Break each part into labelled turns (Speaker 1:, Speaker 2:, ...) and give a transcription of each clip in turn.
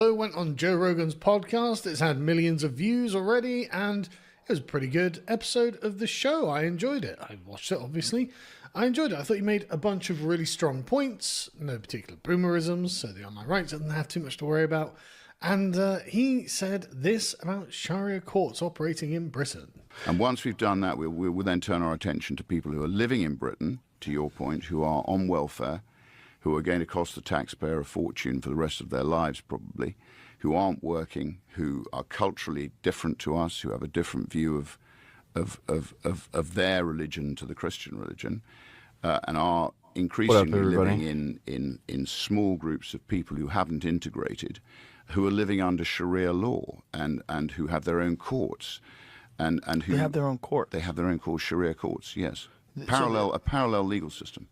Speaker 1: Went on Joe Rogan's podcast. It's had millions of views already, and it was a pretty good episode of the show. I enjoyed it. I watched it, obviously. I enjoyed it. I thought he made a bunch of really strong points, no particular boomerisms, so the online rights doesn't have too much to worry about. And he said this about Sharia courts operating in Britain.
Speaker 2: And once we've done that, we'll then turn our attention to people who are living in Britain, to your point, who are on welfare, who are going to cost the taxpayer a fortune for the rest of their lives probably, who aren't working, who are culturally different to us, who have a different view of their religion to the Christian religion, and are increasingly living in small groups of people who haven't integrated, who are living under Sharia law and who have their own courts. And who
Speaker 3: they have their own court.
Speaker 2: They have their own courts, Sharia courts, yes. A parallel legal system.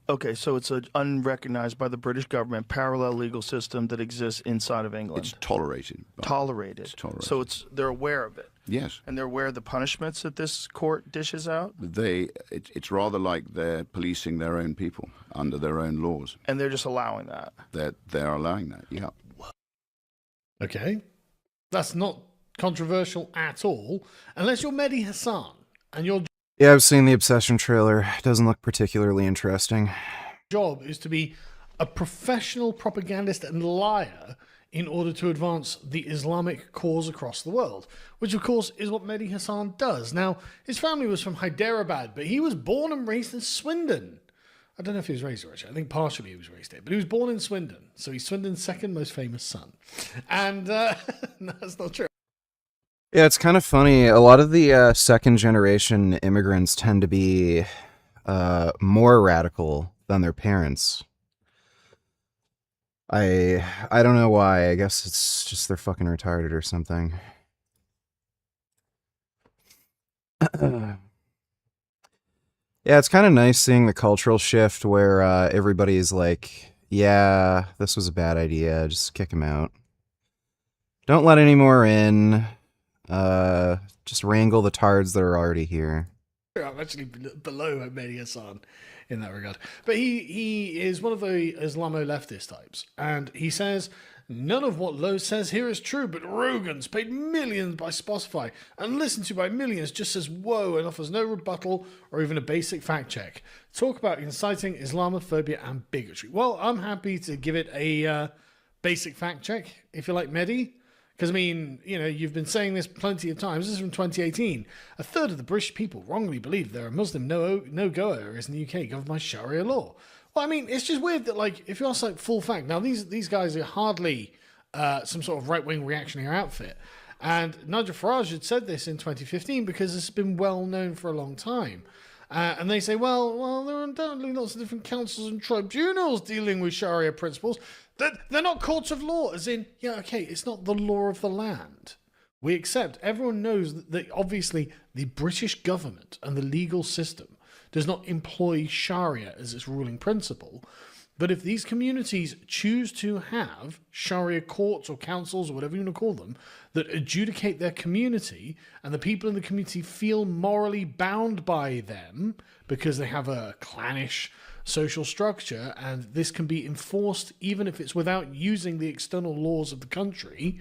Speaker 3: Okay, so it's an unrecognized by the British government parallel legal system that exists inside of England.
Speaker 2: It's tolerated.
Speaker 3: Tolerated.
Speaker 2: It's tolerated.
Speaker 3: So they're aware of it.
Speaker 2: Yes.
Speaker 3: And they're aware of the punishments that this court dishes out?
Speaker 2: It's rather like they're policing their own people under their own laws.
Speaker 3: And they're just allowing that?
Speaker 2: They're allowing that, yeah.
Speaker 1: Okay. That's not controversial at all, unless you're Mehdi Hassan and you're...
Speaker 4: Yeah, I've seen the Obsession trailer. It doesn't look particularly interesting.
Speaker 1: Job is to be a professional propagandist and liar in order to advance the Islamic cause across the world, which of course is what Mehdi Hassan does. Now, his family was from Hyderabad, but he was born and raised in Swindon. I don't know if he was raised there, actually. I think partially he was raised there, but he was born in Swindon, so he's Swindon's second most famous son. And no, that's not true.
Speaker 4: Yeah, it's kind of funny. A lot of the second-generation immigrants tend to be more radical than their parents. I don't know why. I guess it's just they're fucking retarded or something. Yeah, it's kind of nice seeing the cultural shift where everybody's like, yeah, this was a bad idea. Just kick him out. Don't let any more in. Just wrangle the tards that are already here.
Speaker 1: I'm actually below Mehdi Hassan in that regard. But he is one of the Islamo-leftist types. And he says, none of what Lowe says here is true, but Rogan's paid millions by Spotify and listened to by millions just says whoa and offers no rebuttal or even a basic fact check. Talk about inciting Islamophobia and bigotry. Well, I'm happy to give it a basic fact check, if you like, Mehdi. Because, I mean, you know, you've been saying this plenty of times. This is from 2018. A third of the British people wrongly believe there are Muslim no-go areas in the UK governed by Sharia law. Well, I mean, it's just weird that, like, if you ask, like, full fact, now these guys are hardly some sort of right-wing reactionary outfit. And Nigel Farage had said this in 2015 because it's been well known for a long time. And they say, well, there are undoubtedly lots of different councils and tribunals dealing with Sharia principles. They're not courts of law, as in, yeah, okay, it's not the law of the land. We accept, everyone knows that obviously the British government and the legal system does not employ Sharia as its ruling principle. But if these communities choose to have Sharia courts or councils or whatever you want to call them that adjudicate their community and the people in the community feel morally bound by them because they have a clannish social structure and this can be enforced even if it's without using the external laws of the country,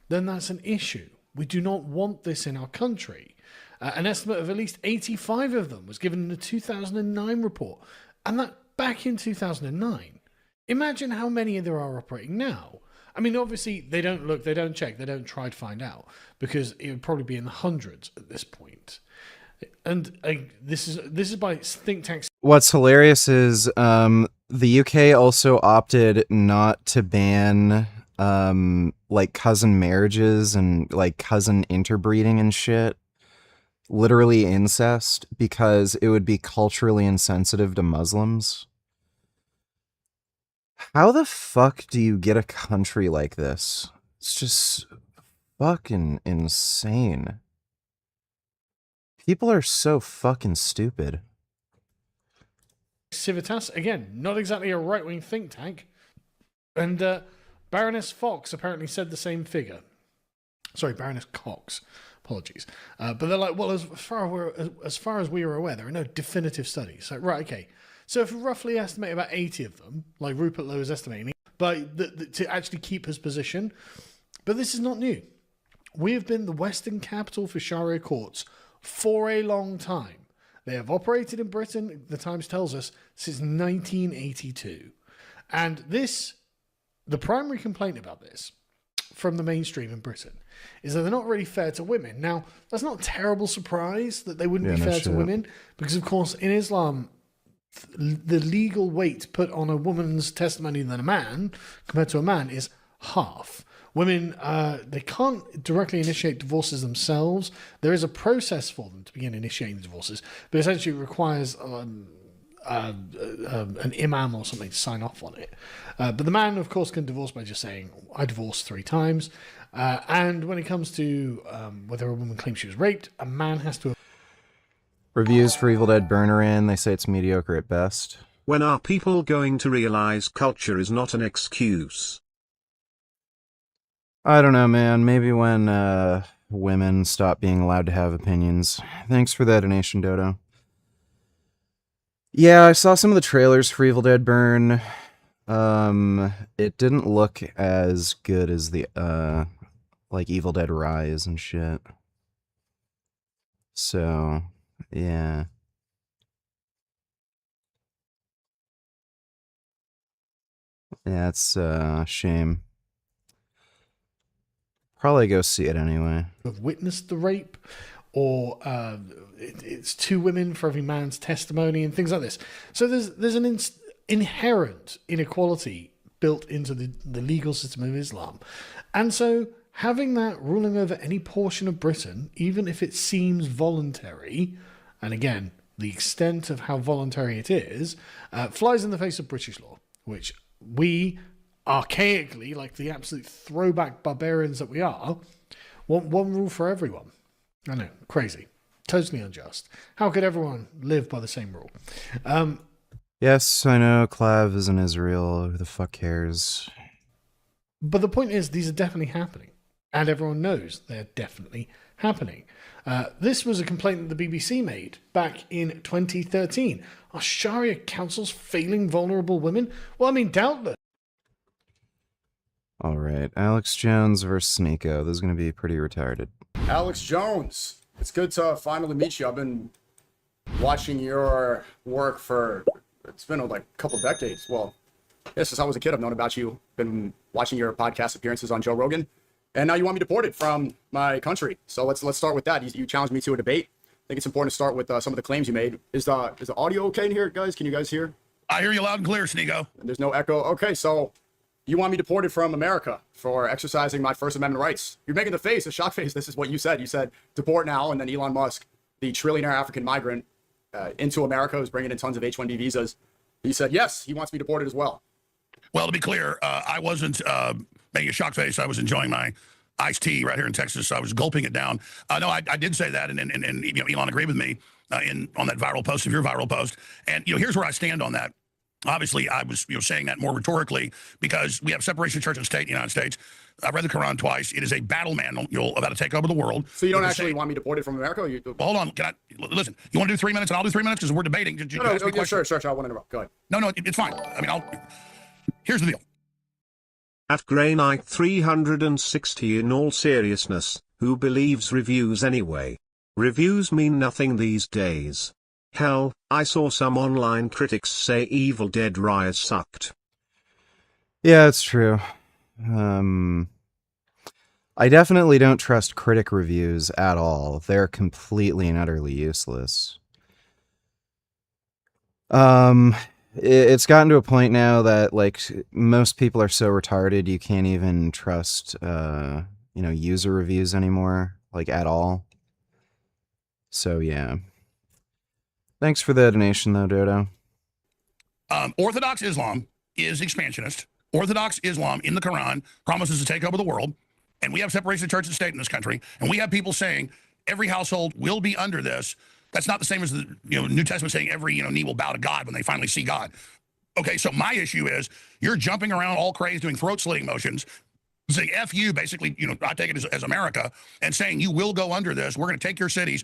Speaker 1: then that's an issue. We do not want this in our country. An estimate of at least 85 of them was given in a 2009 report, and that back in 2009. Imagine how many there are operating now. I mean, obviously, they don't look, they don't check, they don't try to find out, because it would probably be in the hundreds at this point. And this is by think tanks.
Speaker 4: What's hilarious is the UK also opted not to ban like cousin marriages and like cousin interbreeding and shit. Literally incest, because it would be culturally insensitive to Muslims. How the fuck do you get a country like this? It's just fucking insane. People are so fucking stupid.
Speaker 1: Civitas, again, not exactly a right-wing think tank. And Baroness Fox apparently said the same figure. Sorry, Baroness Cox. Apologies. But they're like, well, as far as we are aware, there are no definitive studies. So, right, okay. So if we roughly estimate about 80 of them, like Rupert Lowe is estimating, to actually keep his position. But this is not new. We have been the Western capital for Sharia courts for a long time. They have operated in Britain, the Times tells us, since 1982. And the primary complaint about this from the mainstream in Britain is that they're not really fair to women. Now, that's not a terrible surprise that they wouldn't be fair to women, because, of course, in Islam, the legal weight put on a woman's testimony than a man, compared to a man, is half. Women, they can't directly initiate divorces themselves. There is a process for them to begin initiating divorces, but essentially it requires an imam or something to sign off on it. But the man, of course, can divorce by just saying, I divorced 3 times. And when it comes to whether a woman claims she was raped, a man has to...
Speaker 4: Reviews for Evil Dead Burner in, they say it's mediocre at best.
Speaker 5: When are people going to realize culture is not an excuse?
Speaker 4: I don't know, man. Maybe when women stop being allowed to have opinions. Thanks for that donation, Dodo. Yeah, I saw some of the trailers for Evil Dead Burn. It didn't look as good as the like Evil Dead Rise and shit. So, yeah. Yeah, it's a shame. Probably go see it anyway.
Speaker 1: Have witnessed the rape, or it's 2 women for every man's testimony and things like this. So there's an inherent inequality built into the legal system of Islam. And so having that ruling over any portion of Britain, even if it seems voluntary, and again, the extent of how voluntary it is, flies in the face of British law, which we archaically, like the absolute throwback barbarians that we are, want one rule for everyone. I know, crazy. Totally unjust. How could everyone live by the same rule?
Speaker 4: Yes, I know Clav is in Israel. Who the fuck cares?
Speaker 1: But the point is, these are definitely happening. And everyone knows they're definitely happening. This was a complaint that the BBC made back in 2013. Are Sharia councils failing vulnerable women? Well, I mean, doubtless.
Speaker 4: All right, Alex Jones versus Sneako. This is going to be pretty retarded.
Speaker 6: Alex Jones, it's good to finally meet you. I've been watching your work for, it's been like a couple decades. Well, yes, since I was a kid, I've known about you. Been watching your podcast appearances on Joe Rogan. And now you want me deported from my country. So let's start with that. You challenged me to a debate. I think it's important to start with some of the claims you made. Is the audio okay in here, guys? Can you guys hear?
Speaker 7: I hear you loud and clear, Sneako.
Speaker 6: There's no echo. Okay, so you want me deported from America for exercising my First Amendment rights. You're making the face, a shock face. This is what you said. You said deport now, and then Elon Musk, the trillionaire African migrant into America, who's bringing in tons of H-1B visas. He said, yes, he wants me deported as well.
Speaker 7: Well, to be clear, I wasn't making a shock face. I was enjoying my iced tea right here in Texas. So I was gulping it down. No, I did say that, and Elon agreed with me on that viral post, of your viral post. And here's where I stand on that. Obviously, I was saying that more rhetorically because we have separation of church and state in the United States. I've read the Quran twice. It is a battle manual about to take over the world.
Speaker 6: So you don't actually want me deported from America?
Speaker 7: Well, hold on. Can I listen? You want to do 3 minutes and I'll do 3 minutes because we're debating.
Speaker 6: No, sure. I want to interrupt. Go ahead.
Speaker 7: No, it's fine. I mean, here's the deal.
Speaker 5: At Grey Knight 360, in all seriousness, who believes reviews anyway? Reviews mean nothing these days. Hell, I saw some online critics say Evil Dead Rise sucked.
Speaker 4: Yeah, it's true. I definitely don't trust critic reviews at all. They're completely and utterly useless. It's gotten to a point now that like most people are so retarded you can't even trust user reviews anymore, like at all. So yeah. Thanks for the donation though, Dodo.
Speaker 7: Orthodox Islam is expansionist. Orthodox Islam in the Quran promises to take over the world, and we have separation of church and state in this country, and we have people saying every household will be under this. That's not the same as the New Testament saying every knee will bow to God when they finally see God. Okay, so my issue is you're jumping around all crazed doing throat slitting motions, saying F you, basically, I take it as America, and saying you will go under this. We're going to take your cities.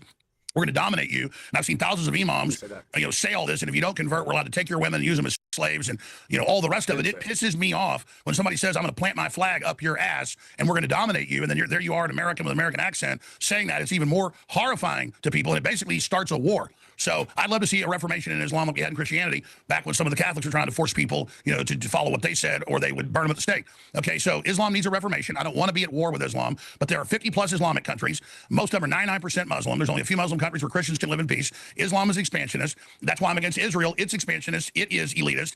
Speaker 7: We're going to dominate you. And I've seen thousands of imams, say all this. And if you don't convert, we're allowed to take your women and use them as slaves and, all the rest of it. It pisses me off when somebody says, I'm going to plant my flag up your ass and we're going to dominate you. And then there you are, an American with an American accent saying that. It's even more horrifying to people. And it basically starts a war. So I'd love to see a reformation in Islam like we had in Christianity back when some of the Catholics were trying to force people, to follow what they said, or they would burn them at the stake. Okay, so Islam needs a reformation. I don't want to be at war with Islam, but there are 50 plus Islamic countries. Most of them are 99% Muslim. There's only a few Muslim countries where Christians can live in peace. Islam is expansionist. That's why I'm against Israel. It's expansionist. It is elitist.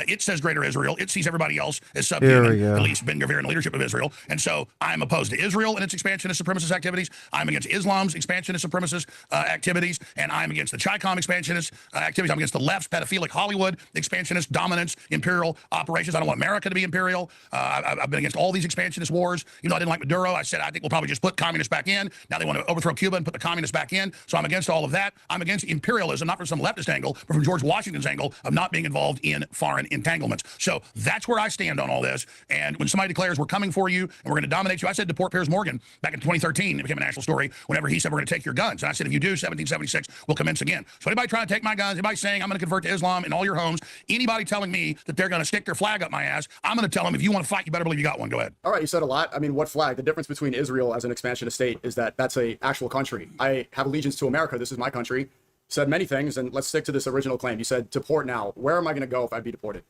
Speaker 7: It says greater Israel. It sees everybody else as subhuman, at least Ben Gvir and the leadership of Israel. And so I'm opposed to Israel and its expansionist supremacist activities. I'm against Islam's expansionist supremacist activities. And I'm against the Chi-Com expansionist activities. I'm against the left's pedophilic Hollywood expansionist dominance, imperial operations. I don't want America to be imperial. I've been against all these expansionist wars. I didn't like Maduro. I said, I think we'll probably just put communists back in. Now they want to overthrow Cuba and put the communists back in. So I'm against all of that. I'm against imperialism, not from some leftist angle, but from George Washington's angle of not being involved in foreign entanglements. So that's where I stand on all this. And when somebody declares we're coming for you and we're going to dominate you, I said deport Piers Morgan back in 2013. It became a national story whenever he said we're going to take your guns. And I said, if you do, 1776 will commence again. So anybody trying to take my guns, anybody saying I'm going to convert to Islam in all your homes, anybody telling me that they're going to stick their flag up my ass, I'm going to tell them, if you want to fight, you better believe you got one. Go ahead.
Speaker 6: All right, you said a lot. I mean, what flag? The difference between Israel as an expansionist state is that that's a actual country. I have allegiance to America. This is my country. Said many things, and let's stick to this original claim. You said deport now. Where am I going to go if I'd be deported?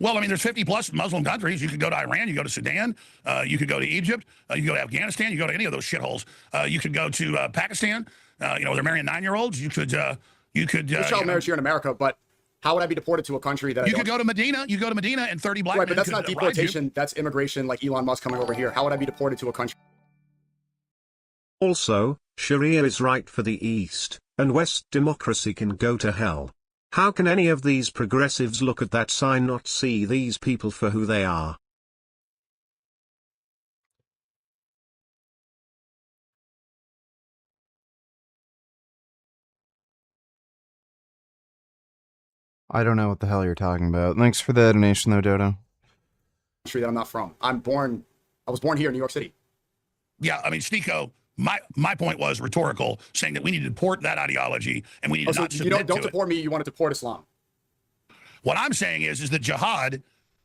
Speaker 7: Well, I mean, there's 50 plus Muslim countries. You could go to Iran, you go to Sudan, you could go to Egypt, you could go to Afghanistan, you go to any of those shitholes. You could go to Pakistan, they're marrying 9-year-olds. You could,
Speaker 6: There's child marriage here in America, but how would I be deported to a country that
Speaker 7: you could go to Medina? You go to Medina and 30 black men.
Speaker 6: Right, but that's not deportation. That's immigration, like Elon Musk coming over here. How would I be deported to a country?
Speaker 5: Also, Sharia is right for the East, and West democracy can go to hell. How can any of these progressives look at that sign, not see these people for who they are?
Speaker 4: I don't know what the hell you're talking about. Thanks for the donation, though, Dodo.
Speaker 6: Country that I'm not from. I was born here in New York City.
Speaker 7: Yeah, I mean, Sneako, my point was rhetorical, saying that we need to deport that ideology and we need to not submit to it.
Speaker 6: Don't deport me. You want to deport Islam.
Speaker 7: What I'm saying is that jihad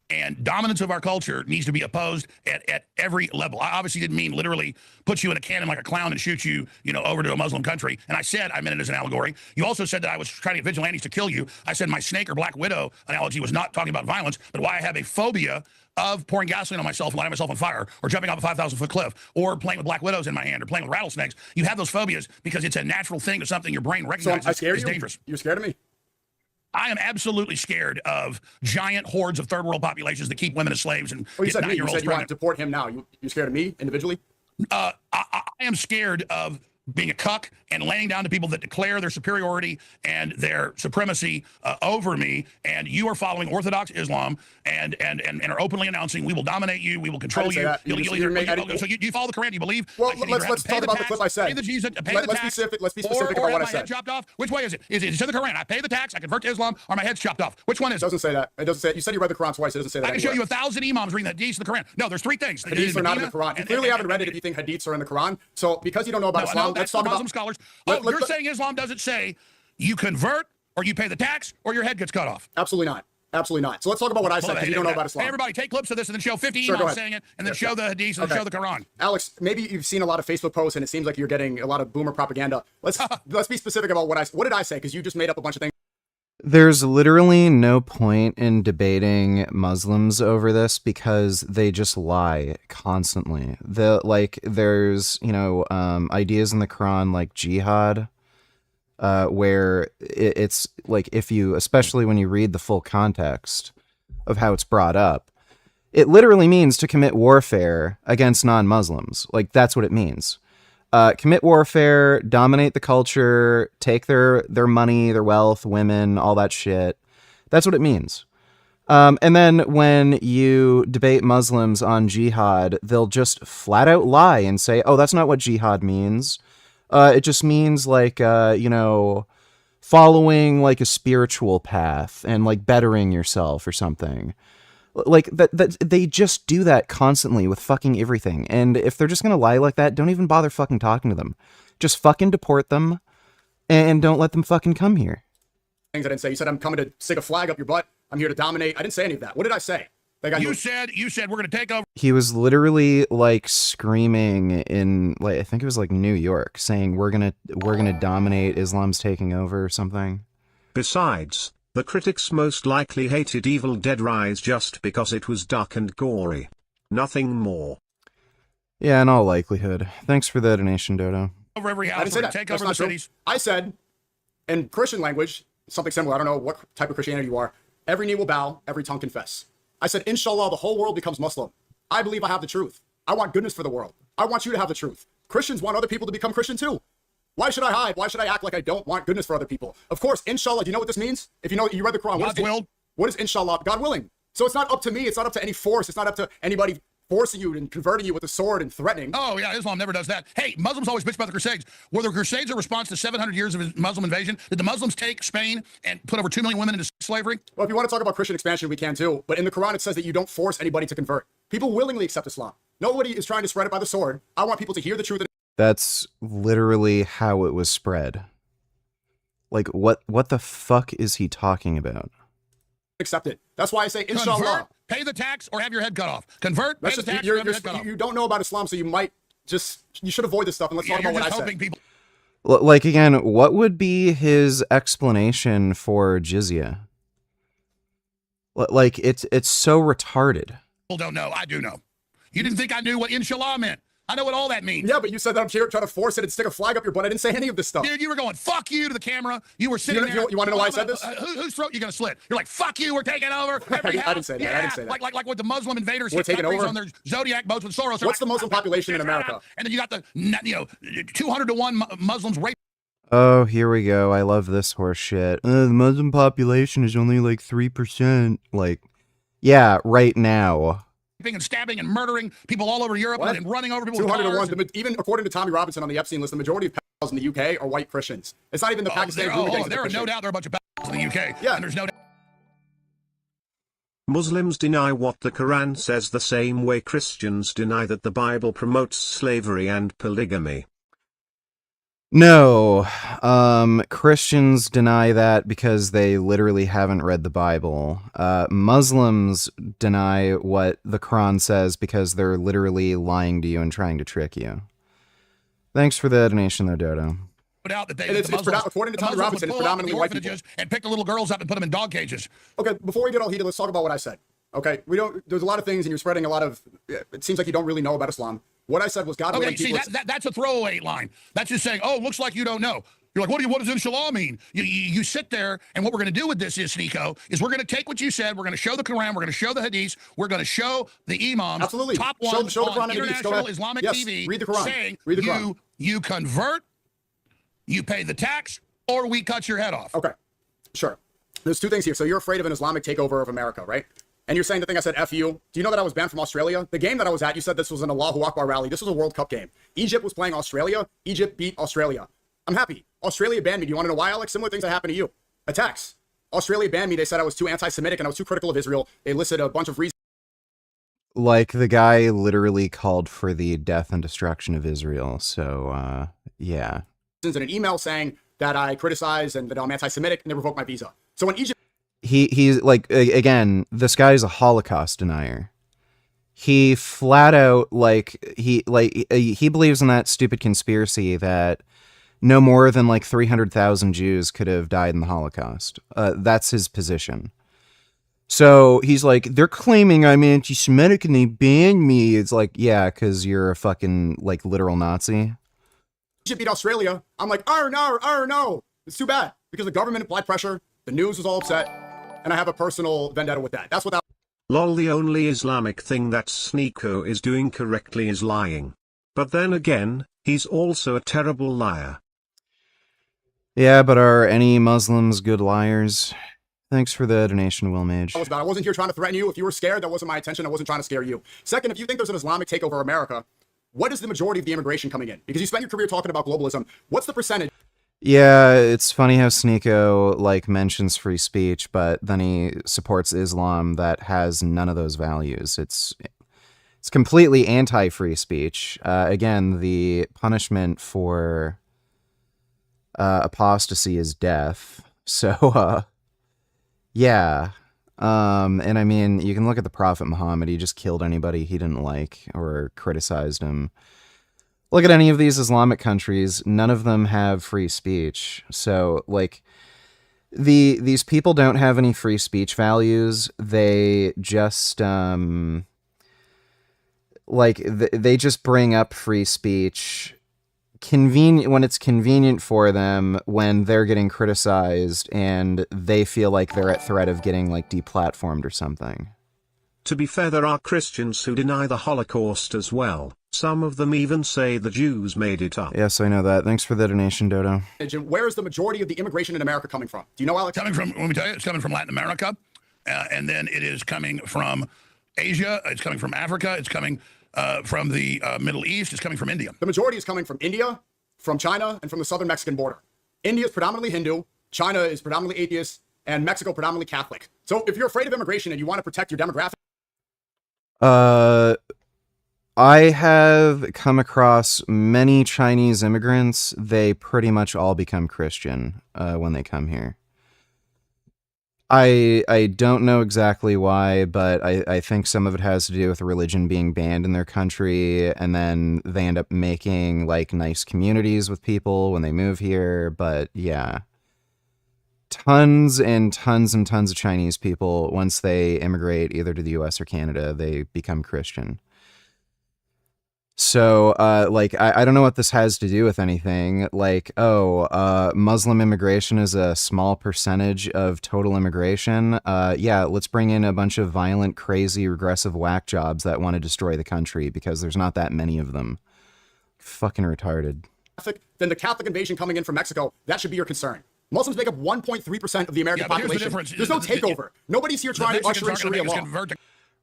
Speaker 7: and dominance of our culture needs to be opposed at every level. I obviously didn't mean literally put you in a cannon like a clown and shoot you, over to a Muslim country. And I said I meant it as an allegory. You also said that I was trying to get vigilantes to kill you. I said my snake or black widow analogy was not talking about violence, but why I have a phobia of pouring gasoline on myself and lighting myself on fire, or jumping off a 5,000-foot cliff, or playing with black widows in my hand, or playing with rattlesnakes. You have those phobias because it's a natural thing of something your brain recognizes as dangerous.
Speaker 6: You're scared of me?
Speaker 7: I am absolutely scared of giant hordes of third world populations that keep women as slaves and
Speaker 6: you said me. You said you want
Speaker 7: pregnant.
Speaker 6: to deport him now. You're scared of me individually?
Speaker 7: I am scared of being a cuck and laying down to people that declare their superiority and their supremacy over me. And you are following Orthodox Islam and are openly announcing we will dominate you, we will control you. So you follow the Quran, you believe?
Speaker 6: Well, let's talk about the clip I said. Let's be specific about what I said.
Speaker 7: Head chopped off. Which way is it? Is it in the Quran? I pay the tax, I convert to Islam, or my head's chopped off. Which one is it?
Speaker 6: It doesn't say that. It doesn't say it. You said you read the Quran twice. It doesn't say that.
Speaker 7: I can show you 1,000 imams reading the hadiths of the Quran. No, there's 3 things.
Speaker 6: Hadiths are not in the Quran. You clearly haven't read it if you think hadiths are in the Quran. So because you don't know about Islam, let's talk about
Speaker 7: Muslim scholars. You're saying Islam doesn't say you convert or you pay the tax or your head gets cut off.
Speaker 6: Absolutely not. Absolutely not. So let's talk about what I said because you don't know about Islam.
Speaker 7: Hey, everybody, take clips of this and then show 50 imams saying it, and then show the hadiths and then show the Quran.
Speaker 6: Alex, maybe you've seen a lot of Facebook posts and it seems like you're getting a lot of boomer propaganda. Let's be specific about what did I say? Because you just made up a bunch of things.
Speaker 4: There's literally no point in debating Muslims over this because they just lie constantly. There's ideas in the Quran like jihad, where it's like especially when you read the full context of how it's brought up, it literally means to commit warfare against non-Muslims. Like that's what it means. Commit warfare, dominate the culture, take their money, their wealth, women, all that shit. That's what it means. And then when you debate Muslims on jihad, they'll just flat out lie and say, oh, that's not what jihad means. It just means following like a spiritual path and like bettering yourself or something. Like that they just do that constantly with fucking everything. And if they're just going to lie like that, don't even bother fucking talking to them. Just fucking deport them. and don't let them fucking come here.
Speaker 6: Things I didn't say. You said I'm coming to stick a flag up your butt. I'm here to dominate. I didn't say any of that. What did I say? Like
Speaker 7: You said we're going to take over.
Speaker 4: He was literally like screaming in like I think it was like New York, saying we're gonna dominate. Islam's taking over or something.
Speaker 5: Besides, the critics most likely hated Evil Dead Rise just because it was dark and gory. Nothing more.
Speaker 4: Yeah, in all likelihood. Thanks for the donation, Dodo.
Speaker 7: Over every house.
Speaker 6: I didn't say
Speaker 7: We're going
Speaker 6: that.
Speaker 7: to take
Speaker 6: That's
Speaker 7: over the
Speaker 6: not true.
Speaker 7: cities.
Speaker 6: I said, in Christian language, something similar. I don't know what type of Christianity you are. Every knee will bow, every tongue confess. I said, inshallah, the whole world becomes Muslim. I believe I have the truth. I want goodness for the world. I want you to have the truth. Christians want other people to become Christian too. Why should I hide? Why should I act like I don't want goodness for other people? Of course, inshallah, do you know what this means? If you know, you read the Quran.
Speaker 7: God's will.
Speaker 6: What is inshallah? God willing. So it's not up to me. It's not up to any force. It's not up to anybody forcing you and converting you with a sword and threatening.
Speaker 7: Oh, yeah, Islam never does that. Hey, Muslims always bitch about the Crusades. Were the Crusades a response to 700 years of Muslim invasion? Did the Muslims take Spain and put over 2 million women into slavery?
Speaker 6: Well, if you want to talk about Christian expansion, we can too. But in the Quran, it says that you don't force anybody to convert. People willingly accept Islam. Nobody is trying to spread it by the sword. I want people to hear the truth.
Speaker 4: That's literally how it was spread. Like, what the fuck is he talking about?
Speaker 6: Accept it. That's why I say inshallah.
Speaker 7: Convert, pay the tax, or have your head cut off. Convert, pay the tax, or have your head cut off.
Speaker 6: You don't know about Islam, so you should avoid this stuff, and let's talk about what I said.
Speaker 7: People...
Speaker 4: Like, again, what would be his explanation for jizya? Like, it's so retarded.
Speaker 7: People don't know. I do know. You didn't think I knew what inshallah meant. I know what all that means.
Speaker 6: Yeah, but you said that I'm here trying to force it and stick a flag up your butt. I didn't say any of this stuff.
Speaker 7: Dude, you were going, fuck you to the camera. You were sitting there.
Speaker 6: You want to know why I said this?
Speaker 7: Whose throat you going to slit? You're like, fuck you, we're taking over.
Speaker 6: I didn't say that.
Speaker 7: Yeah.
Speaker 6: I didn't say that.
Speaker 7: Like what the Muslim invaders
Speaker 6: We're
Speaker 7: hit
Speaker 6: taking
Speaker 7: countries
Speaker 6: over?
Speaker 7: on their Zodiac boats with Soros.
Speaker 6: What's the Muslim population in America?
Speaker 7: And then you got the 200 to 1 Muslims rape.
Speaker 4: Oh, here we go. I love this horse shit. The Muslim population is only like 3%. Like, yeah, right now.
Speaker 7: And stabbing and murdering people all over Europe and running over people.
Speaker 6: 200 to 1. Even according to Tommy Robinson on the Epstein list, the majority of pedophiles in the UK are white Christians. It's not even the Pakistani.
Speaker 7: There are no doubt there are a bunch of pedophiles in the UK.
Speaker 6: Yeah.
Speaker 7: And there's no doubt.
Speaker 5: Muslims deny what the Quran says the same way Christians deny that the Bible promotes slavery and polygamy.
Speaker 4: No, Christians deny that because they literally haven't read the Bible. Muslims deny what the Quran says because they're literally lying to you and trying to trick you. Thanks for the donation, though, Dodo.
Speaker 7: Out that
Speaker 6: according to Tommy Robinson, it's predominantly white people.
Speaker 7: And pick the little girls up and put them in dog cages.
Speaker 6: Okay, before we get all heated, let's talk about what I said. Okay, there's a lot of things, and you're spreading a lot of. It seems like you don't really know about Islam. What I said was God.
Speaker 7: Okay, see, that's a throwaway line. That's just saying, oh, looks like you don't know. You're like, what does inshallah mean? You sit there, and what we're going to do with this is, Sneako, is we're going to take what you said, we're going to show the Quran, we're going to show the Hadiths, we're going to show the Imams,
Speaker 6: absolutely
Speaker 7: top one
Speaker 6: show the Quran
Speaker 7: on international Islamic TV,
Speaker 6: read the Quran.
Speaker 7: saying
Speaker 6: read the Quran.
Speaker 7: You convert, you pay the tax, or we cut your head off.
Speaker 6: Okay, sure. There's two things here. So you're afraid of an Islamic takeover of America, right? And you're saying the thing I said, F you. Do you know that I was banned from Australia? The game that I was at, you said this was an Allahu Akbar rally. This was a World Cup game. Egypt was playing Australia. Egypt beat Australia. I'm happy. Australia banned me. Do you want to know why, Alex? Similar things that happened to you. Attacks. Australia banned me. They said I was too anti-Semitic and I was too critical of Israel. They listed a bunch of reasons.
Speaker 4: Like, the guy literally called for the death and destruction of Israel. So, yeah.
Speaker 6: In an email saying that I criticize and that I'm anti-Semitic, and they revoked my visa. So when Egypt...
Speaker 4: He's like, again, this guy's a Holocaust denier. He flat out, he believes in that stupid conspiracy that no more than like 300,000 Jews could have died in the Holocaust. That's his position. So he's like, they're claiming I'm anti-Semitic and they banned me. It's like, yeah, because you're a fucking, like, literal Nazi.
Speaker 6: Egypt beat Australia. I'm like, no. It's too bad. Because the government applied pressure, the news was all upset, and I have a personal vendetta with that. That's what that...
Speaker 5: Lol, the only Islamic thing that Sneako is doing correctly is lying. But then again, he's also a terrible liar.
Speaker 4: Yeah, but are any Muslims good liars? Thanks for the donation, Will Mage.
Speaker 6: I wasn't here trying to threaten you. If you were scared, that wasn't my intention. I wasn't trying to scare you. Second, if you think there's an Islamic takeover of America, what is the majority of the immigration coming in? Because you spent your career talking about globalism. What's the percentage?
Speaker 4: Yeah, it's funny how Sneako, like, mentions free speech, but then he supports Islam that has none of those values. It's completely anti-free speech. Again, the punishment for apostasy is death. So, yeah. And I mean, you can look at the Prophet Muhammad. He just killed anybody he didn't like or criticized him. Look at any of these Islamic countries. None of them have free speech. So, like, these people don't have any free speech values. They just, they just bring up free speech when it's convenient for them, when they're getting criticized and they feel like they're at threat of getting like deplatformed or something.
Speaker 5: To be fair, there are Christians who deny the Holocaust as well. Some of them even say the Jews made it up.
Speaker 4: Yes, I know that. Thanks for the donation, Dodo.
Speaker 6: Where is the majority of the immigration in America coming from? Do you know, Alex?
Speaker 7: Coming from, let me tell you, it's coming from Latin America, and then it is coming from Asia, it's coming from Africa, it's coming from the Middle East, it's coming from India.
Speaker 6: The majority is coming from India, from China, and from the southern Mexican border. India is predominantly Hindu, China is predominantly atheist, and Mexico predominantly Catholic. So if you're afraid of immigration and you want to protect your demographic,
Speaker 4: I have come across many Chinese immigrants. They pretty much all become Christian when they come here. I don't know exactly why, but I think some of it has to do with religion being banned in their country, and then they end up making like nice communities with people when they move here. But yeah, tons and tons and tons of Chinese people, once they immigrate either to the US or Canada, they become Christian. So, I don't know what this has to do with anything. Like, Muslim immigration is a small percentage of total immigration. Yeah, let's bring in a bunch of violent, crazy, regressive whack jobs that want to destroy the country because there's not that many of them. Fucking retarded.
Speaker 6: then the Catholic invasion coming in from Mexico, that should be your concern. Muslims make up 1.3% of the American population. There's no takeover. Nobody's here trying to usher in Sharia law.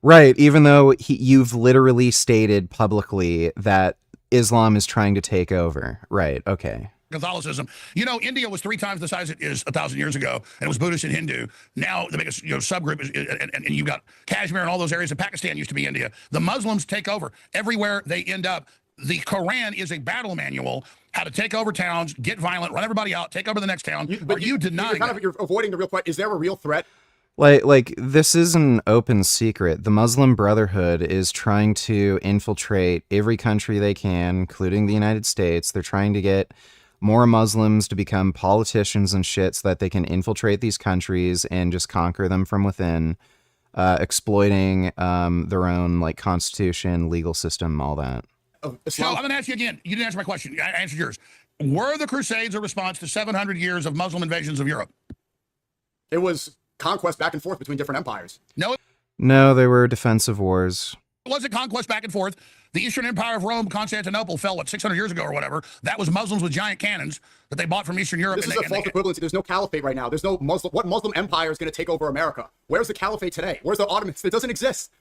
Speaker 4: Right, even though you've literally stated publicly that Islam is trying to take over. Right, okay.
Speaker 7: Catholicism. You know, India was 3 times the size it is 1,000 years ago, and it was Buddhist and Hindu. Now the biggest subgroup is, and you've got Kashmir and all those areas. And Pakistan used to be India. The Muslims take over everywhere they end up. The Quran is a battle manual, how to take over towns, get violent, run everybody out, take over the next town. But you deny
Speaker 6: you're avoiding the real question. Is there a real threat?
Speaker 4: Like this is an open secret. The Muslim Brotherhood is trying to infiltrate every country they can, including the United States. They're trying to get more Muslims to become politicians and shit so that they can infiltrate these countries and just conquer them from within, exploiting their own like constitution, legal system, all that.
Speaker 7: So I'm going to ask you again. You didn't answer my question. I answered yours. Were the Crusades a response to 700 years of Muslim invasions of Europe?
Speaker 6: It was conquest back and forth between different empires.
Speaker 4: No, they were defensive wars.
Speaker 7: It wasn't conquest back and forth. The Eastern Empire of Rome, Constantinople, fell, 600 years ago or whatever. That was Muslims with giant cannons that they bought from Eastern Europe.
Speaker 6: This is a false equivalency. There's no caliphate right now. There's no Muslim. What Muslim empire is going to take over America? Where's the caliphate today? Where's the Ottomans? It doesn't exist.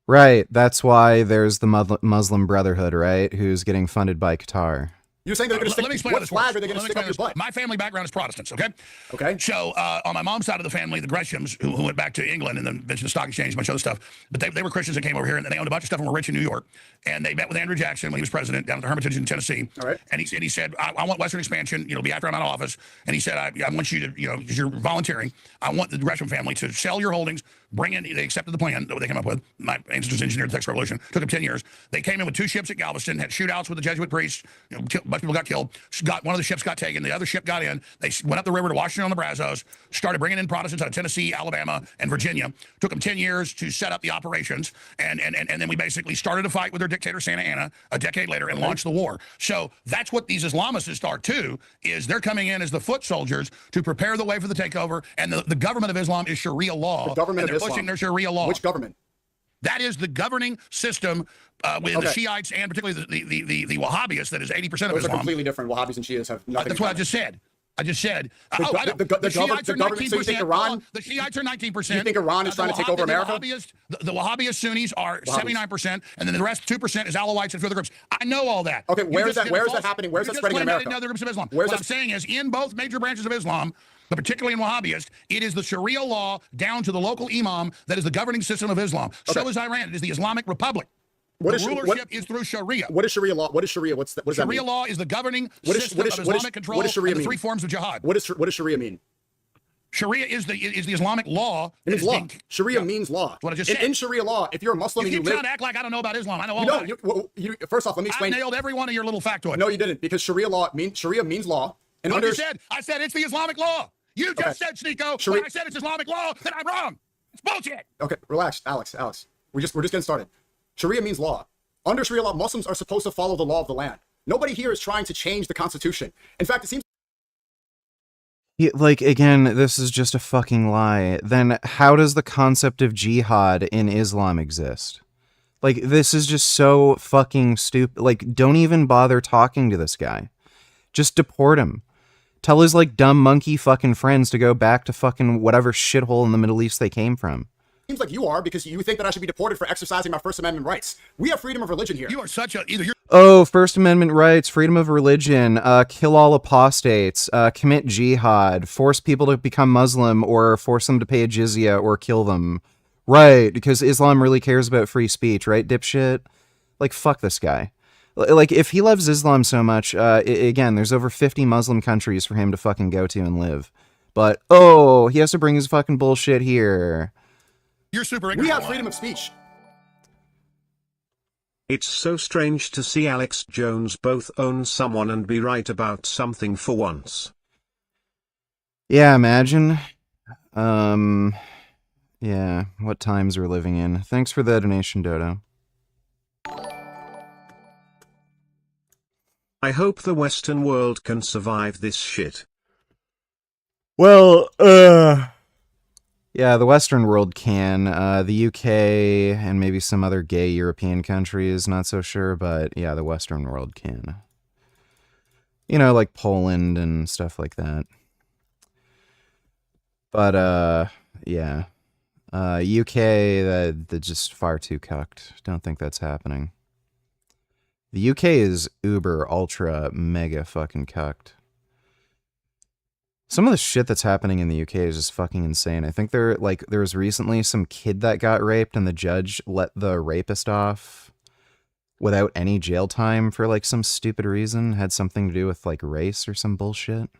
Speaker 4: Right. That's why there's the Muslim Brotherhood, right? Who's getting funded by Qatar.
Speaker 6: You're saying they're going to stick. What flag are they going to stick up your butt?
Speaker 7: My family background is Protestants. Okay.
Speaker 6: Okay.
Speaker 7: So on my mom's side of the family, the Greshams, who went back to England and then mentioned the stock exchange, a bunch of other stuff, but they were Christians that came over here and they owned a bunch of stuff and were rich in New York. And they met with Andrew Jackson when he was president down at the Hermitage in Tennessee.
Speaker 6: All right.
Speaker 7: And he said, I want Western expansion. Be after I'm out of office. And he said, I want you to, because you're volunteering, I want the Gresham family to sell your holdings. Bring in, they accepted the plan that they came up with. My ancestors engineered the Texas Revolution. Took them 10 years. They came in with 2 ships at Galveston, had shootouts with the Jesuit priests. A bunch of people got killed. One of the ships got taken. The other ship got in. They went up the river to Washington on the Brazos, started bringing in Protestants out of Tennessee, Alabama, and Virginia. Took them 10 years to set up the operations. And then we basically started a fight with their dictator, Santa Anna, a decade later and launched the war. So that's what these Islamists are too, is they're coming in as the foot soldiers to prepare the way for the takeover. And the government of Islam is Sharia law.
Speaker 6: The government of Islam.
Speaker 7: Pushing their Sharia law.
Speaker 6: Which government?
Speaker 7: That is the governing system with the Shiites and particularly the Wahhabis. That is 80% of
Speaker 6: Those
Speaker 7: Islam.
Speaker 6: are completely different. Wahhabis and Shias have nothing.
Speaker 7: That's what I just said. The
Speaker 6: Shiites are 19%. So you think Iran?
Speaker 7: The Shiites are 19%.
Speaker 6: You think Iran is trying to take over America?
Speaker 7: The Wahhabist Sunnis are 79%, and then the rest 2% is Alawites and a few other groups. I know all that.
Speaker 6: Okay, where is that happening? Where is that spreading in America?
Speaker 7: In other groups of Islam. What I'm saying is, in both major branches of Islam, but particularly in Wahhabist, it is the Sharia law down to the local imam that is the governing system of Islam. So is Iran. It is the Islamic Republic. rulership is through Sharia.
Speaker 6: What is Sharia law? What is Sharia? What does that
Speaker 7: Sharia
Speaker 6: mean?
Speaker 7: law is the governing
Speaker 6: What is-
Speaker 7: system
Speaker 6: what is-
Speaker 7: of
Speaker 6: what is-
Speaker 7: Islamic control
Speaker 6: what does Sharia
Speaker 7: and the
Speaker 6: mean?
Speaker 7: three forms of jihad.
Speaker 6: What does Sharia mean?
Speaker 7: Sharia is the Islamic law.
Speaker 6: It means law. Sharia
Speaker 7: Yeah.
Speaker 6: means law.
Speaker 7: What I just
Speaker 6: in,
Speaker 7: said.
Speaker 6: in Sharia law, if you're a Muslim
Speaker 7: You
Speaker 6: and
Speaker 7: keep
Speaker 6: you
Speaker 7: trying
Speaker 6: live,
Speaker 7: to act like I don't know about Islam. I know all
Speaker 6: you
Speaker 7: about it.
Speaker 6: don't. First off, let me
Speaker 7: I
Speaker 6: explain.
Speaker 7: nailed every one of your little factoids.
Speaker 6: No, you didn't, because Sharia means law. And
Speaker 7: What
Speaker 6: under
Speaker 7: you said? I said it's the Islamic law. You just said, Sneako,
Speaker 6: Sharia-
Speaker 7: when I said it's Islamic law, then I'm wrong. It's bullshit.
Speaker 6: Okay, relax, Alex. We're just getting started. Sharia means law. Under Sharia law, Muslims are supposed to follow the law of the land. Nobody here is trying to change the Constitution. In fact, it seems
Speaker 4: Yeah, like, again, this is just a fucking lie. Then how does the concept of jihad in Islam exist? Like, this is just so fucking stupid. Like, don't even bother talking to this guy. Just deport him. Tell his, like, dumb monkey fucking friends to go back to fucking whatever shithole in the Middle East they came from.
Speaker 6: like you are, because you think that I should be deported for exercising my First Amendment rights. We have freedom of religion here.
Speaker 7: You are such a either you're
Speaker 4: Oh, First Amendment rights, freedom of religion, kill all apostates, commit jihad, force people to become Muslim or force them to pay a jizya or kill them. Right, because Islam really cares about free speech, right, dipshit? Like, fuck this guy. Like, if he loves Islam so much, again, there's over 50 Muslim countries for him to fucking go to and live. But, oh, he has to bring his fucking bullshit here.
Speaker 7: super ignorant.
Speaker 6: We have freedom of speech.
Speaker 5: It's so strange to see Alex Jones both own someone and be right about something for once.
Speaker 4: Yeah, imagine. Yeah, what times we're living in. Thanks for the donation, Dodo.
Speaker 5: I hope the Western world can survive this shit.
Speaker 4: Well, yeah, the Western world can. The UK and maybe some other gay European countries, not so sure, but yeah, the Western world can. You know, like Poland and stuff like that. But, yeah. UK, they're just far too cucked. Don't think that's happening. The UK is uber, ultra, mega fucking cucked. Some of the shit that's happening in the UK is just fucking insane. I think there was recently some kid that got raped and the judge let the rapist off without any jail time for like some stupid reason. Had something to do with like race or some bullshit.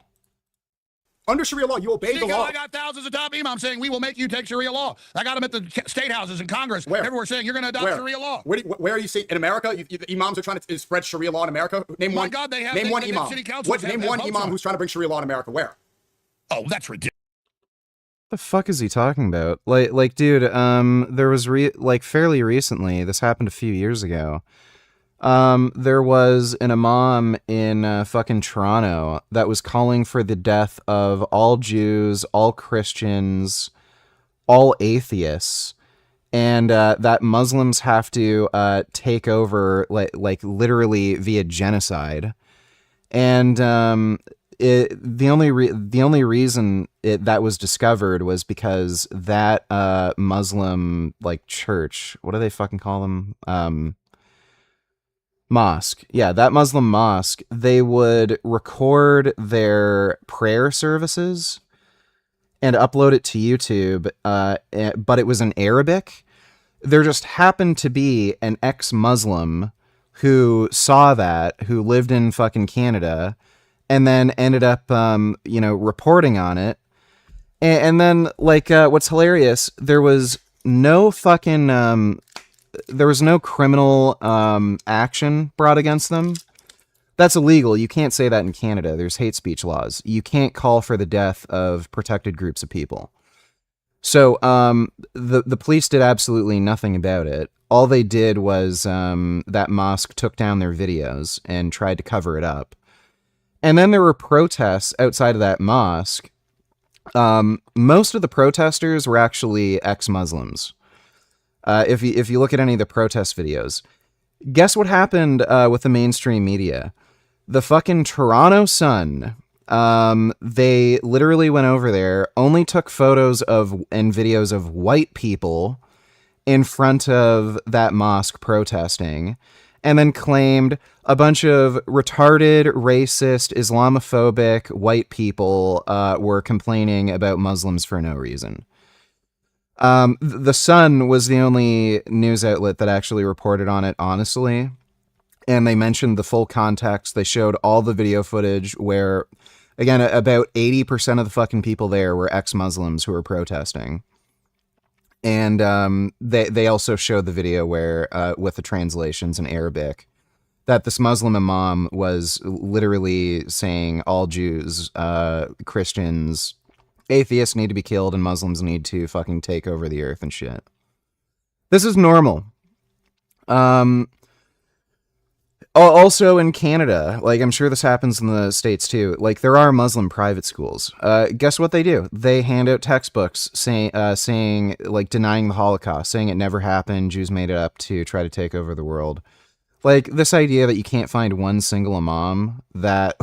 Speaker 6: Under Sharia law, you obey the law.
Speaker 7: I got thousands of top imams saying we will make you take Sharia law. I got them at the state houses in Congress.
Speaker 6: Where?
Speaker 7: Everywhere saying you're going to adopt Sharia law.
Speaker 6: Where are you seeing in America? The imams are trying to spread Sharia law in America. Name
Speaker 7: My
Speaker 6: one.
Speaker 7: God, they have
Speaker 6: name one
Speaker 7: they
Speaker 6: imam.
Speaker 7: City councils
Speaker 6: Name one imam who's trying to bring Sharia law in America. Where?
Speaker 7: Oh, that's ridiculous.
Speaker 4: The fuck is he talking about? Like, dude, there was fairly recently. This happened a few years ago. There was an imam in fucking Toronto that was calling for the death of all Jews, all Christians, all atheists, and that Muslims have to take over, like literally via genocide. And the only reason that was discovered was because that Muslim like church, what do they fucking call them? Mosque. Yeah, that Muslim mosque, they would record their prayer services and upload it to YouTube, but it was in Arabic. There just happened to be an ex-Muslim who saw that, who lived in fucking Canada, and then ended up, reporting on it. And then, what's hilarious, there was no fucking... there was no criminal action brought against them. That's illegal. You can't say that in Canada. There's hate speech laws. You can't call for the death of protected groups of people. So the police did absolutely nothing about it. All they did was that mosque took down their videos and tried to cover it up. And then there were protests outside of that mosque. Most of the protesters were actually ex-Muslims. If you look at any of the protest videos, guess what happened with the mainstream media? The fucking Toronto Sun, they literally went over there, only took photos and videos of white people in front of that mosque protesting, and then claimed a bunch of retarded, racist, Islamophobic white people were complaining about Muslims for no reason. The Sun was the only news outlet that actually reported on it honestly. And they mentioned the full context. They showed all the video footage where, again, about 80% of the fucking people there were ex-Muslims who were protesting. And they also showed the video where, with the translations in Arabic, that this Muslim imam was literally saying all Jews, Christians, atheists need to be killed and Muslims need to fucking take over the earth and shit. This is normal. Also in Canada, like I'm sure this happens in the States too, like there are Muslim private schools. Guess what they do? They hand out textbooks saying like denying the Holocaust, saying it never happened, Jews made it up to try to take over the world. Like this idea that you can't find one single imam that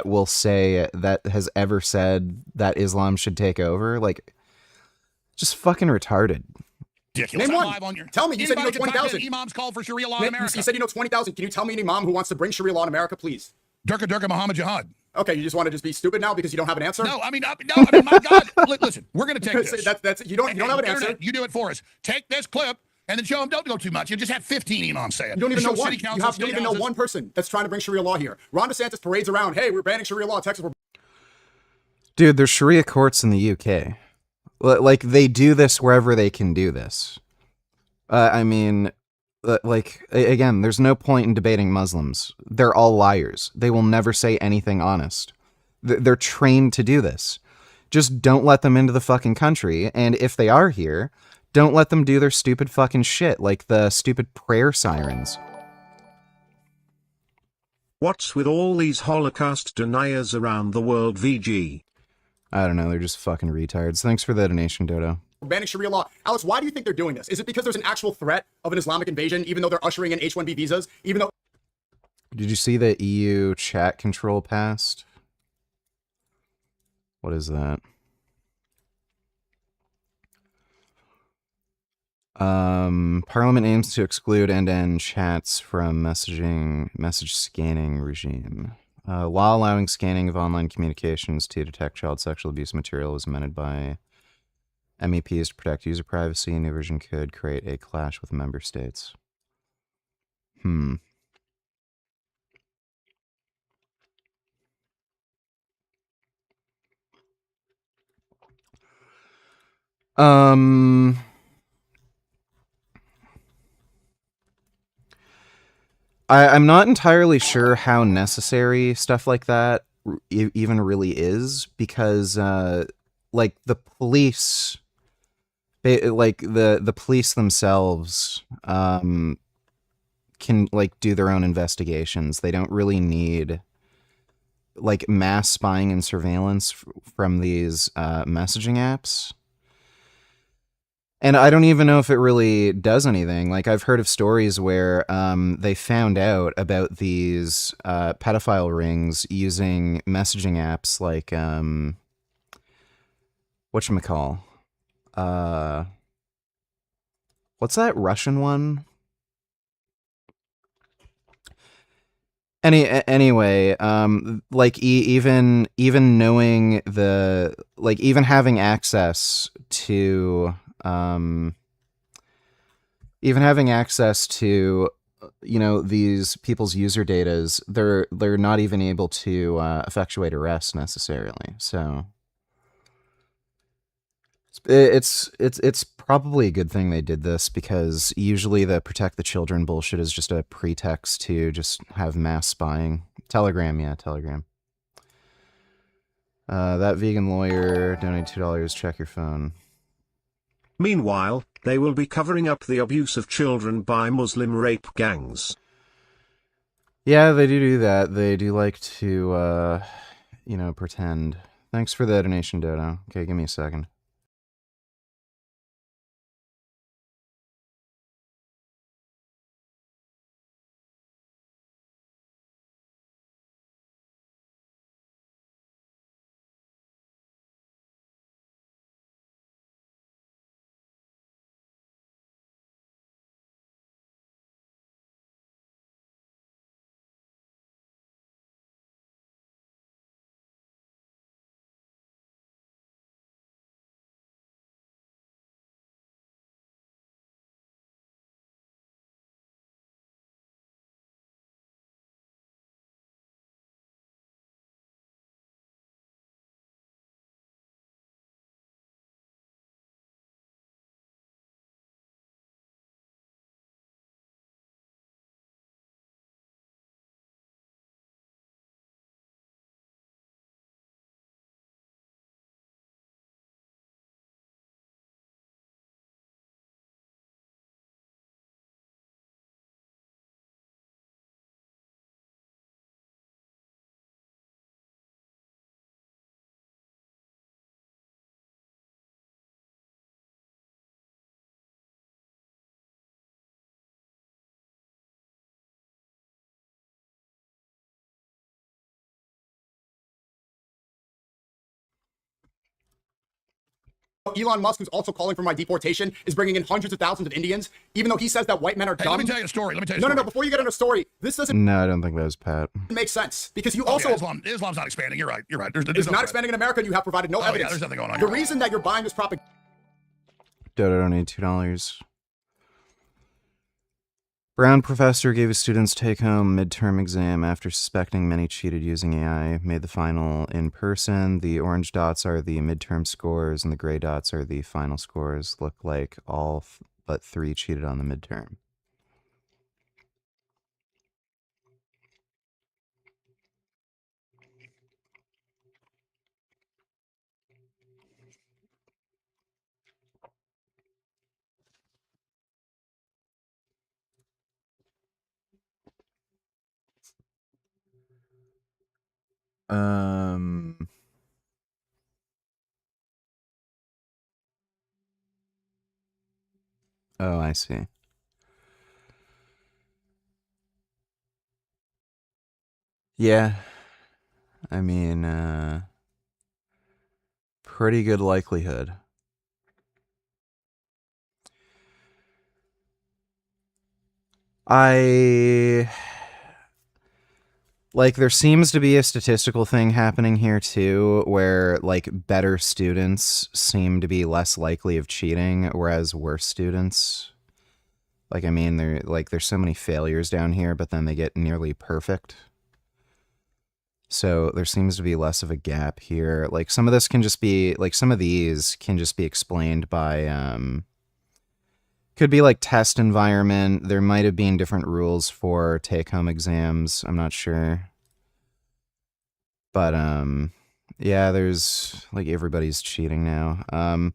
Speaker 4: will say that has ever said that Islam should take over, like just fucking retarded.
Speaker 7: Ridiculous.
Speaker 6: Name
Speaker 7: I'm
Speaker 6: one.
Speaker 7: live on your.
Speaker 6: Tell me. You said you know
Speaker 7: Anybody can type
Speaker 6: 20,000.
Speaker 7: in Imams call for Sharia law in America.
Speaker 6: You said you know 20,000. Can you tell me any imam who wants to bring Sharia law in America, please?
Speaker 7: Durka Muhammad Jihad.
Speaker 6: Okay, you just want to just be stupid now because you don't have an answer?
Speaker 7: No, I mean, my God. Listen, we're going to take this.
Speaker 6: That's you don't have an answer.
Speaker 7: Internet, you do it for us. Take this clip and then show them. Don't go too much. You just have 15 imams say it.
Speaker 6: You don't even
Speaker 7: Show
Speaker 6: know one.
Speaker 7: city council,
Speaker 6: You don't
Speaker 7: state
Speaker 6: even know
Speaker 7: houses.
Speaker 6: one person that's trying to bring Sharia law here. Ron DeSantis parades around. Hey, we're banning Sharia law in Texas.
Speaker 4: Dude, there's Sharia courts in the UK. Like they do this wherever they can do this. I mean, like, again, there's no point in debating Muslims. They're all liars. They will never say anything honest. They're trained to do this. Just don't let them into the fucking country. And if they are here, don't let them do their stupid fucking shit, like the stupid prayer sirens.
Speaker 5: What's with all these Holocaust deniers around the world, VG?
Speaker 4: I don't know, they're just fucking retards. Thanks for the donation, Dodo.
Speaker 6: Banning Sharia law. Alex, why do you think they're doing this? Is it because there's an actual threat of an Islamic invasion, even though they're ushering in H-1B visas, even though...
Speaker 4: Did you see the EU chat control passed? What is that? Parliament aims to exclude end-to-end chats from message scanning regime. Law allowing scanning of online communications to detect child sexual abuse material is amended by MEPs to protect user privacy. New version could create a clash with member states. I'm not entirely sure how necessary stuff like that even really is, because like the police, like the police themselves can like do their own investigations. They don't really need like mass spying and surveillance from these messaging apps. And I don't even know if it really does anything. Like, I've heard of stories where they found out about these pedophile rings using messaging apps like, whatchamacall? What's that Russian one? Anyway, like even knowing the, like even having access to you know, these people's user datas, they're not even able to effectuate arrests necessarily. So it's probably a good thing they did this, because usually the protect the children bullshit is just a pretext to just have mass spying. Telegram, yeah, Telegram. That vegan lawyer donated $2. Check your phone.
Speaker 5: Meanwhile, they will be covering up the abuse of children by Muslim rape gangs.
Speaker 4: Yeah, they do that. They do like to, you know, pretend. Thanks for the donation, Dodo. Okay, give me a second.
Speaker 6: Elon Musk, who's also calling for my deportation, is bringing in hundreds of thousands of Indians, even though he says that white men are
Speaker 7: Hey,
Speaker 6: dumb.
Speaker 7: let me tell you a story.
Speaker 6: No, before you get into a story, this doesn't
Speaker 4: No, I don't think that was Pat.
Speaker 6: make sense, because you
Speaker 7: Oh,
Speaker 6: also...
Speaker 7: yeah, Islam's not expanding. You're right. There's
Speaker 6: It's
Speaker 7: no
Speaker 6: not
Speaker 7: threat.
Speaker 6: expanding in America, and you have provided no
Speaker 7: Oh, yeah,
Speaker 6: evidence.
Speaker 7: there's nothing going on.
Speaker 6: The reason that you're buying this propaganda...
Speaker 4: Dodo donated $2. Brown professor gave his students take-home midterm exam after suspecting many cheated using AI. Made the final in person. The orange dots are the midterm scores, and the gray dots are the final scores. Look like all but 3 cheated on the midterm. Oh, I see. Yeah. I mean, pretty good likelihood. Like, there seems to be a statistical thing happening here, too, where, like, better students seem to be less likely of cheating, whereas worse students... Like, I mean, there's so many failures down here, but then they get nearly perfect. So there seems to be less of a gap here. Like, some of this can just be... Like, some of these can just be explained by, could be, like, test environment. There might have been different rules for take-home exams. I'm not sure. But, yeah, there's... Like, everybody's cheating now.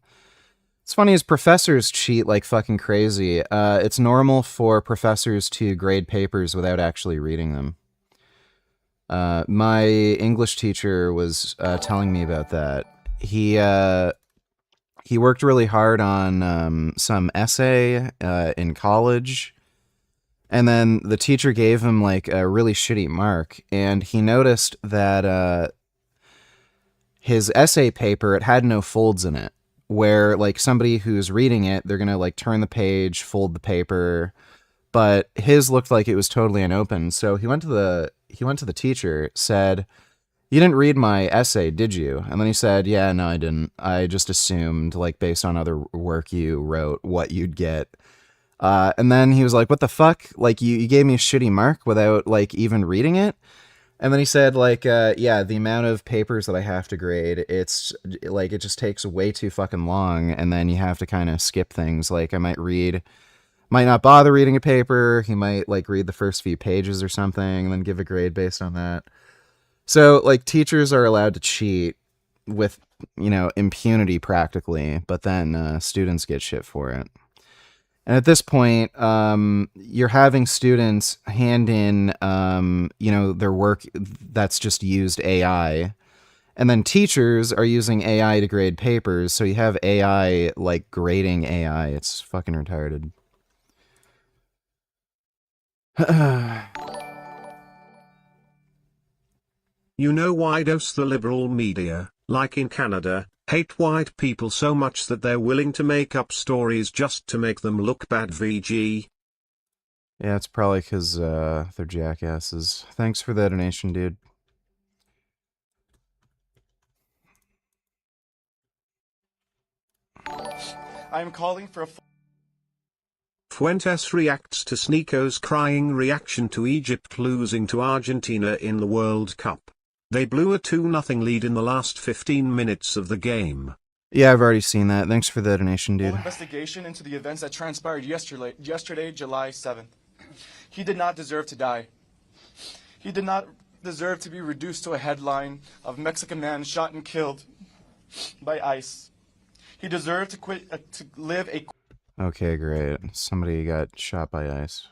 Speaker 4: It's funny is professors cheat like fucking crazy. It's normal for professors to grade papers without actually reading them. My English teacher was telling me about that. He worked really hard on some essay in college, and then the teacher gave him like a really shitty mark, and he noticed that his essay paper, it had no folds in it. Where like somebody who's reading it, they're gonna like turn the page, fold the paper, but his looked like it was totally unopened. So he went to the teacher, said, "You didn't read my essay, did you?" And then he said, "Yeah, no, I didn't. I just assumed, like based on other work you wrote, what you'd get." And then he was like, "What the fuck? Like you gave me a shitty mark without like even reading it?" And then he said, like, yeah, the amount of papers that I have to grade, it's, like, it just takes way too fucking long, and then you have to kind of skip things. Like, I might not bother reading a paper, he might, like, read the first few pages or something, and then give a grade based on that. So, like, teachers are allowed to cheat with, you know, impunity practically, but then students get shit for it. And at this point, you're having students hand in, you know, their work that's just used AI. And then teachers are using AI to grade papers. So you have AI, like, grading AI. It's fucking retarded.
Speaker 5: You know why does the liberal media, like in Canada, hate white people so much that they're willing to make up stories just to make them look bad, VG?
Speaker 4: Yeah, it's probably because they're jackasses. Thanks for the donation, dude.
Speaker 8: I am calling for a...
Speaker 5: Fuentes reacts to Sneako's crying reaction to Egypt losing to Argentina in the World Cup. They blew a 2-0 lead in the last 15 minutes of the game.
Speaker 4: Yeah, I've already seen that. Thanks for the donation, dude.
Speaker 8: Investigation into the events that transpired yesterday, July 7th. He did not deserve to die. He did not deserve to be reduced to a headline of Mexican man shot and killed by ICE. He deserved to live a...
Speaker 4: Okay, great. Somebody got shot by ICE.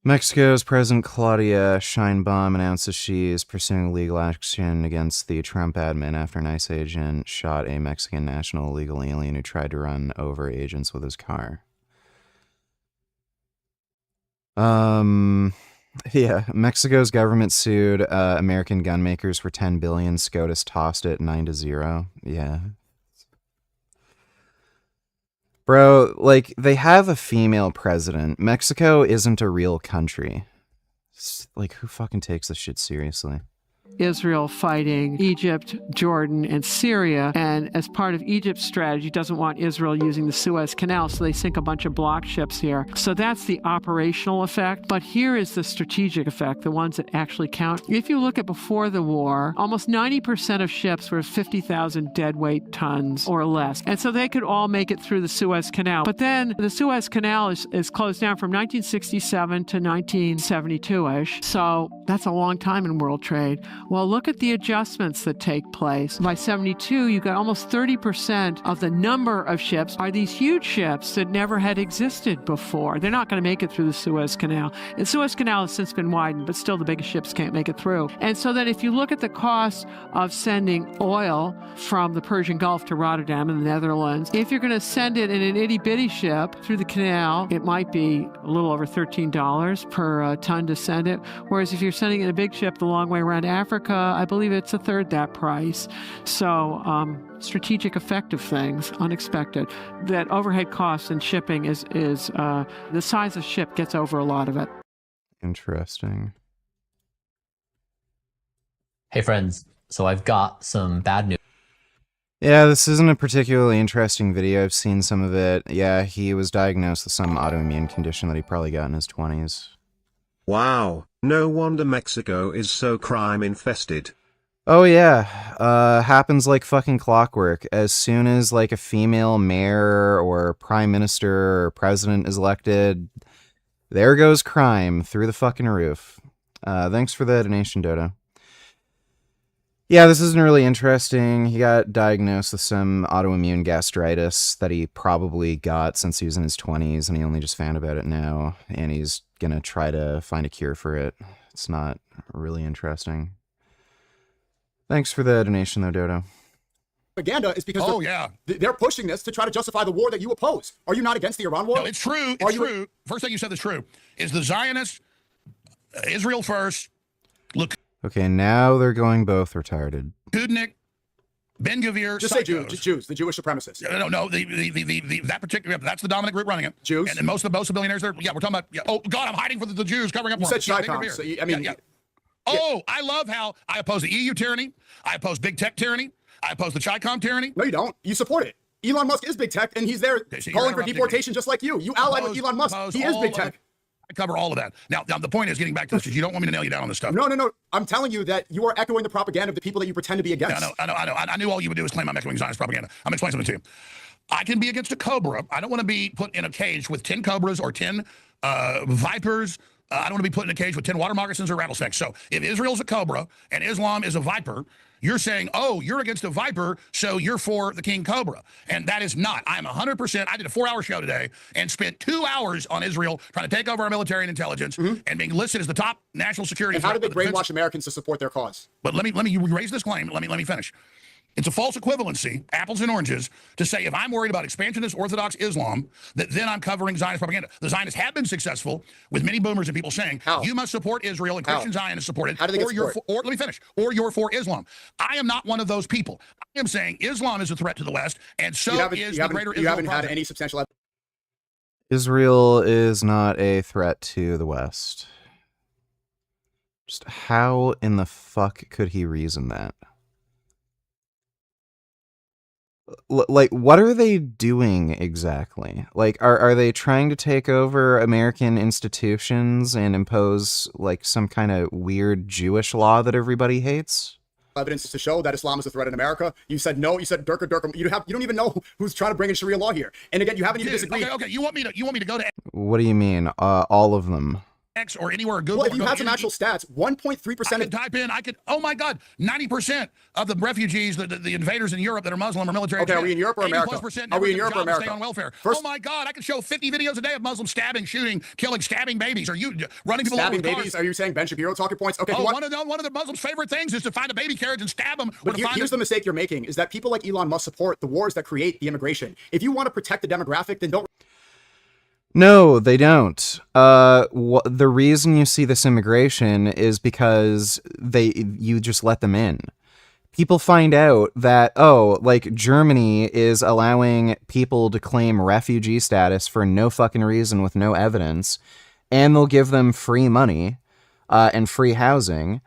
Speaker 4: Mexico's President Claudia Sheinbaum announces she is pursuing legal action against the Trump admin after an ICE agent shot a Mexican national illegal alien who tried to run over agents with his car. Yeah, Mexico's government sued American gun makers for $10 billion. SCOTUS tossed it 9-0. Yeah. Bro, like, they have a female president. Mexico isn't a real country. Like, who fucking takes this shit seriously?
Speaker 9: Israel fighting Egypt, Jordan, and Syria. And as part of Egypt's strategy, doesn't want Israel using the Suez Canal, so they sink a bunch of block ships here. So that's the operational effect. But here is the strategic effect, the ones that actually count. If you look at before the war, almost 90% of ships were 50,000 deadweight tons or less. And so they could all make it through the Suez Canal. But then the Suez Canal is closed down from 1967 to 1972-ish. So that's a long time in world trade. Well, look at the adjustments that take place. By 72, you got almost 30% of the number of ships are these huge ships that never had existed before. They're not going to make it through the Suez Canal. The Suez Canal has since been widened, but still the biggest ships can't make it through. And so then if you look at the cost of sending oil from the Persian Gulf to Rotterdam in the Netherlands, if you're going to send it in an itty-bitty ship through the canal, it might be a little over $13 per ton to send it. Whereas if you're sending it in a big ship the long way around Africa, I believe it's a third that price. So strategic effect of things, unexpected. That overhead cost in shipping is the size of ship gets over a lot of it.
Speaker 4: Interesting.
Speaker 10: Hey friends, so I've got some bad news.
Speaker 4: Yeah, this isn't a particularly interesting video. I've seen some of it. Yeah, he was diagnosed with some autoimmune condition that he probably got in his 20s.
Speaker 5: Wow, no wonder Mexico is so crime-infested.
Speaker 4: Oh yeah, happens like fucking clockwork. As soon as like a female mayor or prime minister or president is elected, there goes crime through the fucking roof. Thanks for the donation, Dodo. Yeah, this isn't really interesting. He got diagnosed with some autoimmune gastritis that he probably got since he was in his 20s, and he only just found about it now, and he's gonna try to find a cure for it. It's not really interesting. Thanks for the donation, though, Dodo.
Speaker 6: Propaganda is because they're pushing this to try to justify the war that you oppose. Are you not against the Iran war?
Speaker 7: No, it's true. It's true. First thing you said is true. Is the Zionists, Israel first, look.
Speaker 4: Okay, now they're going both retarded.
Speaker 7: Kudnik, Ben Gvir,
Speaker 6: just say Jews, the Jewish supremacists.
Speaker 7: No, that particular, that's the dominant group running it.
Speaker 6: Jews.
Speaker 7: And most of the billionaires there, we're talking about, oh God, I'm hiding for the Jews covering up
Speaker 6: you
Speaker 7: for
Speaker 6: said
Speaker 7: them.
Speaker 6: so I mean.
Speaker 7: Oh, I love how I oppose the EU tyranny. I oppose big tech tyranny. I oppose the Chi-Com tyranny.
Speaker 6: No, you don't. You support it. Elon Musk is big tech, and he's there calling for deportation just like you. You allied with Elon Musk. He is big tech.
Speaker 7: I cover all of that. Now, the point is, getting back to this, is you don't want me to nail you down on this stuff.
Speaker 6: No. I'm telling you that you are echoing the propaganda of the people that you pretend to be against.
Speaker 7: Yeah, I know. I knew all you would do is claim I'm echoing Zionist propaganda. I'm explaining something to you. I can be against a cobra. I don't want to be put in a cage with 10 cobras or 10 vipers. I don't want to be put in a cage with 10 water moccasins or rattlesnakes. So if Israel's a cobra and Islam is a viper, you're saying, oh, you're against a viper, so you're for the king cobra. And that is not. I'm 100%. I did a 4-hour show today and spent 2 hours on Israel trying to take over our military and intelligence and being listed as the top national security.
Speaker 6: And how did they brainwash Americans to support their cause?
Speaker 7: But let me raise this claim. Let me finish. It's a false equivalency, apples and oranges, to say if I'm worried about expansionist Orthodox Islam, that then I'm covering Zionist propaganda. The Zionists have been successful with many boomers and people saying, you must support Israel and Christian Zionists support it, let me finish, or you're for Islam. I am not one of those people. I am saying Islam is a threat to the West, and so is the greater Israel.
Speaker 6: You haven't had any substantial evidence.
Speaker 4: Israel is not a threat to the West. Just how in the fuck could he reason that? Like, what are they doing exactly? Like, are they trying to take over American institutions and impose, like, some kind of weird Jewish law that everybody hates?
Speaker 6: Evidence to show that Islam is a threat in America. You said no. You said Durka. You don't even know who's trying to bring in Sharia law here. And again, you haven't even disagreed.
Speaker 7: Okay. You want me to go to?
Speaker 4: What do you mean? All of them?
Speaker 7: X or anywhere Google.
Speaker 6: Well, if you had some actual stats, 1.3%.
Speaker 7: I could. Oh my God, 90% of the refugees, the invaders in Europe that are Muslim or military.
Speaker 6: Okay, are we in Europe or America?
Speaker 7: Are we in Europe or America? Stay on welfare. Oh my God, I could show 50 videos a day of Muslims stabbing, shooting, killing, stabbing babies. Are you running people over with
Speaker 6: babies? Cars? Are you saying Ben Shapiro talking points? Okay.
Speaker 7: One of the Muslims' favorite things is to find a baby carriage and stab them.
Speaker 6: But here's the mistake you're making: is that people like Elon Musk support the wars that create the immigration. If you want to protect the demographic, then don't.
Speaker 4: No, they don't. The reason you see this immigration is because you just let them in. People find out that, oh, like Germany is allowing people to claim refugee status for no fucking reason with no evidence, and they'll give them free money and free housing.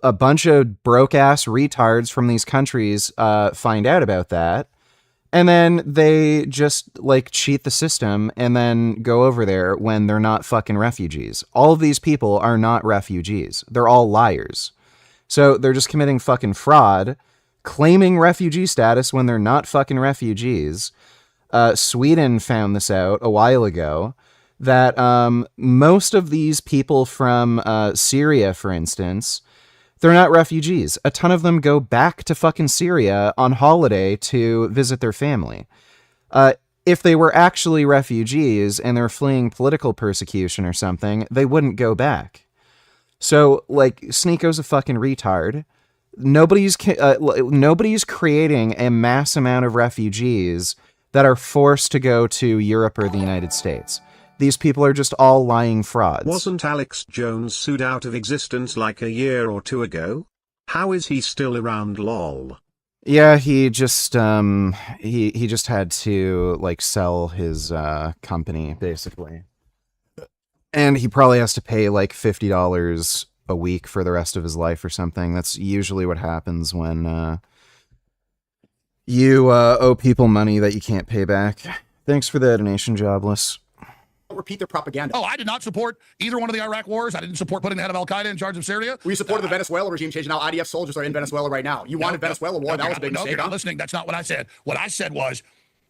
Speaker 4: A bunch of broke-ass retards from these countries find out about that, and then they just, like, cheat the system and then go over there when they're not fucking refugees. All of these people are not refugees. They're all liars. So they're just committing fucking fraud, claiming refugee status when they're not fucking refugees. Sweden found this out a while ago, that most of these people from Syria, for instance, they're not refugees. A ton of them go back to fucking Syria on holiday to visit their family. If they were actually refugees and they're fleeing political persecution or something, they wouldn't go back. So, like, Sneako's a fucking retard. Nobody's creating a mass amount of refugees that are forced to go to Europe or the United States. These people are just all lying frauds.
Speaker 5: Wasn't Alex Jones sued out of existence like a year or two ago? How is he still around, lol?
Speaker 4: Yeah, he just he just had to, like, sell his company, basically. And he probably has to pay like $50 a week for the rest of his life or something. That's usually what happens when you owe people money that you can't pay back. Thanks for the donation, Jobless.
Speaker 6: Don't repeat their propaganda.
Speaker 7: Oh, I did not support either one of the Iraq wars. I didn't support putting the head of Al-Qaeda in charge of Syria.
Speaker 6: We supported the Venezuela regime change, and now IDF soldiers are in Venezuela right now. You wanted Venezuela war. That was a big mistake.
Speaker 7: You're not listening. That's not what I said. What I said was,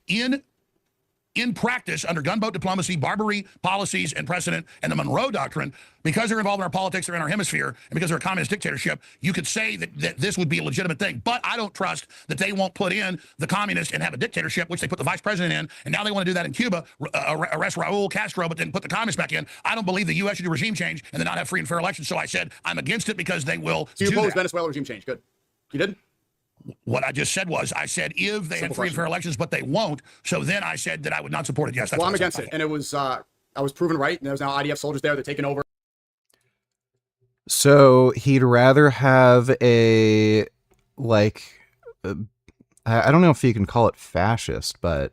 Speaker 7: in practice, under gunboat diplomacy, Barbary policies and precedent, and the Monroe Doctrine, because they're involved in our politics, they're in our hemisphere, and because they're a communist dictatorship, you could say that this would be a legitimate thing. But I don't trust that they won't put in the communist and have a dictatorship, which they put the vice president in, and now they want to do that in Cuba, arrest Raul Castro, but then put the communists back in. I don't believe the U.S. should do regime change and then not have free and fair elections. So I said I'm against it because they will
Speaker 6: So you
Speaker 7: do
Speaker 6: oppose
Speaker 7: that.
Speaker 6: Venezuela regime change. Good. You did?
Speaker 7: What I just said was, I said if they had free and fair elections, but they won't. So then I said that I would not support it. Yes, that's
Speaker 6: Well,
Speaker 7: what
Speaker 6: I'm
Speaker 7: I said.
Speaker 6: against it. And it was, I was proven right. And there's now IDF soldiers there. They're taking over.
Speaker 4: So he'd rather have a, like, I don't know if you can call it fascist, but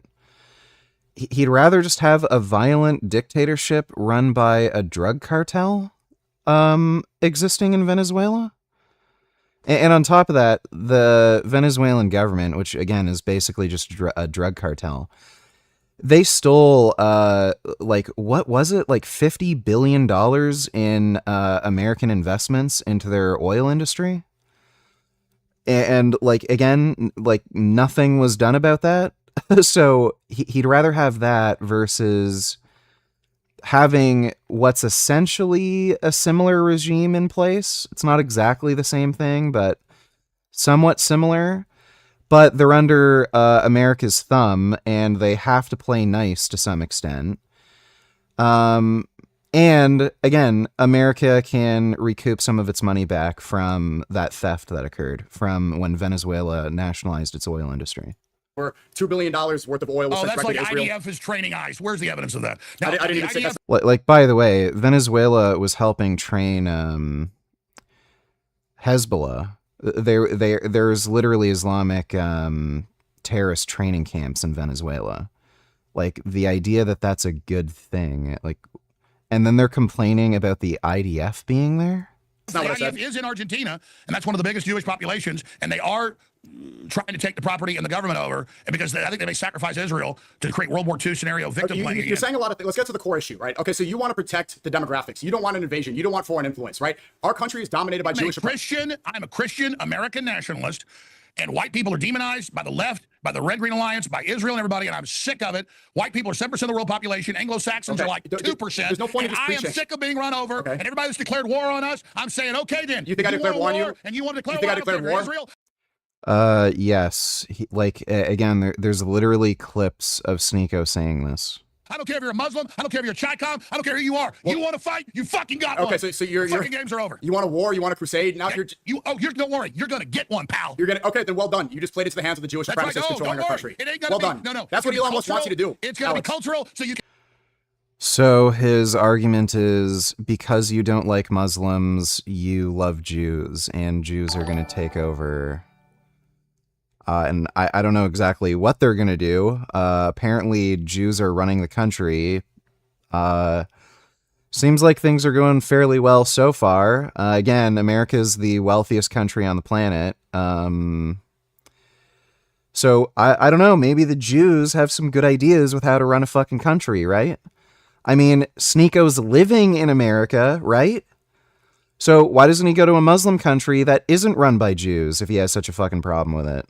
Speaker 4: he'd rather just have a violent dictatorship run by a drug cartel existing in Venezuela. And on top of that, the Venezuelan government, which again is basically just a drug cartel, they stole, like, what was it? Like $50 billion in American investments into their oil industry. And, like, again, like, nothing was done about that. So he'd rather have that versus having what's essentially a similar regime in place. It's not exactly the same thing, but somewhat similar. But they're under America's thumb, and they have to play nice to some extent. And again, America can recoup some of its money back from that theft that occurred from when Venezuela nationalized its oil industry.
Speaker 6: For $2 billion worth of oil was
Speaker 7: Oh,
Speaker 6: sent
Speaker 7: that's like
Speaker 6: directly to Israel.
Speaker 7: IDF is training ICE. Where's the evidence of that? Now,
Speaker 6: I didn't even say
Speaker 7: IDF
Speaker 6: that's
Speaker 4: Like, by the way, Venezuela was helping train Hezbollah. There's literally Islamic terrorist training camps in Venezuela. Like, the idea that that's a good thing, like, and then they're complaining about the IDF being there.
Speaker 6: That's not
Speaker 7: the
Speaker 6: what I
Speaker 7: IDF
Speaker 6: said.
Speaker 7: is in Argentina, and that's one of the biggest Jewish populations, and they are trying to take the property and the government over, and because I think they may sacrifice Israel to create World War II scenario victim
Speaker 6: Okay,
Speaker 7: blaming.
Speaker 6: you're saying a lot of things. Let's get to the core issue, right? Okay, so you want to protect the demographics. You don't want an invasion. You don't want foreign influence, right? Our country is dominated by Jewish.
Speaker 7: I'm a Christian American nationalist, and white people are demonized by the left, by the Red Green Alliance, by Israel and everybody, and I'm sick of it. White people are 7% of the world population. Anglo-Saxons
Speaker 6: Okay.
Speaker 7: are like 2%.
Speaker 6: There's no point in
Speaker 7: and
Speaker 6: just
Speaker 7: I am
Speaker 6: preaching.
Speaker 7: sick of being run over,
Speaker 6: Okay.
Speaker 7: and everybody that's declared war on us, I'm saying, okay then.
Speaker 6: You think I declared
Speaker 7: want
Speaker 6: war on you?
Speaker 7: And you want to declare
Speaker 6: You think I
Speaker 7: war
Speaker 6: declared
Speaker 7: on
Speaker 6: war?
Speaker 7: Israel?
Speaker 4: Yes. Again, there's literally clips of Sneako saying this.
Speaker 7: I don't care if you're a Muslim. I don't care if you're a Chicom. I don't care who you are. You want to fight? You fucking got one.
Speaker 6: Okay, so you're
Speaker 7: fucking games are over.
Speaker 6: You want a war? You want a crusade? Now
Speaker 7: Yeah, don't worry. You're gonna get one, pal.
Speaker 6: you're gonna. Okay, then well done. You just played into the hands of the Jewish
Speaker 7: That's right.
Speaker 6: supremacists
Speaker 7: No,
Speaker 6: controlling
Speaker 7: don't
Speaker 6: our
Speaker 7: worry.
Speaker 6: country.
Speaker 7: It ain't gonna
Speaker 6: Well
Speaker 7: be.
Speaker 6: done.
Speaker 7: No.
Speaker 6: That's what
Speaker 7: It's gonna
Speaker 6: Elon
Speaker 7: be
Speaker 6: Musk wants you to do.
Speaker 7: It's gonna be
Speaker 6: Alex.
Speaker 7: cultural, so you can.
Speaker 4: So his argument is because you don't like Muslims, you love Jews, and Jews are going to take over. And I don't know exactly what they're going to do. Apparently, Jews are running the country. Seems like things are going fairly well so far. Again, America's the wealthiest country on the planet. So I don't know. Maybe the Jews have some good ideas with how to run a fucking country, right? I mean, Sneako's living in America, right? So why doesn't he go to a Muslim country that isn't run by Jews if he has such a fucking problem with it?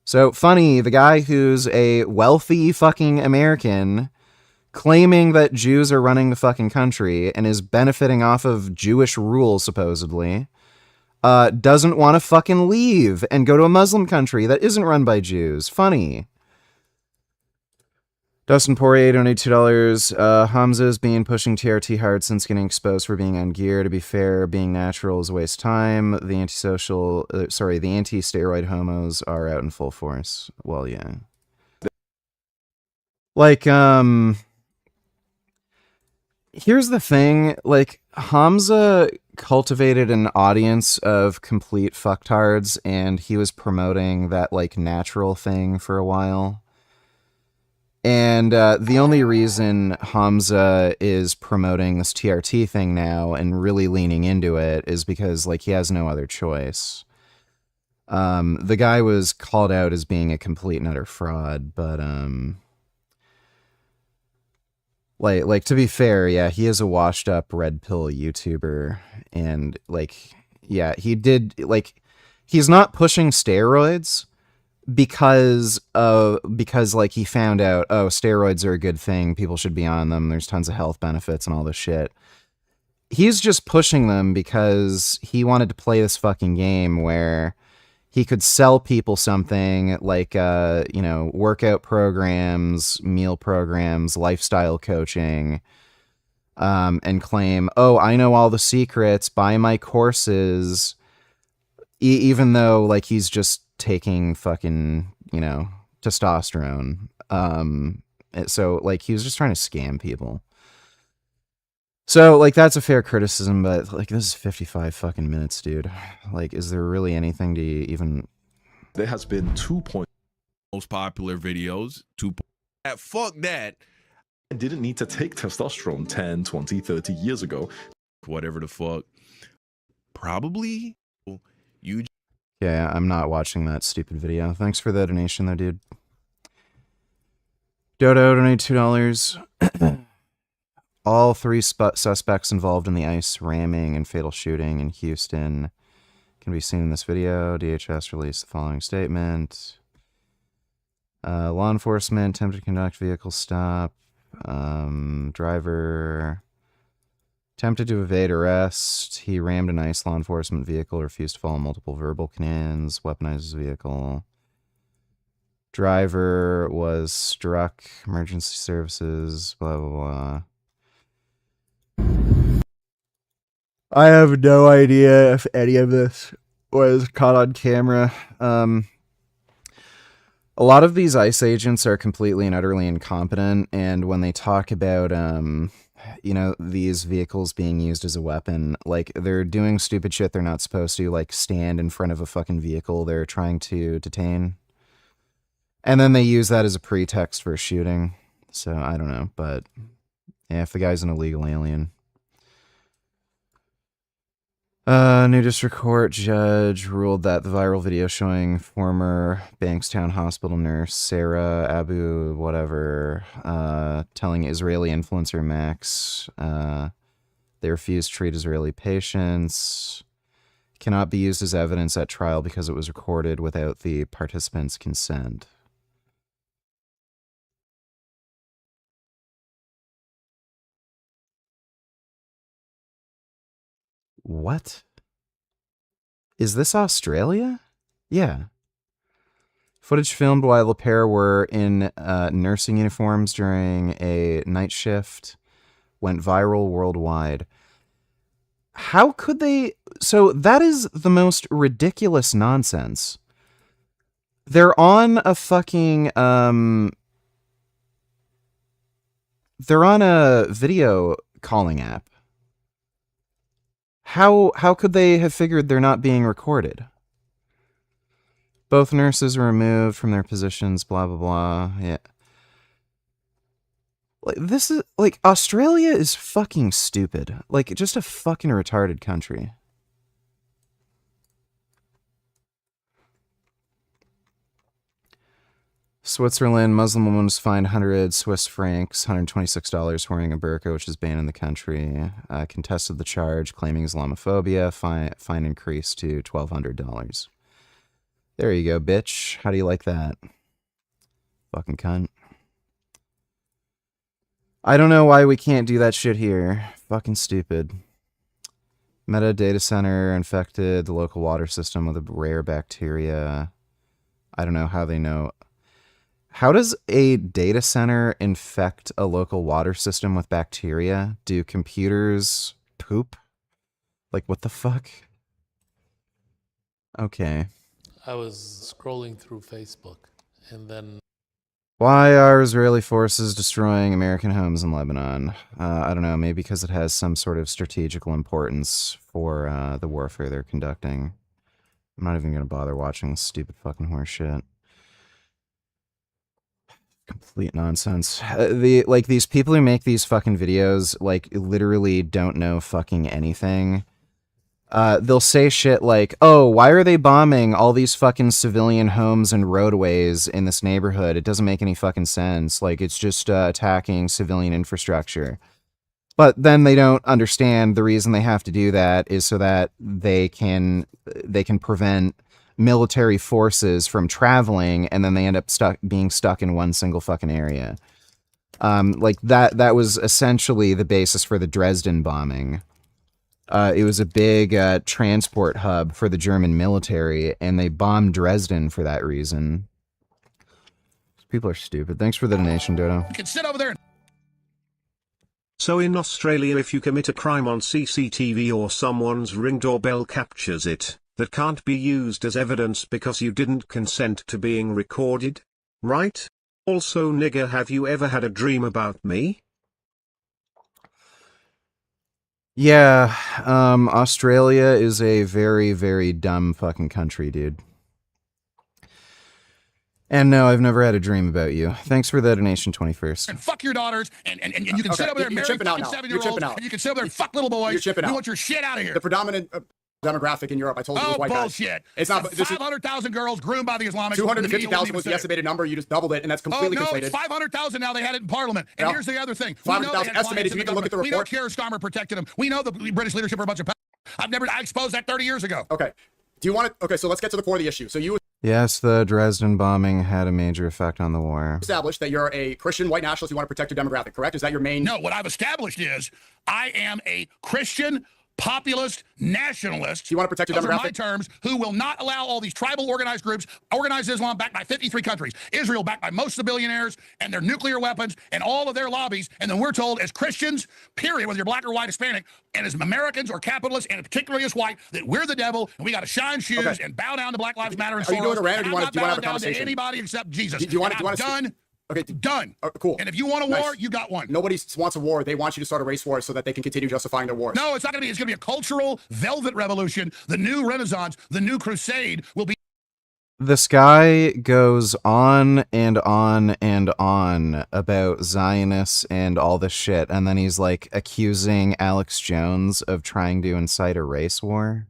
Speaker 4: So funny, the guy who's a wealthy fucking American claiming that Jews are running the fucking country and is benefiting off of Jewish rule, supposedly, doesn't want to fucking leave and go to a Muslim country that isn't run by Jews. Funny. Dustin Poirier donated $2. Hamza's been pushing TRT hard since getting exposed for being on gear. To be fair, being natural is a waste of time. The anti-steroid homos are out in full force. Well, yeah. Like, here's the thing. Like, Hamza cultivated an audience of complete fucktards, and he was promoting that, like, natural thing for a while. And the only reason Hamza is promoting this TRT thing now and really leaning into it is because, like, he has no other choice. The guy was called out as being a complete and utter fraud, but like to be fair, yeah, he is a washed up red pill YouTuber, and like, yeah, he's not pushing steroids because like he found out, oh, steroids are a good thing, people should be on them, there's tons of health benefits and all this shit. He's just pushing them because he wanted to play this fucking game where he could sell people something like workout programs, meal programs, lifestyle coaching, and claim, oh, I know all the secrets, buy my courses, even though like he's just taking fucking, testosterone. So like he was just trying to scam people. So like that's a fair criticism, but like this is 55 fucking minutes, dude. Like, is there really anything to even?
Speaker 11: There has been 2 most popular videos. Fuck that. I didn't need to take testosterone 10, 20, 30 years ago. Whatever the fuck. Probably you.
Speaker 4: Yeah, I'm not watching that stupid video. Thanks for the donation, though, dude. Dodo donated $2. All 3 suspects involved in the ICE ramming and fatal shooting in Houston can be seen in this video. DHS released the following statement. Law enforcement attempted to conduct vehicle stop. Driver attempted to evade arrest. He rammed an ICE law enforcement vehicle, refused to follow multiple verbal commands, weaponized his vehicle. Driver was struck. Emergency services, blah, blah, blah. I have no idea if any of this was caught on camera. A lot of these ICE agents are completely and utterly incompetent, and when they talk about these vehicles being used as a weapon, like, they're doing stupid shit they're not supposed to, like stand in front of a fucking vehicle they're trying to detain, and then they use that as a pretext for a shooting. So I don't know, but yeah, if the guy's an illegal alien. New district court judge ruled that the viral video showing former Bankstown hospital nurse Sarah Abu whatever telling Israeli influencer Max they refused to treat Israeli patients cannot be used as evidence at trial because it was recorded without the participants' consent. What? Is this Australia? Yeah. Footage filmed while the pair were in nursing uniforms during a night shift went viral worldwide. How could they? So that is the most ridiculous nonsense. They're on a fucking they're on a video calling app. How could they have figured they're not being recorded? Both nurses were removed from their positions, blah, blah, blah. Yeah. Like, this is, like, Australia is fucking stupid. Like, just a fucking retarded country. Switzerland, Muslim woman was fined 100 Swiss francs, $126 for wearing a burqa, which is banned in the country. Contested the charge, claiming Islamophobia. Fine increased to $1,200. There you go, bitch. How do you like that? Fucking cunt. I don't know why we can't do that shit here. Fucking stupid. Meta data center infected the local water system with a rare bacteria. I don't know how they know. How does a data center infect a local water system with bacteria? Do computers poop? Like, what the fuck? Okay.
Speaker 12: I was scrolling through Facebook, and then...
Speaker 4: Why are Israeli forces destroying American homes in Lebanon? I don't know, maybe because it has some sort of strategical importance for the warfare they're conducting. I'm not even going to bother watching this stupid fucking horse shit. Complete nonsense. These people who make these fucking videos, like, literally don't know fucking anything. They'll say shit like, oh, why are they bombing all these fucking civilian homes and roadways in this neighborhood? It doesn't make any fucking sense. Like, it's just attacking civilian infrastructure. But then they don't understand the reason they have to do that is so that they can prevent military forces from traveling, and then they end up being stuck in one single fucking area. Like, that was essentially the basis for the Dresden bombing. It was a big transport hub for the German military, and they bombed Dresden for that reason. People are stupid. Thanks for the donation, Dodo.
Speaker 7: You can sit over there.
Speaker 5: So in Australia, if you commit a crime on CCTV or someone's Ring doorbell captures it, that can't be used as evidence because you didn't consent to being recorded? Right? Also, nigger, have you ever had a dream about me?
Speaker 4: Yeah, Australia is a very, very dumb fucking country, dude. And no, I've never had a dream about you. Thanks for the donation, 21st.
Speaker 7: And fuck your daughters, and you can sit over there and marry fucking 7-year-olds, and you can sit over there and fuck little boys.
Speaker 6: You're chipping out.
Speaker 7: We want your shit out of here.
Speaker 6: The predominant demographic in Europe, I told you, was white
Speaker 7: bullshit.
Speaker 6: guys. It's not.
Speaker 7: 500,000 girls groomed by the Islamics.
Speaker 6: 250,000 was the estimated number. You just doubled it, and that's completely conflated.
Speaker 7: It's 500,000 now. They had it in Parliament. And here's the other thing.
Speaker 6: 500,000 estimated. You can look at the report.
Speaker 7: We know Keir Starmer protected them. We know the British leadership are a bunch of. I exposed that 30 years ago.
Speaker 6: Okay. Do you want to? Okay, so let's get to the core of the issue. So you
Speaker 4: Yes, the Dresden bombing had a major effect on the war.
Speaker 6: established that you're a Christian white nationalist. You want to protect your demographic, correct? Is that your main?
Speaker 7: No, what I've established is I am a Christian populist nationalist.
Speaker 6: You want to protect your
Speaker 7: Those are
Speaker 6: demographic?
Speaker 7: my terms, who will not allow all these tribal organized groups, organized Islam backed by 53 countries, Israel backed by most of the billionaires and their nuclear weapons and all of their lobbies. And then we're told as Christians, period, whether you're black or white, Hispanic, and as Americans or capitalists, and particularly as white, that we're the devil and we got to shine shoes and bow down to Black Lives Matter and
Speaker 6: Are you doing a rant, or
Speaker 7: and
Speaker 6: do you
Speaker 7: I'm
Speaker 6: want to
Speaker 7: not
Speaker 6: have a
Speaker 7: bowing down to
Speaker 6: conversation?
Speaker 7: anybody except Jesus.
Speaker 6: Do you want
Speaker 7: And
Speaker 6: to?
Speaker 7: I'm done.
Speaker 6: Okay,
Speaker 7: Done.
Speaker 6: Cool.
Speaker 7: And if you want a war, you got one.
Speaker 6: Nobody wants a war. They want you to start a race war so that they can continue justifying their wars.
Speaker 7: No, it's not going to be. It's going to be a cultural velvet revolution. The new Renaissance, the new crusade will be.
Speaker 4: This guy goes on and on and on about Zionists and all this shit, and then he's like accusing Alex Jones of trying to incite a race war.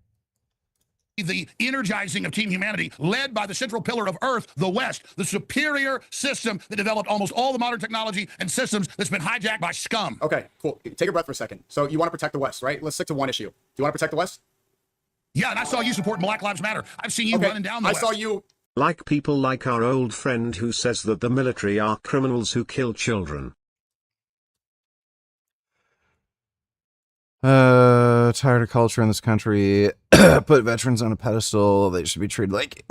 Speaker 7: The energizing of Team Humanity, led by the central pillar of Earth, the West, the superior system that developed almost all the modern technology and systems that's been hijacked by scum.
Speaker 6: Okay, cool. Take a breath for a second. So you want to protect the West, right? Let's stick to one issue. Do you want to protect the West?
Speaker 7: Yeah, and I saw you supporting Black Lives Matter. I've seen you running down the West.
Speaker 6: I saw you.
Speaker 5: Like people like our old friend who says that the military are criminals who kill children.
Speaker 4: Tired of culture in this country. Put veterans on a pedestal. They should be treated like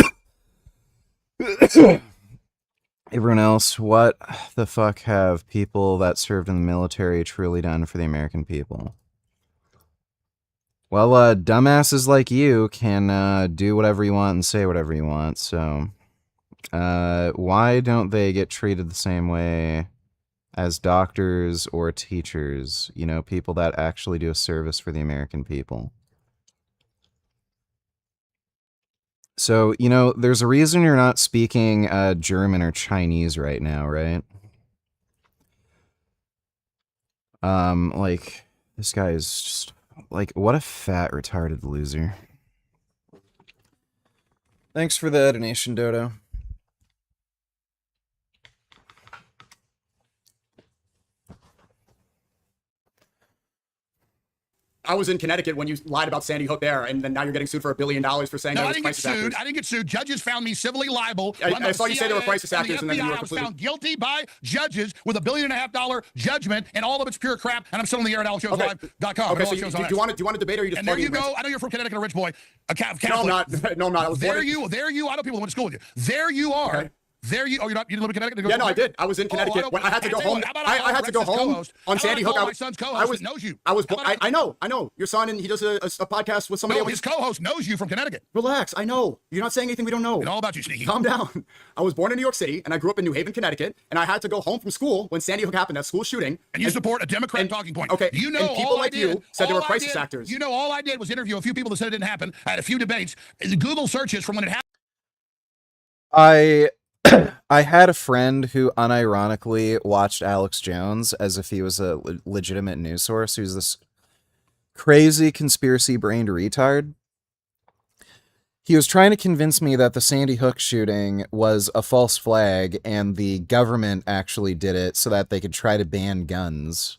Speaker 4: everyone else. What the fuck have people that served in the military truly done for the American people? Well, dumbasses like you can do whatever you want and say whatever you want, so why don't they get treated the same way as doctors or teachers, you know, people that actually do a service for the American people. So, you know, there's a reason you're not speaking German or Chinese right now, right? Like, this guy is just, like, what a fat, retarded loser. Thanks for the donation, Dodo.
Speaker 6: I was in Connecticut when you lied about Sandy Hook there, and then now you're getting sued for $1 billion for saying
Speaker 7: No,
Speaker 6: that
Speaker 7: I
Speaker 6: was
Speaker 7: didn't get
Speaker 6: crisis
Speaker 7: sued.
Speaker 6: actors.
Speaker 7: I didn't get sued. Judges found me civilly liable.
Speaker 6: I saw you say they were crisis actors,
Speaker 7: and
Speaker 6: and then you were
Speaker 7: I was
Speaker 6: completely...
Speaker 7: found guilty by judges with $1.5 billion judgment, and all of it's pure crap. And I'm still on the air at AlexJonesLive.com.
Speaker 6: Okay, so do you want to debate, or are you just...
Speaker 7: And there you go. I know you're from Connecticut, a rich boy. A Catholic.
Speaker 6: No, I'm not. No, I'm not. I was
Speaker 7: there you. I know people who went to school with you. There you are. Okay. There you. Oh, you didn't live in Connecticut?
Speaker 6: Yeah, no, I did. I was in Connecticut. I had to go home. I had to go home on Sandy Hook.
Speaker 7: My son's co-host knows you.
Speaker 6: I know. Your son, and he does a podcast with somebody.
Speaker 7: No, his co-host knows you from Connecticut.
Speaker 6: Relax. I know. You're not saying anything we don't know.
Speaker 7: It's all about you, Sneaky.
Speaker 6: Calm down. I was born in New York City, and I grew up in New Haven, Connecticut, and I had to go home from school when Sandy Hook happened, that school shooting.
Speaker 7: And you support a Democrat talking point.
Speaker 6: Okay.
Speaker 7: You know,
Speaker 6: and people like you said they were crisis actors.
Speaker 7: You know, all I did was interview a few people that said it didn't happen. I had a few debates. Google searches from when it happened.
Speaker 4: I had a friend who unironically watched Alex Jones as if he was a legitimate news source. Who's this crazy conspiracy-brained retard. He was trying to convince me that the Sandy Hook shooting was a false flag and the government actually did it so that they could try to ban guns.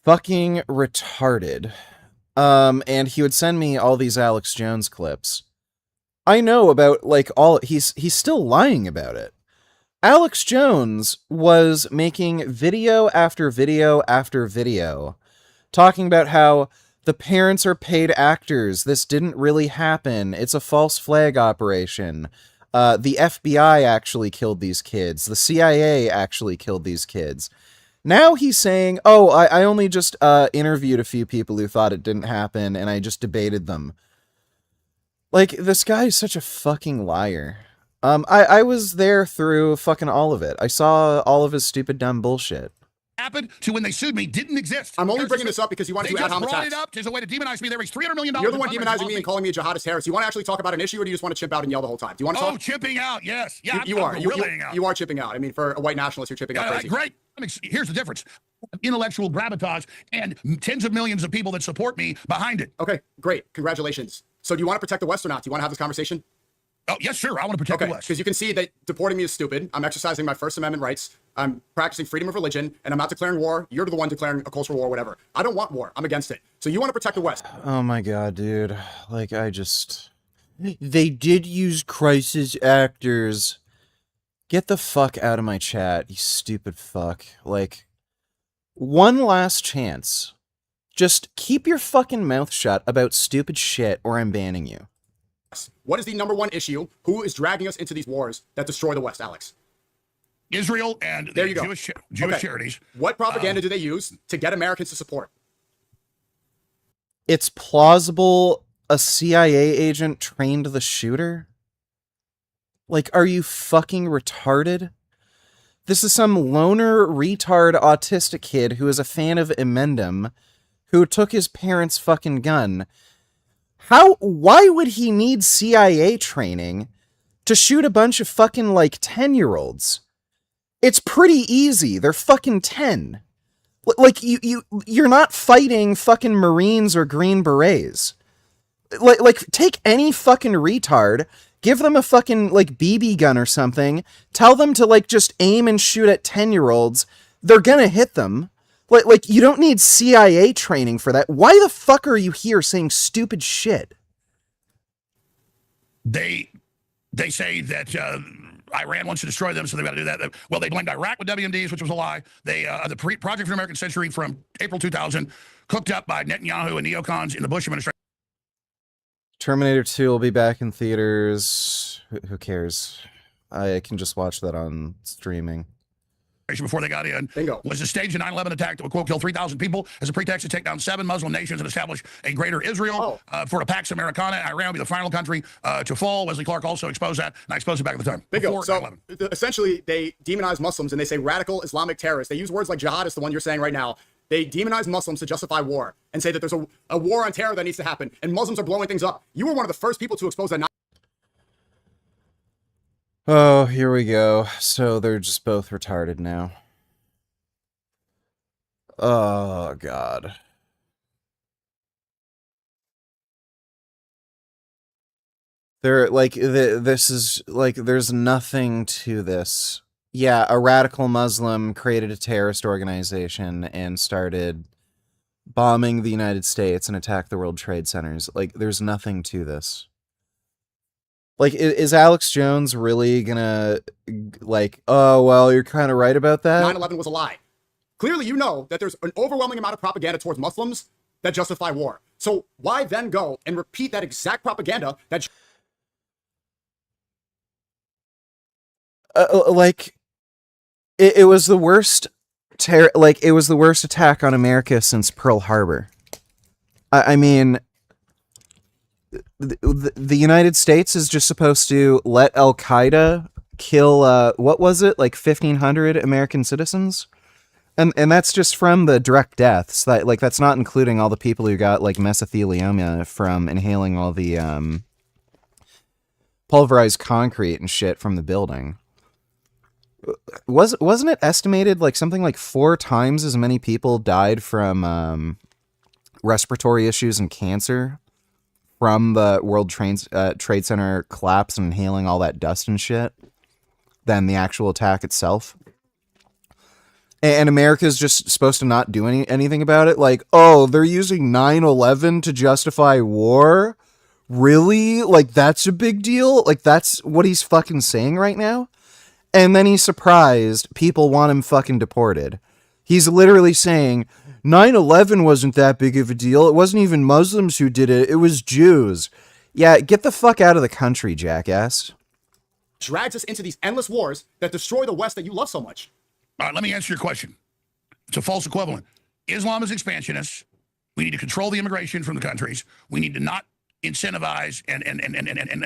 Speaker 4: Fucking retarded. And he would send me all these Alex Jones clips. I know about, like, he's still lying about it. Alex Jones was making video after video after video talking about how the parents are paid actors. This didn't really happen. It's a false flag operation. The FBI actually killed these kids. The CIA actually killed these kids. Now he's saying, oh, I only just interviewed a few people who thought it didn't happen, and I just debated them. Like, this guy is such a fucking liar. I was there through fucking all of it. I saw all of his stupid, dumb bullshit.
Speaker 7: Happened to when they sued me didn't exist.
Speaker 6: I'm only bringing this up because you want to do ad hominem attacks.
Speaker 7: They just brought it up as a way to demonize me. They raised $300 million.
Speaker 6: You're the one demonizing me and calling me a jihadist terrorist. You want to actually talk about an issue, or do you just want to chip out and yell the whole time? Do you want to talk?
Speaker 7: Oh, chipping out, yes. Yeah,
Speaker 6: you are. You are chipping out. I mean, for a white nationalist, you're chipping out crazy.
Speaker 7: Great. Here's the difference. Intellectual gravitas and tens of millions of people that support me behind it.
Speaker 6: Okay, great. Congratulations. So do you want to protect the West or not? Do you want to have this conversation?
Speaker 7: Oh, yes, sir. I want to protect the West.
Speaker 6: Because you can see that deporting me is stupid. I'm exercising my First Amendment rights. I'm practicing freedom of religion, and I'm not declaring war. You're the one declaring a cultural war, whatever. I don't want war. I'm against it. So you want to protect the West.
Speaker 4: Oh my god, dude. Like, they did use crisis actors. Get the fuck out of my chat, you stupid fuck. Like, one last chance. Just keep your fucking mouth shut about stupid shit, or I'm banning you.
Speaker 6: What is the number one issue? Who is dragging us into these wars that destroy the West, Alex?
Speaker 7: Israel and the Jewish charities.
Speaker 6: What propaganda do they use to get Americans to support?
Speaker 4: It's plausible a CIA agent trained the shooter? Like, are you fucking retarded? This is some loner, retard, autistic kid who is a fan of Emendum, who took his parents' fucking gun. Why would he need CIA training to shoot a bunch of fucking, like, 10-year-olds? It's pretty easy. They're fucking 10. Like, you're not fighting fucking Marines or Green Berets. Like, take any fucking retard, give them a fucking, like, BB gun or something, tell them to, like, just aim and shoot at 10-year-olds. They're gonna hit them. Like, you don't need CIA training for that. Why the fuck are you here saying stupid shit?
Speaker 7: They say that Iran wants to destroy them, so they've got to do that. Well, they blamed Iraq with WMDs, which was a lie. The Project for the American Century from April 2000, cooked up by Netanyahu and neocons in the Bush administration.
Speaker 4: Terminator 2 will be back in theaters. Who cares? I can just watch that on streaming.
Speaker 7: before they got in
Speaker 6: Bingo.
Speaker 7: was to stage a 9/11 attack that would, quote, kill 3,000 people as a pretext to take down 7 Muslim nations and establish a greater Israel for a Pax Americana. Iran would be the final country to fall. Wesley Clark also exposed that, and I exposed it back at the time.
Speaker 6: Bingo. So
Speaker 7: 9/11.
Speaker 6: essentially, they demonize Muslims and they say radical Islamic terrorists. They use words like jihadist, the one you're saying right now. They demonize Muslims to justify war and say that there's a war on terror that needs to happen, and Muslims are blowing things up. You were one of the first people to expose that.
Speaker 4: Oh, here we go. So they're just both retarded now. Oh, God. They're like, this is like, there's nothing to this. Yeah, a radical Muslim created a terrorist organization and started bombing the United States and attacked the World Trade Centers. Like, there's nothing to this. Like, is Alex Jones really gonna, like, oh, well, you're kind of right about that?
Speaker 6: 9/11 was a lie. Clearly, you know that there's an overwhelming amount of propaganda towards Muslims that justify war. So why then go and repeat that exact propaganda that...
Speaker 4: Like, it was the worst it was the worst attack on America since Pearl Harbor. I mean, the United States is just supposed to let Al Qaeda kill what was it, like 1,500 American citizens, and that's just from the direct deaths. That's not including all the people who got like mesothelioma from inhaling all the pulverized concrete and shit from the building. Wasn't it estimated like something like 4 times as many people died from respiratory issues and cancer from the World Trade Center collapse and inhaling all that dust and shit than the actual attack itself? And America's just supposed to not do anything about it? Like, oh, they're using 9/11 to justify war? Really? Like, that's a big deal? Like, that's what he's fucking saying right now? And then he's surprised people want him fucking deported. He's literally saying 9/11 wasn't that big of a deal. It wasn't even Muslims who did it. It was Jews. Yeah, get the fuck out of the country, jackass.
Speaker 6: Drags us into these endless wars that destroy the West that you love so much.
Speaker 7: All right, let me answer your question. It's a false equivalent. Islam is expansionist. We need to control the immigration from the countries. We need to not incentivize and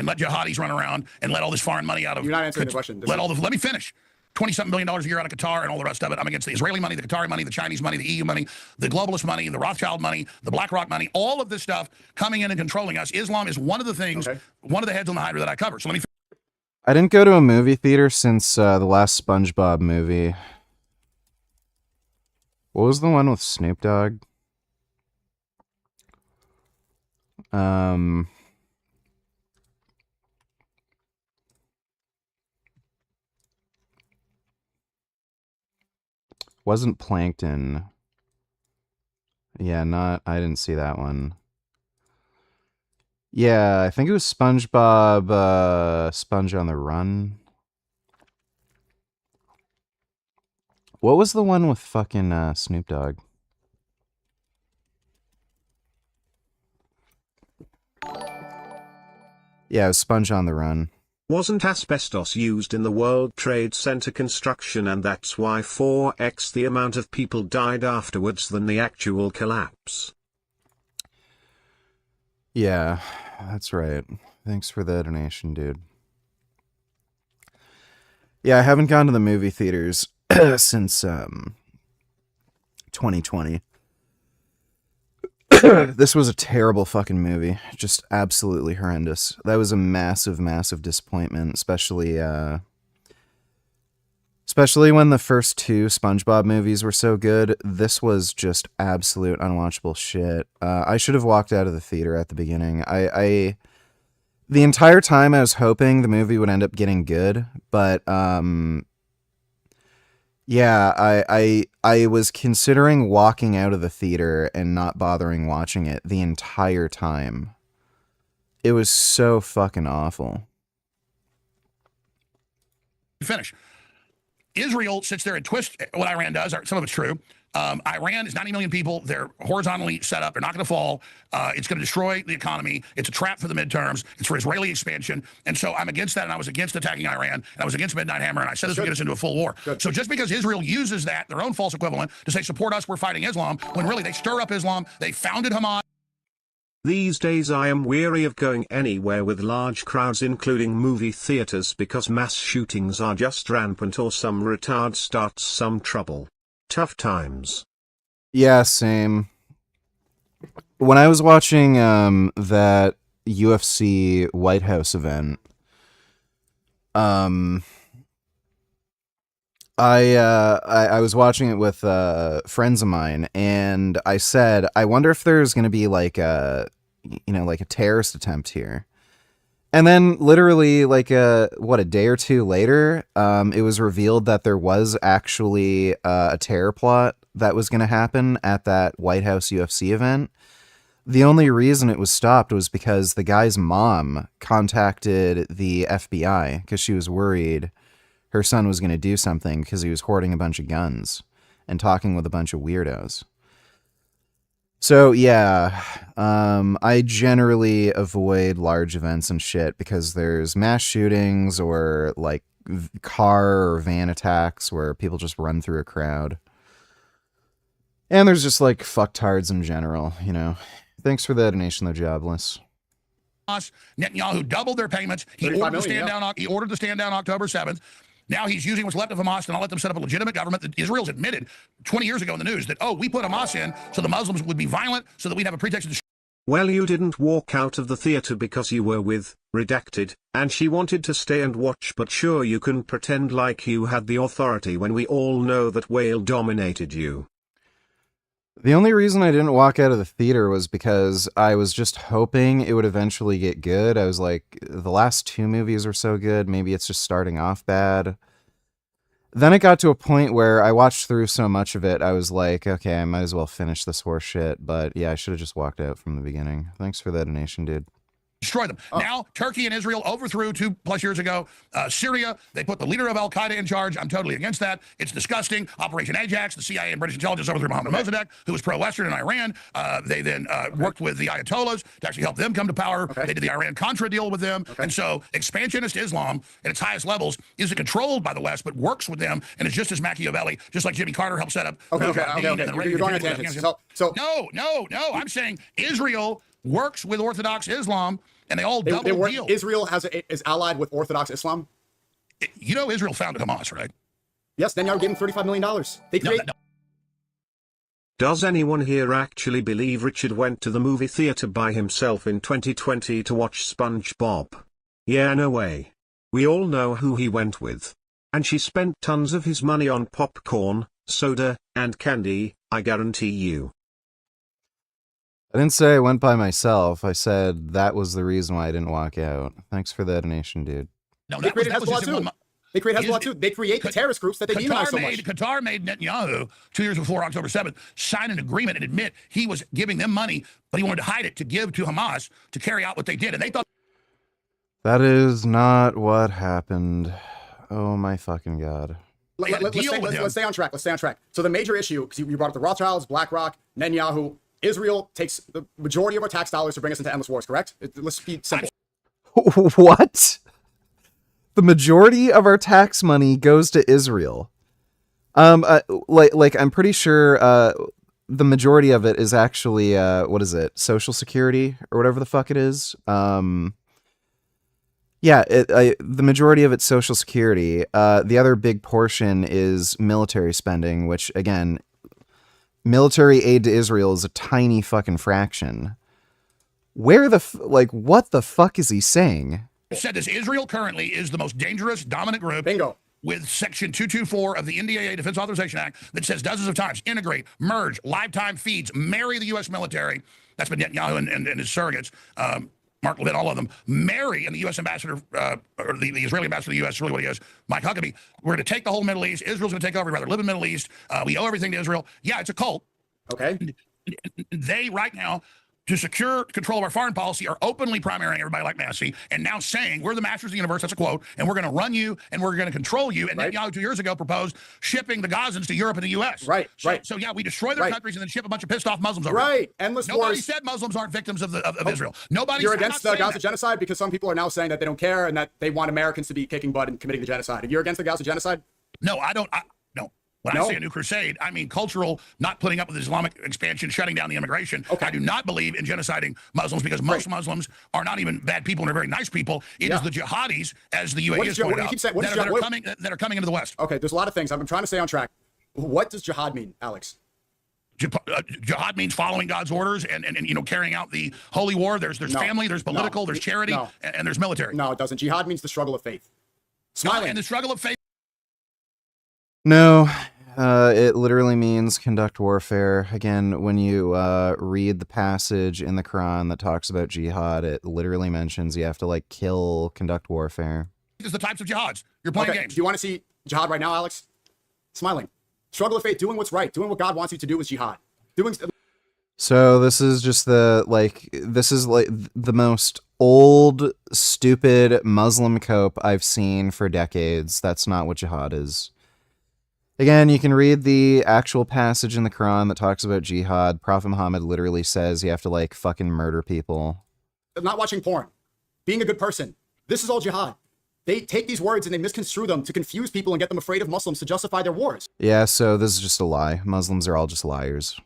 Speaker 7: let jihadis run around and let all this foreign money out of...
Speaker 6: You're not answering the question.
Speaker 7: Let me finish. $20-something billion a year out of Qatar and all the rest of it. I'm against the Israeli money, the Qatari money, the Chinese money, the EU money, the globalist money, the Rothschild money, the BlackRock money, all of this stuff coming in and controlling us. Islam is one of the things, one of the heads on the hydra that I cover. So let me...
Speaker 4: I didn't go to a movie theater since the last SpongeBob movie. What was the one with Snoop Dogg? Wasn't Plankton. Yeah, I didn't see that one. Yeah, I think it was SpongeBob, Sponge on the Run. What was the one with fucking Snoop Dogg? Yeah, it was Sponge on the Run.
Speaker 5: Wasn't asbestos used in the World Trade Center construction, and that's why 4x the amount of people died afterwards than the actual collapse?
Speaker 4: Yeah, that's right. Thanks for the donation, dude. Yeah, I haven't gone to the movie theaters since 2020. This was a terrible fucking movie. Just absolutely horrendous. That was a massive, massive disappointment, especially when the first 2 SpongeBob movies were so good. This was just absolute unwatchable shit. I should have walked out of the theater at the beginning. The entire time I was hoping the movie would end up getting good, but yeah, I was considering walking out of the theater and not bothering watching it the entire time. It was so fucking awful.
Speaker 7: Finish. Israel sits there and twists what Iran does. Some of it's true. Iran is 90 million people. They're horizontally set up. They're not going to fall. It's going to destroy the economy. It's a trap for the midterms. It's for Israeli expansion. And so I'm against that, and I was against attacking Iran, and I was against Midnight Hammer, and I said this would get us into a full war. So just because Israel uses that, their own false equivalent, to say, support us, we're fighting Islam, when really they stir up Islam, they founded Hamas.
Speaker 5: These days I am weary of going anywhere with large crowds, including movie theaters, because mass shootings are just rampant or some retard starts some trouble. Tough times.
Speaker 4: Yeah, same. When I was watching that UFC White House event, I was watching it with friends of mine, and I said, I wonder if there's going to be like a terrorist attempt here. And then literally like a day or two later, it was revealed that there was actually a terror plot that was going to happen at that White House UFC event. The only reason it was stopped was because the guy's mom contacted the FBI because she was worried her son was going to do something because he was hoarding a bunch of guns and talking with a bunch of weirdos. So yeah, I generally avoid large events and shit because there's mass shootings or like car or van attacks where people just run through a crowd. And there's just like fucktards in general, you know. Thanks for the donation, though, Jobless.
Speaker 7: Netanyahu doubled their payments. He ordered the stand down. He ordered the stand down October 7th. Now he's using what's left of Hamas to not let them set up a legitimate government. That Israel's admitted 20 years ago in the news that, oh, we put Hamas in so the Muslims would be violent, so that we'd have a pretext to.
Speaker 5: Well, you didn't walk out of the theater because you were with Redacted, and she wanted to stay and watch, but sure, you can pretend like you had the authority when we all know that Whale dominated you.
Speaker 4: The only reason I didn't walk out of the theater was because I was just hoping it would eventually get good. I was like, the last two movies are so good, maybe it's just starting off bad. Then it got to a point where I watched through so much of it, I was like, okay, I might as well finish this horse shit. But yeah, I should have just walked out from the beginning. Thanks for that donation, dude.
Speaker 7: Destroy them. Now, Turkey and Israel overthrew 2+ years ago Syria. They put the leader of Al-Qaeda in charge. I'm totally against that. It's disgusting. Operation Ajax, the CIA and British intelligence overthrew Mohammed Mossadegh, who was pro-Western in Iran. They then worked with the Ayatollahs to actually help them come to power. They did the Iran-Contra deal with them. And so expansionist Islam at its highest levels isn't controlled by the West, but works with them, and it's just as Machiavelli, just like Jimmy Carter helped set up.
Speaker 6: You're going on tangents.
Speaker 7: No. I'm saying Israel works with Orthodox Islam, and they all double deal.
Speaker 6: Israel is allied with Orthodox Islam.
Speaker 7: You know, Israel founded Hamas, right?
Speaker 6: Yes. Then you gave them $35 million. They create.
Speaker 5: No. Does anyone here actually believe Richard went to the movie theater by himself in 2020 to watch SpongeBob? Yeah, no way. We all know who he went with. And she spent tons of his money on popcorn, soda, and candy, I guarantee you.
Speaker 4: I didn't say I went by myself. I said that was the reason why I didn't walk out. Thanks for that donation, dude.
Speaker 7: No,
Speaker 6: they created Hezbollah too. They create Hezbollah too. They create the terrorist groups that they demonize so much.
Speaker 7: Qatar made Netanyahu 2 years before October 7th sign an agreement and admit he was giving them money, but he wanted to hide it to give to Hamas to carry out what they did. And they thought
Speaker 4: that is not what happened. Oh my fucking God.
Speaker 6: Let's stay on track. Let's stay on track. So the major issue, because you brought up the Rothschilds, BlackRock, Netanyahu, Israel takes the majority of our tax dollars to bring us into endless wars, correct? Let's be simple.
Speaker 4: What? The majority of our tax money goes to Israel. Like I'm pretty sure the majority of it is actually what is it? Social Security or whatever the fuck it is. Yeah, the majority of it's Social Security. The other big portion is military spending, which again, military aid to Israel is a tiny fucking fraction. Where the what the fuck is he saying?
Speaker 7: Said this: Israel currently is the most dangerous, dominant group.
Speaker 6: Bingo.
Speaker 7: With Section 224 of the NDAA Defense Authorization Act that says dozens of times integrate, merge, lifetime feeds, marry the U.S. military. That's been Netanyahu and his surrogates. Mark Levin, all of them, marry, and the U.S. ambassador, or the Israeli ambassador to the U.S., really what he is, Mike Huckabee. We're going to take the whole Middle East. Israel's going to take over. We'd rather live in the Middle East. We owe everything to Israel. Yeah, it's a cult.
Speaker 6: Okay.
Speaker 7: They, right now, to secure control of our foreign policy are openly primarying everybody like Massey and now saying we're the masters of the universe, that's a quote, and we're going to run you and we're going to control you. And Netanyahu 2 years ago proposed shipping the Gazans to Europe and the U.S. So yeah, we destroy their countries and then ship a bunch of pissed off Muslims over.
Speaker 6: Endless
Speaker 7: Nobody
Speaker 6: wars.
Speaker 7: said Muslims aren't victims of Israel. Nobody.
Speaker 6: You're against the Gaza genocide because some people are now saying that they don't care and that they want Americans to be kicking butt and committing the genocide. You're against the Gaza genocide?
Speaker 7: No, I don't. No. When I say a new crusade, I mean cultural, not putting up with Islamic expansion, shutting down the immigration. I do not believe in genociding Muslims because most Muslims are not even bad people and are very nice people. It is the jihadis, as the UAE has pointed out, that are coming into the West.
Speaker 6: Okay, there's a lot of things. I'm trying to stay on track. What does jihad mean, Alex?
Speaker 7: Jihad means following God's orders and carrying out the holy war. There's family, there's political, there's charity, and there's military.
Speaker 6: No, it doesn't. Jihad means the struggle of faith. Smiling.
Speaker 7: And the struggle of faith.
Speaker 4: No, it literally means conduct warfare. Again, when you read the passage in the Quran that talks about jihad, it literally mentions you have to conduct warfare.
Speaker 7: Is the types of jihads. You're playing games.
Speaker 6: Do you want to see jihad right now, Alex? Smiling. Struggle of faith, doing what's right, doing what God wants you to do is jihad.
Speaker 4: So this is just the most old, stupid Muslim cope I've seen for decades. That's not what jihad is. Again, you can read the actual passage in the Quran that talks about jihad. Prophet Muhammad literally says you have to fucking murder people.
Speaker 6: Not watching porn. Being a good person. This is all jihad. They take these words and they misconstrue them to confuse people and get them afraid of Muslims to justify their wars.
Speaker 4: Yeah, so this is just a lie. Muslims are all just liars.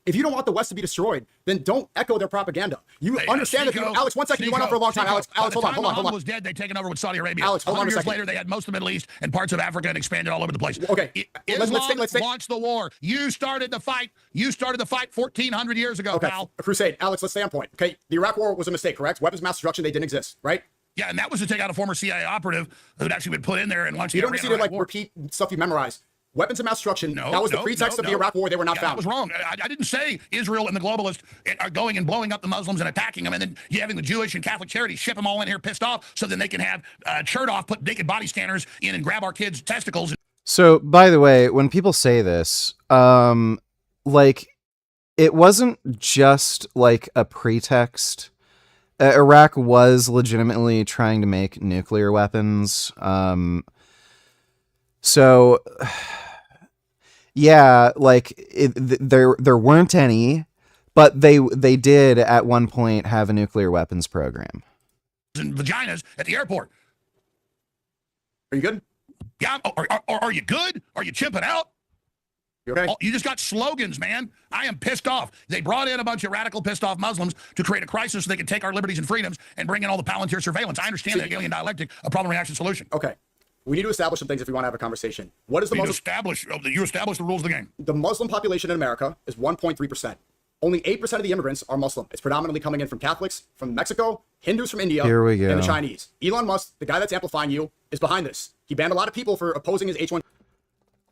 Speaker 6: If you don't want the West to be destroyed, then don't echo their propaganda. You understand that, Alex, 1 second, you went on for a long time. Alex, hold on.
Speaker 7: Muhammad was dead, they'd taken over with Saudi Arabia.
Speaker 6: Alex, hold on a
Speaker 7: years
Speaker 6: second.
Speaker 7: later, they had most of the Middle East and parts of Africa and expanded all over the place.
Speaker 6: Okay,
Speaker 7: Islam launched the war. You started the fight. You started the fight 1,400 years ago, pal.
Speaker 6: A crusade. Alex, let's stay on point. Okay, the Iraq war was a mistake, correct? Weapons of mass destruction, they didn't exist, right?
Speaker 7: Yeah, and that was to take out a former CIA operative who'd actually been put in there and launched the
Speaker 6: You don't need to repeat stuff you memorized. Weapons of mass destruction, that was the pretext of the Iraq war. They were not found.
Speaker 7: That was wrong. I didn't say Israel and the globalists are going and blowing up the Muslims and attacking them, and then you having the Jewish and Catholic charities ship them all in here pissed off so then they can have shirt off, put naked body scanners in and grab our kids' testicles.
Speaker 4: So, by the way, when people say this, it wasn't just a pretext. Iraq was legitimately trying to make nuclear weapons. So, yeah, there weren't any, but they did at one point have a nuclear weapons program.
Speaker 7: And vaginas at the airport.
Speaker 6: Are you good?
Speaker 7: Yeah. Are you good? Are you chimping out?
Speaker 6: You okay?
Speaker 7: You just got slogans, man. I am pissed off. They brought in a bunch of radical pissed off Muslims to create a crisis so they could take our liberties and freedoms and bring in all the Palantir surveillance. I understand the Hegelian dialectic of problem, reaction, solution.
Speaker 6: Okay. We need to establish some things if we want to have a conversation. What is the Muslim...
Speaker 7: You establish the rules of the game.
Speaker 6: The Muslim population in America is 1.3%. Only 8% of the immigrants are Muslim. It's predominantly coming in from Catholics, from Mexico, Hindus from India,
Speaker 4: Here we go.
Speaker 6: and the Chinese. Elon Musk, the guy that's amplifying you, is behind this. He banned a lot of people for opposing his H1...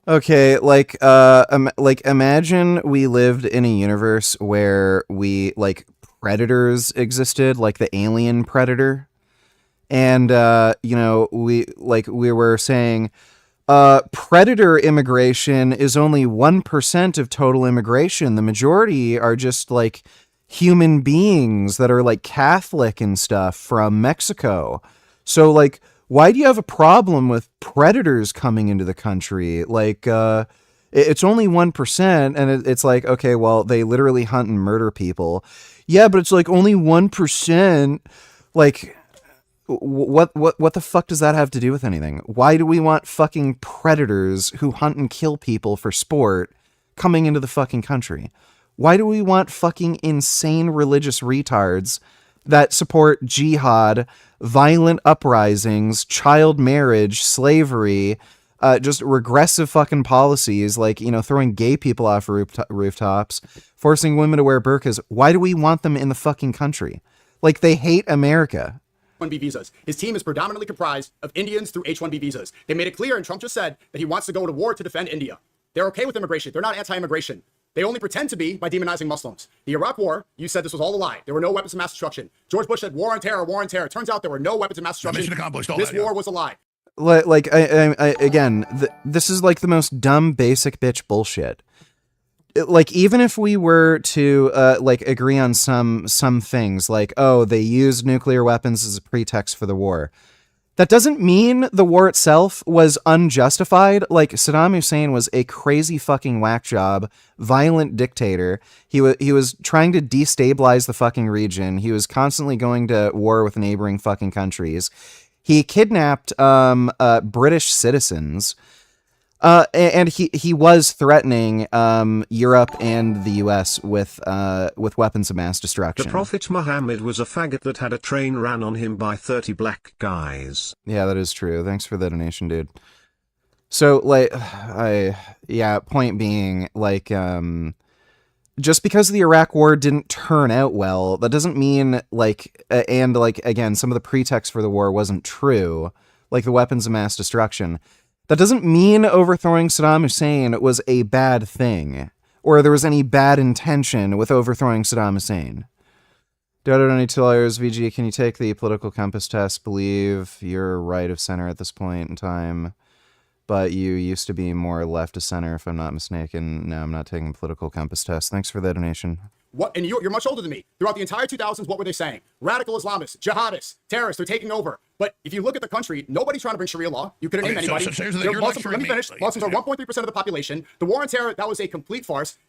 Speaker 4: Okay, imagine we lived in a universe where predators existed, like the alien predator. And, we were saying, predator immigration is only 1% of total immigration. The majority are just human beings that are Catholic and stuff from Mexico. So why do you have a problem with predators coming into the country? It's only 1%, and it's okay, well, they literally hunt and murder people. Yeah, but it's only 1%. What the fuck does that have to do with anything? Why do we want fucking predators who hunt and kill people for sport coming into the fucking country? Why do we want fucking insane religious retards that support jihad, violent uprisings, child marriage, slavery, just regressive fucking policies throwing gay people off rooftops, forcing women to wear burqas? Why do we want them in the fucking country? They hate America.
Speaker 6: H-1B visas. His team is predominantly comprised of Indians through H-1B visas. They made it clear, and Trump just said that he wants to go to war to defend India. They're okay with immigration. They're not anti-immigration. They only pretend to be by demonizing Muslims. The Iraq war, you said this was all a lie. There were no weapons of mass destruction. George Bush said war on terror, war on terror. Turns out there were no weapons of mass destruction.
Speaker 7: Mission accomplished.
Speaker 6: This war was a lie.
Speaker 4: Again, this is the most dumb, basic bitch bullshit. like, even if we were to like agree on some things, like, oh, they used nuclear weapons as a pretext for the war, that doesn't mean the war itself was unjustified. Like, Saddam Hussein was a crazy fucking whack job, violent dictator. He was trying to destabilize the fucking region. He was constantly going to war with neighboring fucking countries. He kidnapped British citizens. And he was threatening Europe and the U.S. with weapons of mass
Speaker 5: The
Speaker 4: destruction.
Speaker 5: Prophet Muhammad was a faggot that had a train ran on him by 30 black guys.
Speaker 4: Yeah, that is true. Thanks for the donation, dude. So, like, point being, like, just because the Iraq War didn't turn out well, that doesn't mean, like, and, like, again, some of the pretext for the war wasn't true, like the weapons of mass destruction. That doesn't mean overthrowing Saddam Hussein was a bad thing, or there was any bad intention with overthrowing Saddam Hussein. Dodo $22, VG, can you take the political compass test? Believe you're right of center at this point in time, but you used to be more left of center, if I'm not mistaken. No, I'm not taking the political compass test. Thanks for the donation.
Speaker 6: What? And you're much older than me. Throughout the entire 2000s, what were they saying? Radical Islamists, jihadists, terrorists, they're taking over. But if you look at the country, nobody's trying to bring Sharia law. You couldn't name anybody.
Speaker 7: So you're
Speaker 6: Muslims, let me finish.
Speaker 7: me,
Speaker 6: Muslims are 1.3% of the population. The war on terror, that was a complete farce.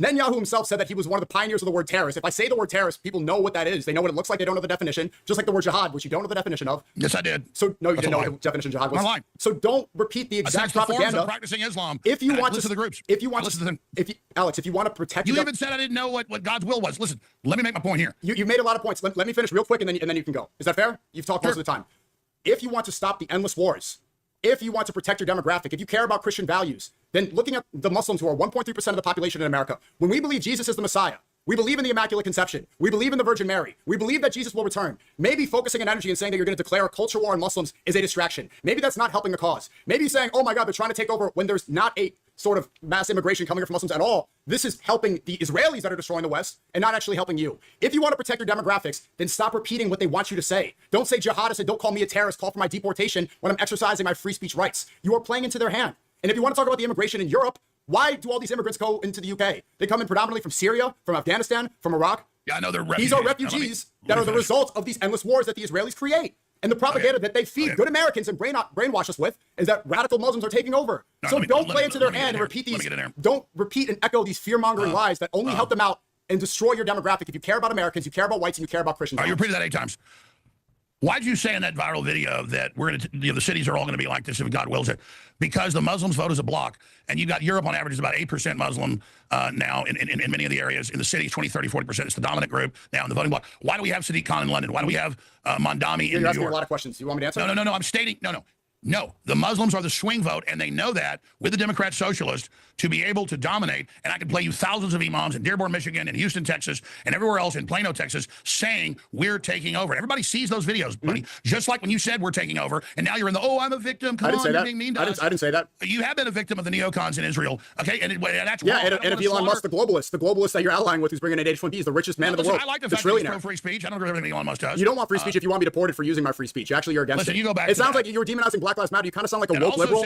Speaker 6: Netanyahu himself said that he was one of the pioneers of the word terrorist. If I say the word terrorist, people know what that is. They know what it looks like. They don't know the definition. Just like the word jihad, which you don't know the definition of.
Speaker 7: Yes, I did.
Speaker 6: So no, you
Speaker 7: That's
Speaker 6: didn't know
Speaker 7: a lie.
Speaker 6: what the definition of jihad was.
Speaker 7: I'm lying.
Speaker 6: So don't repeat the exact
Speaker 7: That's the forms
Speaker 6: propaganda.
Speaker 7: of practicing Islam.
Speaker 6: If you
Speaker 7: And I
Speaker 6: want
Speaker 7: listen
Speaker 6: to
Speaker 7: to the groups.
Speaker 6: if you want
Speaker 7: Listen
Speaker 6: to,
Speaker 7: to them.
Speaker 6: if you, Alex, if you want to protect,
Speaker 7: You
Speaker 6: your-
Speaker 7: even said I didn't know what God's will was. Listen, let me make my point here.
Speaker 6: You made a lot of points. Let me finish real quick, and then you can go. Is that fair? You've talked most of the time. If you want to stop the endless wars, if you want to protect your demographic, if you care about Christian values, then looking at the Muslims who are 1.3% of the population in America, when we believe Jesus is the Messiah, we believe in the Immaculate Conception, we believe in the Virgin Mary, we believe that Jesus will return. Maybe focusing on energy and saying that you're going to declare a culture war on Muslims is a distraction. Maybe that's not helping the cause. Maybe saying, oh my God, they're trying to take over when there's not a sort of mass immigration coming here from Muslims at all. This is helping the Israelis that are destroying the West and not actually helping you. If you want to protect your demographics, then stop repeating what they want you to say. Don't say jihadist and don't call me a terrorist, call for my deportation when I'm exercising my free speech rights. You are playing into their hand. And if you want to talk about the immigration in Europe, why do all these immigrants go into the UK? They come in predominantly from Syria, from Afghanistan, from Iraq.
Speaker 7: Yeah, I know they're refugees.
Speaker 6: These are refugees that are the result of these endless wars that the Israelis create. And the propaganda that they feed good Americans and brainwash us with is that radical Muslims are taking over. So don't play into their hand and repeat these. Don't repeat and echo these fear-mongering lies that only help them out and destroy your demographic. If you care about Americans, you care about whites, and you care about Christians.
Speaker 7: You repeated that 8 times. Why'd you say in that viral video that we're going to, the cities are all going to be like this if God wills it? Because the Muslims vote as a bloc, and you've got Europe on average is about 8% Muslim now in many of the areas. In the cities, 20, 30, 40%. It's the dominant group now in the voting bloc. Why do we have Sadiq Khan in London? Why do we have Mandami in New York?
Speaker 6: You're asking a lot of questions. You want me to answer?
Speaker 7: No. I'm stating, no. The Muslims are the swing vote, and they know that with the Democrat Socialist to be able to dominate. And I can play you thousands of imams in Dearborn, Michigan, and Houston, Texas, and everywhere else in Plano, Texas, saying we're taking over. Everybody sees those videos, buddy. Just like when you said we're taking over, and now you're in the, I'm a victim. Come on, you're being mean to us.
Speaker 6: I didn't say that.
Speaker 7: You have been a victim of the neocons in Israel, okay? And that's
Speaker 6: yeah,
Speaker 7: wrong.
Speaker 6: and if Elon Musk, the globalist that you're outlining with, who's bringing in H-1B, is the richest man in the world.
Speaker 7: I like the fact that he's pro free speech. I don't agree with everything Elon Musk does.
Speaker 6: You don't want free speech if you want me deported for using my free speech. Actually, you're against
Speaker 7: Listen,
Speaker 6: it.
Speaker 7: You go back.
Speaker 6: It sounds like you were demonizing Black Lives Matter. You kind of sound like a woke liberal.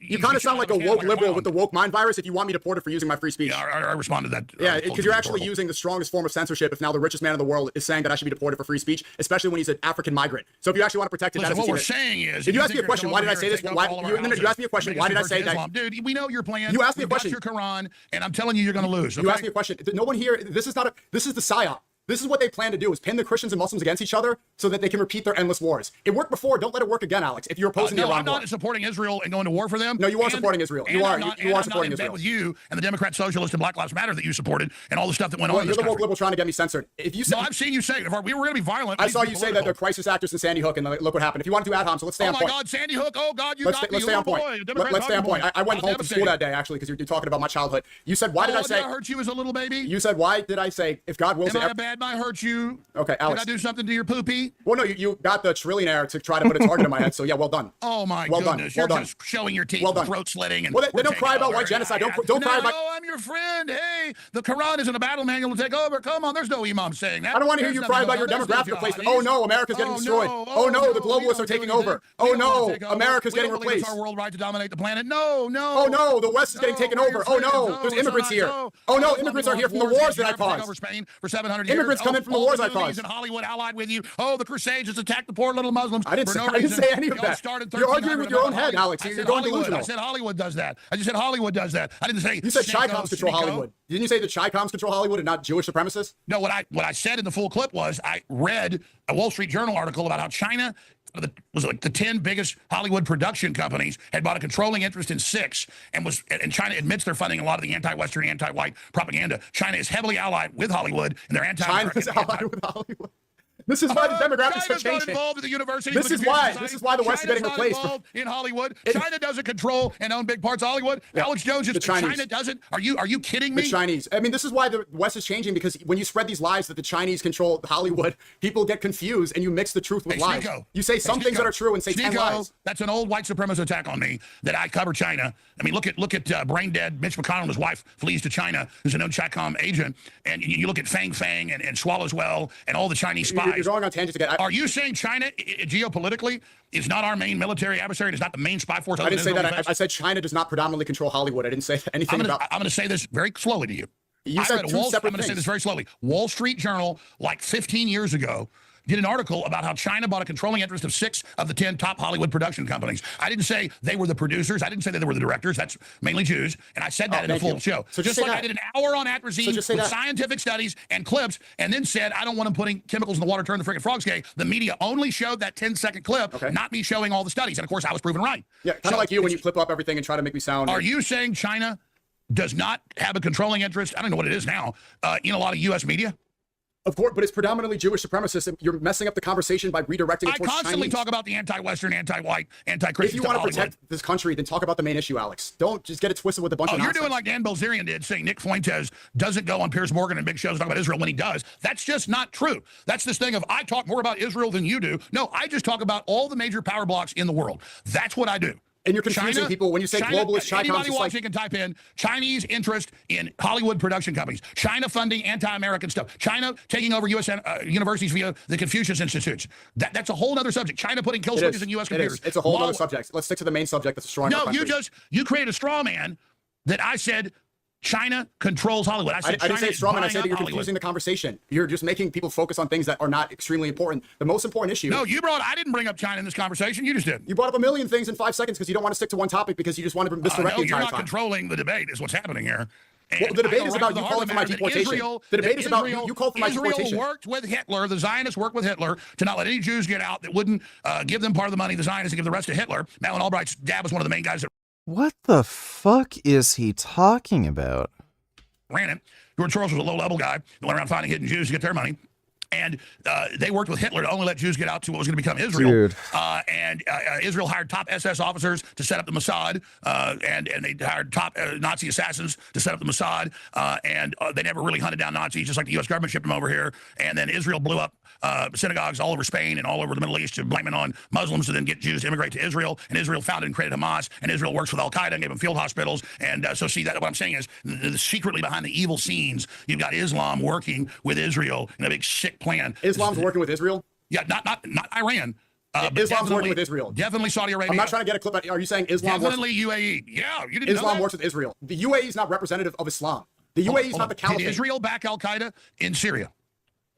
Speaker 6: You kind of sound like a woke liberal with the woke mind virus if you want me deported for using my free speech.
Speaker 7: Yeah, I responded to that.
Speaker 6: Yeah, because you're actually using the strongest form of censorship if now the richest man in the world is saying that I should be deported for free speech, especially when he's an African migrant. So if you actually want to protect it,
Speaker 7: listen, what we're saying is,
Speaker 6: if you ask me a question, why did I say this? You asked me a question, why did I say that?
Speaker 7: Dude, we know you're playing.
Speaker 6: You asked me a question.
Speaker 7: Your Quran, and I'm telling you, you're going to lose.
Speaker 6: You asked me a question. No one here. This is the psyop. This is what they plan to do: is pin the Christians and Muslims against each other so that they can repeat their endless wars. It worked before. Don't let it work again, Alex. If you're opposing the Iran
Speaker 7: I'm not supporting Israel and going to war for them.
Speaker 6: No, you are supporting Israel. You are supporting Israel.
Speaker 7: With you and the Democrat Socialist and Black Lives Matter that you supported and all the stuff that went on.
Speaker 6: You're the woke liberal trying to get me censored. If you say,
Speaker 7: no, I've seen you say if we were going to be violent.
Speaker 6: I saw you say that they're crisis actors in Sandy Hook, and look what happened. If you want to do ad hoc, so let's stay on point.
Speaker 7: Oh my God, Sandy Hook! Oh God, you got me.
Speaker 6: Let's stay on point. Let's stay on point. I went home from school that day actually because you're talking about my childhood. You said, why did I say?
Speaker 7: I hurt you as a little baby.
Speaker 6: You said, why did I say if God wills it?
Speaker 7: Am I a bad Dad might hurt you.
Speaker 6: Okay, Alex.
Speaker 7: Did I do something to your poopy?
Speaker 6: Well, no, you got the trillionaire to try to put a target in my head. So yeah, well done.
Speaker 7: Oh my
Speaker 6: well
Speaker 7: goodness!
Speaker 6: Done.
Speaker 7: You're
Speaker 6: Well
Speaker 7: just showing your teeth,
Speaker 6: well done.
Speaker 7: throat slitting, and
Speaker 6: well, they don't cry about white genocide. Don't cry about.
Speaker 7: No, I'm your friend. Hey, the Quran isn't a battle manual to take over. Come on, there's no imam saying that.
Speaker 6: I don't want to hear you cry about your demographic replacement. Oh no, America's getting destroyed. Oh no, the globalists are taking over. Oh no, America's getting replaced.
Speaker 7: It's our world right to dominate the planet. No.
Speaker 6: Oh no, the West is getting taken over. Oh no, there's immigrants here. Oh no, immigrants are here from the wars that I caused.
Speaker 7: Over Spain for 700
Speaker 6: immigrants come in from the wars I caused.
Speaker 7: In Hollywood allied with you. Oh, the Crusades just attacked the poor little Muslims.
Speaker 6: I didn't say any of that. You're arguing with your own head, Alex. You're going delusional.
Speaker 7: I said Hollywood does that. I just said Hollywood does that. I didn't say.
Speaker 6: You said Chi-Coms control Hollywood. Didn't you say the Chi-Coms control Hollywood and not Jewish supremacists?
Speaker 7: No, what I said in the full clip was I read a Wall Street Journal article about how China was like the 10 biggest Hollywood production companies had bought a controlling interest in 6, and China admits they're funding a lot of the anti-Western, anti-white propaganda. China is heavily allied with Hollywood, and they're anti-American.
Speaker 6: China's allied with Hollywood. This is why the demographics are changing.
Speaker 7: Involved in the university.
Speaker 6: This is why the West is getting replaced.
Speaker 7: In Hollywood, China doesn't control and own big parts of Hollywood. Yeah. Alex Jones just China doesn't. Are you kidding me?
Speaker 6: The Chinese. I mean, this is why the West is changing, because when you spread these lies that the Chinese control Hollywood, people get confused and you mix the truth with lies.
Speaker 7: Sneako.
Speaker 6: You say some things that are true and say 10 lies.
Speaker 7: That's an old white supremacist attack on me that I cover China. I mean, look at brain dead Mitch McConnell and his wife flees to China, who's a known Chi-Com agent, and you look at Fang Fang and Swallowswell and all the Chinese spies.
Speaker 6: You're going on tangents again.
Speaker 7: Are you saying China, geopolitically, is not our main military adversary? It is not the main spy force?
Speaker 6: I didn't say that. I said China does not predominantly control Hollywood. I didn't say anything about...
Speaker 7: I'm going to say this very slowly to you.
Speaker 6: You said two separate things.
Speaker 7: I'm going to say this very slowly. Wall Street Journal, like 15 years ago, did an article about how China bought a controlling interest of 6 of the 10 top Hollywood production companies. I didn't say they were the producers. I didn't say they were the directors. That's mainly Jews. And I said that in the full show.
Speaker 6: So
Speaker 7: just like I did an hour on atrazine with scientific studies and clips, and then said, I don't want them putting chemicals in the water, turn the freaking frogs gay. The media only showed that 10-second clip, not me showing all the studies. And of course, I was proven right.
Speaker 6: Yeah, kind of like you when you flip up everything and try to make me sound...
Speaker 7: Are you saying China does not have a controlling interest, I don't know what it is now, in a lot of U.S. media?
Speaker 6: Of course, but it's predominantly Jewish supremacists, and you're messing up the conversation by redirecting it towards
Speaker 7: I constantly
Speaker 6: Chinese.
Speaker 7: talk about the anti-Western, anti-white, anti-Christian.
Speaker 6: If you want to protect this country, then talk about the main issue, Alex. Don't just get it twisted with a bunch of nonsense.
Speaker 7: You're doing like Dan Bilzerian did, saying Nick Fuentes doesn't go on Piers Morgan and big shows talk about Israel when he does. That's just not true. That's this thing of I talk more about Israel than you do. No, I just talk about all the major power blocks in the world. That's what I do.
Speaker 6: And you're confusing people when you say globalist Chi-Coms.
Speaker 7: Anybody watching can type in Chinese interest in Hollywood production companies, China funding anti-American stuff, China taking over U.S. universities via the Confucius Institutes. That's a whole other subject. China putting kill switches in U.S. computers.
Speaker 6: It's a whole other subject. Let's stick to the main subject that's destroying our country.
Speaker 7: You created a straw man that I said China controls Hollywood. I
Speaker 6: didn't say straw man. I said that you're confusing the conversation. You're just making people focus on things that are not extremely important. The most important issue.
Speaker 7: No, I didn't bring up China in this conversation. You just did.
Speaker 6: You brought up a million things in 5 seconds because you don't want to stick to one topic because you just want to misdirect the entire time.
Speaker 7: You're not controlling the debate is what's happening here.
Speaker 6: Well, the debate is about you calling for my deportation. The debate is about you called for my deportation.
Speaker 7: Israel worked with Hitler. The Zionists worked with Hitler to not let any Jews get out that wouldn't give them part of the money. The Zionists give the rest to Hitler. Madeleine Albright's dad was one of the main guys that...
Speaker 4: What the fuck is he talking about?
Speaker 7: Ran it. George Soros was a low-level guy that went around finding hidden Jews to get their money. And they worked with Hitler to only let Jews get out to what was going to become Israel.
Speaker 4: Dude.
Speaker 7: And Israel hired top SS officers to set up the Mossad, and they hired top Nazi assassins to set up the Mossad, and they never really hunted down Nazis, just like the U.S. government shipped them over here. And then Israel blew up synagogues all over Spain and all over the Middle East to blame it on Muslims to then get Jews to immigrate to Israel. And Israel founded and created Hamas, and Israel works with Al-Qaeda and gave them field hospitals. And so see, that what I'm saying is secretly behind the evil scenes, you've got Islam working with Israel in a big sick plan.
Speaker 6: Islam's working with Israel?
Speaker 7: Yeah, not Iran.
Speaker 6: Islam's working with Israel.
Speaker 7: Definitely Saudi Arabia.
Speaker 6: I'm not trying to get a clip. Are you saying Islam
Speaker 7: definitely UAE? Yeah, you didn't
Speaker 6: Islam
Speaker 7: know
Speaker 6: works with Israel. The UAE is not representative of Islam. The UAE is not the caliphate.
Speaker 7: Did Israel back Al-Qaeda in Syria?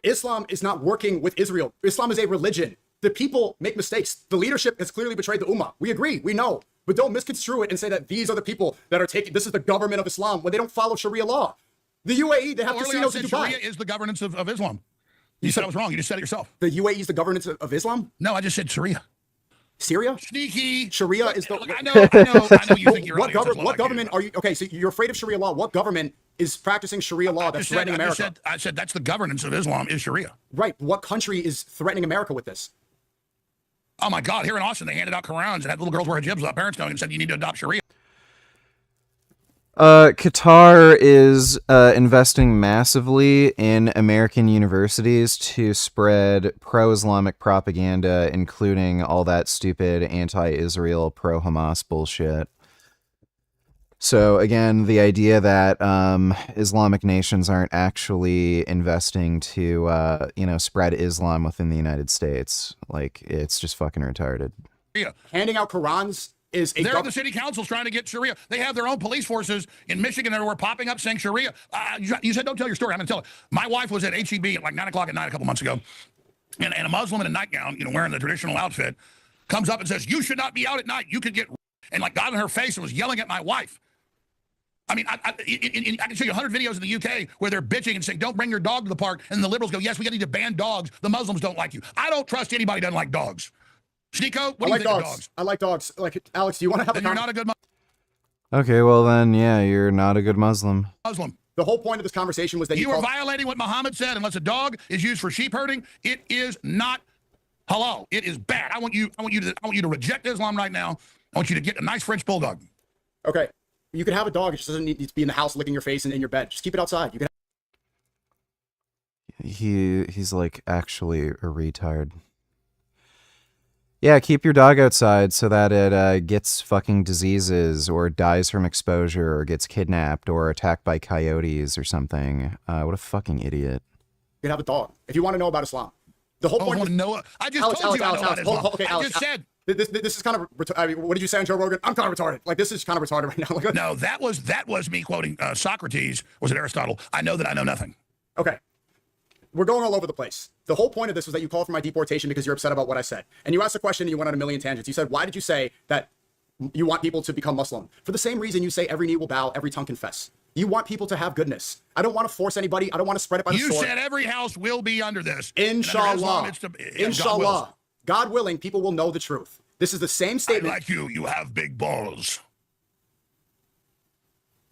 Speaker 6: Islam is not working with Israel. Islam is a religion. The people make mistakes. The leadership has clearly betrayed the Ummah. We agree. We know. But don't misconstrue it and say that these are the people that are taking, this is the government of Islam when they don't follow Sharia law. The UAE, they have casinos in Dubai.
Speaker 7: Sharia is the governance of Islam. You said I was wrong. You just said it yourself.
Speaker 6: The UAE is the governance of Islam?
Speaker 7: No, I just said Sharia.
Speaker 6: Syria?
Speaker 7: Sneaky.
Speaker 6: Sharia is the...
Speaker 7: I know you think you're...
Speaker 6: What government are you... Okay, so you're afraid of Sharia law. What government is practicing Sharia law that's threatening America?
Speaker 7: I said that's the governance of Islam is Sharia.
Speaker 6: Right. What country is threatening America with this?
Speaker 7: Oh, my God. Here in Austin, they handed out Qurans and had little girls wear hijabs without parents knowing and said you need to adopt Sharia.
Speaker 4: Qatar is investing massively in American universities to spread pro-Islamic propaganda, including all that stupid anti-Israel, pro-Hamas bullshit. So again, the idea that Islamic nations aren't actually investing to, spread Islam within the United States, like, it's just fucking retarded.
Speaker 6: Handing out Qurans is a...
Speaker 7: They're the city councils trying to get Sharia. They have their own police forces in Michigan that were popping up saying Sharia. You said don't tell your story. I'm going to tell it. My wife was at HEB at like 9 o'clock at night a couple months ago, and a Muslim in a nightgown, wearing the traditional outfit, comes up and says, you should not be out at night. You could get... And like got in her face and was yelling at my wife. I mean, I can show you 100 videos in the UK where they're bitching and saying, don't bring your dog to the park. And the liberals go, yes, we need to ban dogs. The Muslims don't like you. I don't trust anybody who doesn't like dogs. Sneako, what do you think of dogs?
Speaker 6: I like dogs. Like, Alex, do you want to have
Speaker 7: then you're not a good
Speaker 4: Okay, well then, yeah, you're not a good Muslim.
Speaker 6: The whole point of this conversation was that
Speaker 7: you are violating what Muhammad said. Unless a dog is used for sheep herding, it is not halal. It is bad. I want you to reject Islam right now. I want you to get a nice French bulldog.
Speaker 6: Okay. You can have a dog. It just doesn't need to be in the house licking your face and in your bed. Just keep it outside. You can.
Speaker 4: He's like actually a retard. Yeah, keep your dog outside so that it gets fucking diseases or dies from exposure or gets kidnapped or attacked by coyotes or something. What a fucking idiot.
Speaker 6: You can have a dog. If you want to know about Islam. The whole point
Speaker 7: of... I just told you I know about Islam.
Speaker 6: Okay, Alex,
Speaker 7: I just said...
Speaker 6: This is kind of... I mean, what did you say on Joe Rogan? I'm kind of retarded. Like, this is kind of retarded right now.
Speaker 7: No, that was me quoting Socrates. Was it Aristotle? I know that I know nothing.
Speaker 6: Okay. We're going all over the place. The whole point of this was that you called for my deportation because you're upset about what I said. And you asked a question and you went on a million tangents. You said, why did you say that you want people to become Muslim? For the same reason you say every knee will bow, every tongue confess. You want people to have goodness. I don't want to force anybody. I don't want to spread it by the sword.
Speaker 7: You said every house will be under this.
Speaker 6: Inshallah. Inshallah. God willing, people will know the truth. This is the same statement.
Speaker 7: I like you. You have big balls.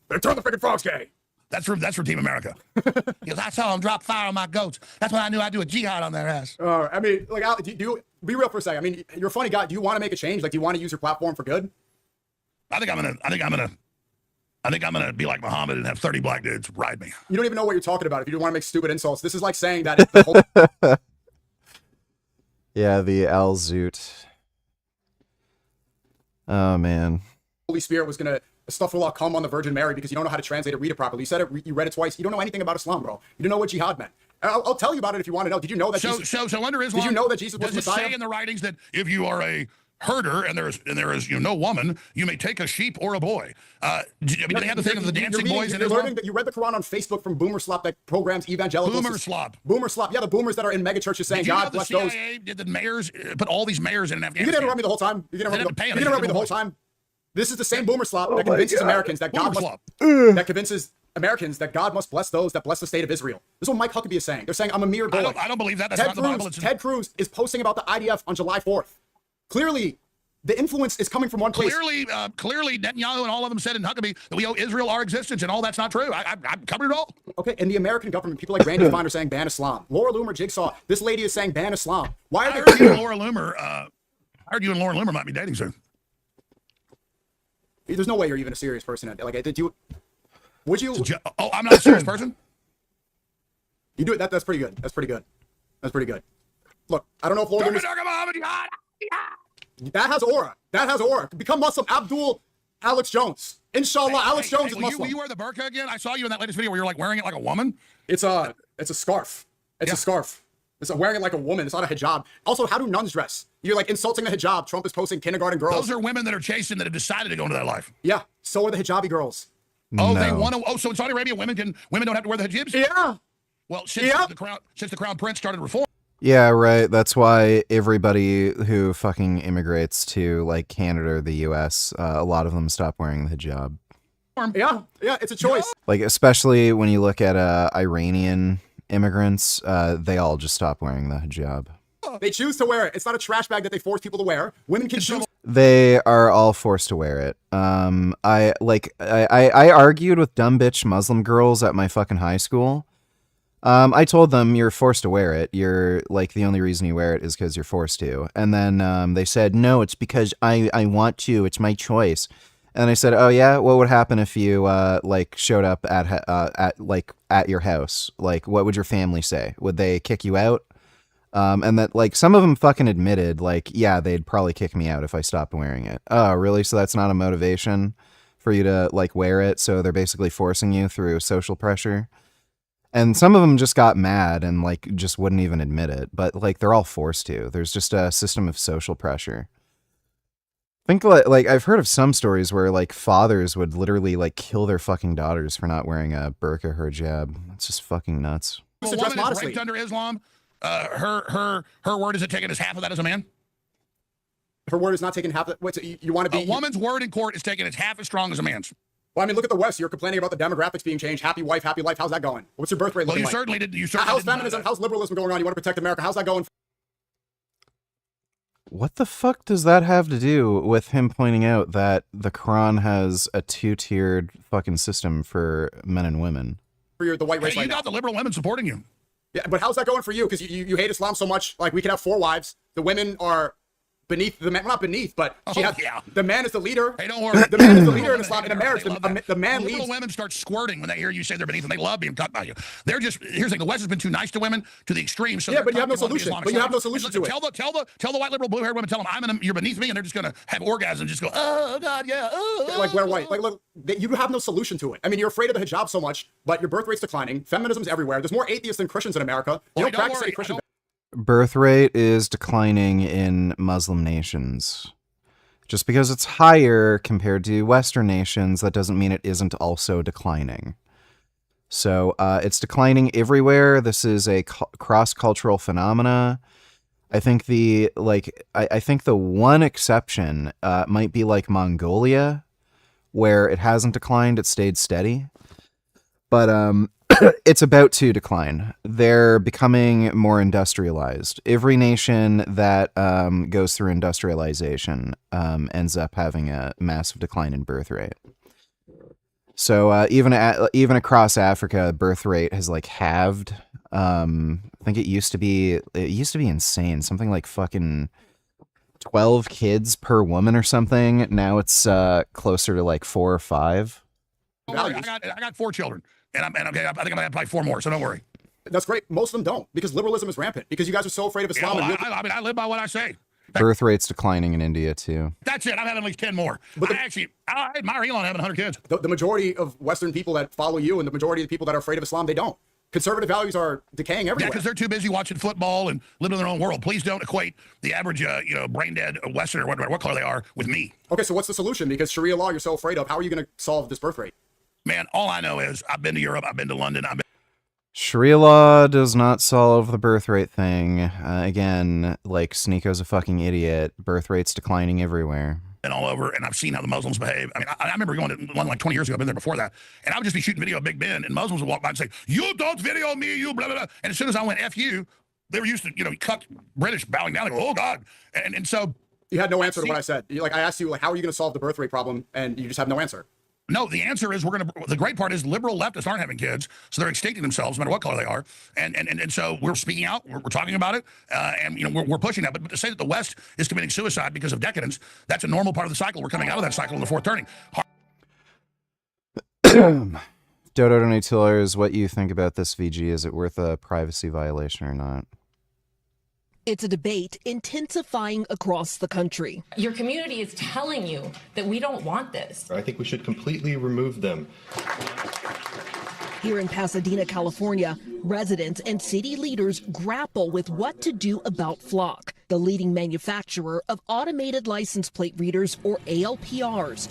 Speaker 6: Turn the freaking frogs gay.
Speaker 7: That's from Team America. Because I saw him drop fire on my goats. That's when I knew I'd do a jihad on their ass.
Speaker 6: I mean, like, do you be real for a second? I mean, you're a funny guy. Do you want to make a change? Like, do you want to use your platform for good?
Speaker 7: I think I'm gonna be like Muhammad and have 30 black dudes ride me.
Speaker 6: You don't even know what you're talking about if you don't want to make stupid insults. This is like saying that the whole...
Speaker 4: Yeah, the Al Zoot. Oh man.
Speaker 6: Holy Spirit was gonna astaghfirullah come on the Virgin Mary because you don't know how to translate it, read it properly. You said it, you read it twice. You don't know anything about Islam, bro. You don't know what jihad meant. I'll tell you about it if you want to know. Did you know that?
Speaker 7: So under Islam,
Speaker 6: did you know that Jesus was
Speaker 7: Messiah? Does it say in the writings that if you are a herder and there is no woman, you may take a sheep or a boy? Do they have the thing of the dancing boys in Islam?
Speaker 6: You read the Quran on Facebook from Boomer Slop that programs evangelicals.
Speaker 7: Boomer Slop.
Speaker 6: Boomer Slop. Yeah, the boomers that are in mega churches saying God bless those.
Speaker 7: Did the mayors put all these mayors in Afghanistan?
Speaker 6: You can interrupt me the whole time. You can interrupt me the whole time. This is the same Boomer Slop that convinces Americans that God must bless those that bless the state of Israel. This is what Mike Huckabee is saying. They're saying I'm a mere goy.
Speaker 7: I don't believe that. That's not the Bible.
Speaker 6: Ted Cruz is posting about the IDF on July 4th. Clearly, the influence is coming from one place.
Speaker 7: Clearly, Netanyahu and all of them said in Huckabee that we owe Israel our existence, and all that's not true. I covered it all.
Speaker 6: Okay, and the American government, people like Randy Fine are saying ban Islam. Laura Loomer, Jigsaw, this lady is saying ban Islam. Why are they?
Speaker 7: I heard you and Laura Loomer might be dating soon.
Speaker 6: There's no way you're even a serious person. Like, did you? Would you?
Speaker 7: Oh, I'm not a serious person.
Speaker 6: You do it. That's pretty good. That's pretty good. That's pretty good. Look, I don't know if Laura Loomer. That has aura. That has aura. Become Muslim. Abdul Alex Jones. Inshallah, Alex Jones is Muslim.
Speaker 7: Will you wear the burqa again? I saw you in that latest video where you're like wearing it like a woman.
Speaker 6: It's a scarf. It's a scarf. It's wearing it like a woman. It's not a hijab. Also, how do nuns dress? You're like insulting the hijab. Trump is posting kindergarten girls.
Speaker 7: Those are women that are chastened that have decided to go into that life.
Speaker 6: Yeah. So are the hijabi girls.
Speaker 7: Oh, no. They want to. Oh, so in Saudi Arabia, women don't have to wear the hijabs?
Speaker 6: Yeah.
Speaker 7: Well, since the crown prince started reform.
Speaker 4: Yeah, right. That's why everybody who fucking immigrates to like Canada or the US, a lot of them stop wearing the hijab.
Speaker 6: Yeah, it's a choice.
Speaker 4: Like, especially when you look at Iranian immigrants, they all just stop wearing the hijab.
Speaker 6: They choose to wear it. It's not a trash bag that they force people to wear. Women can choose.
Speaker 4: They are all forced to wear it. I argued with dumb bitch Muslim girls at my fucking high school. I told them you're forced to wear it. You're like, the only reason you wear it is because you're forced to. And then they said, no, it's because I want to. It's my choice. And I said, "Oh yeah, what would happen if you like showed up at your house? Like, what would your family say? Would they kick you out?" And that like some of them fucking admitted, like, yeah, they'd probably kick me out if I stopped wearing it. Oh, really? So that's not a motivation for you to like wear it? So they're basically forcing you through social pressure. And some of them just got mad and like just wouldn't even admit it. But like they're all forced to. There's just a system of social pressure. Think like I've heard of some stories where like fathers would literally like kill their fucking daughters for not wearing a burqa or hijab. It's just fucking nuts.
Speaker 7: If a woman is raped under Islam, her word isn't taken as half of that as a man.
Speaker 6: Her word is not taken half. Wait, so you want to be
Speaker 7: a woman's word in court is taken as half as strong as a man's.
Speaker 6: Well, I mean, look at the West. You're complaining about the demographics being changed. Happy wife, happy life. How's that going? What's your birth rate looking like?
Speaker 7: Certainly did. You certainly
Speaker 6: how's feminism? How's liberalism going on? You want to protect America? How's that going?
Speaker 4: What the fuck does that have to do with him pointing out that the Quran has a two-tiered fucking system for men and women?
Speaker 6: For the white race,
Speaker 7: you got the liberal women supporting you.
Speaker 6: Yeah, but how's that going for you? Because you hate Islam so much. Like, we can have 4 wives. The women are beneath the man. Well, not beneath, but the man is the leader.
Speaker 7: Hey, don't worry.
Speaker 6: The man is the leader in Islam. In a marriage, the man leads.
Speaker 7: Little women start squirting when they hear you say they're beneath them. They love being cut by you. They're just, here's the thing, the West has been too nice to women to the extreme. So
Speaker 6: yeah, but you have no solution. But you have no solution to it.
Speaker 7: Tell the white liberal blue-haired women, tell them you're beneath me, and they're just going to have orgasms and just go, oh, God, yeah.
Speaker 6: Like, wear white. Like, look, you have no solution to it. I mean, you're afraid of the hijab so much, but your birth rate's declining. Feminism's everywhere. There's more atheists than Christians in America. You don't practice any Christian.
Speaker 4: Birth rate is declining in Muslim nations. Just because it's higher compared to Western nations, that doesn't mean it isn't also declining. So it's declining everywhere. This is a cross-cultural phenomena. I think I think the one exception might be like Mongolia, where it hasn't declined, it stayed steady. But it's about to decline. They're becoming more industrialized. Every nation that goes through industrialization ends up having a massive decline in birth rate. So even across Africa, birth rate has like halved. I think it used to be insane. Something like fucking 12 kids per woman or something. Now it's closer to like 4 or 5.
Speaker 7: I got 4 children. And I think I'm going to have probably 4 more, so don't worry.
Speaker 6: That's great. Most of them don't, because liberalism is rampant, because you guys are so afraid of Islam.
Speaker 7: Yeah, well, I live by what I say.
Speaker 4: Birth rate's declining in India, too.
Speaker 7: That's it. I'm having at least 10 more. But I admire Elon having 100 kids.
Speaker 6: The majority of Western people that follow you and the majority of the people that are afraid of Islam, they don't. Conservative values are decaying everywhere.
Speaker 7: Yeah, because they're too busy watching football and living in their own world. Please don't equate the average, brain-dead Westerner, what color they are, with me.
Speaker 6: Okay, so what's the solution? Because Sharia law you're so afraid of, how are you going to solve this birth rate?
Speaker 7: Man, all I know is I've been to Europe, I've been to London,
Speaker 4: Sharia law does not solve the birth rate thing. Again, like, Sneako's a fucking idiot. Birth rate's declining everywhere.
Speaker 7: And all over, and I've seen how the Muslims behave. I mean, I remember going to London like 20 years ago. I've been there before that. And I would just be shooting video of Big Ben, and Muslims would walk by and say, you don't video me, you blah, blah, blah. And as soon as I went, F you, they were used to, cut British bowing down and go, oh, God. And so...
Speaker 6: You had no answer to what I said. I asked you, how are you going to solve the birth rate problem? And you just have no answer.
Speaker 7: No, the answer is the great part is liberal leftists aren't having kids, so they're extincting themselves no matter what color they are. And so we're speaking out, we're talking about it, and we're pushing that. But to say that the West is committing suicide because of decadence, that's a normal part of the cycle. We're coming out of that cycle in the 4th turning.
Speaker 4: Dodo Donatillers, what you think about this VG? Is it worth a privacy violation or not?
Speaker 13: It's a debate intensifying across the country.
Speaker 14: Your community is telling you that we don't want this.
Speaker 15: I think we should completely remove them.
Speaker 13: Here in Pasadena, California, residents and city leaders grapple with what to do about Flock, the leading manufacturer of automated license plate readers, or ALPRs.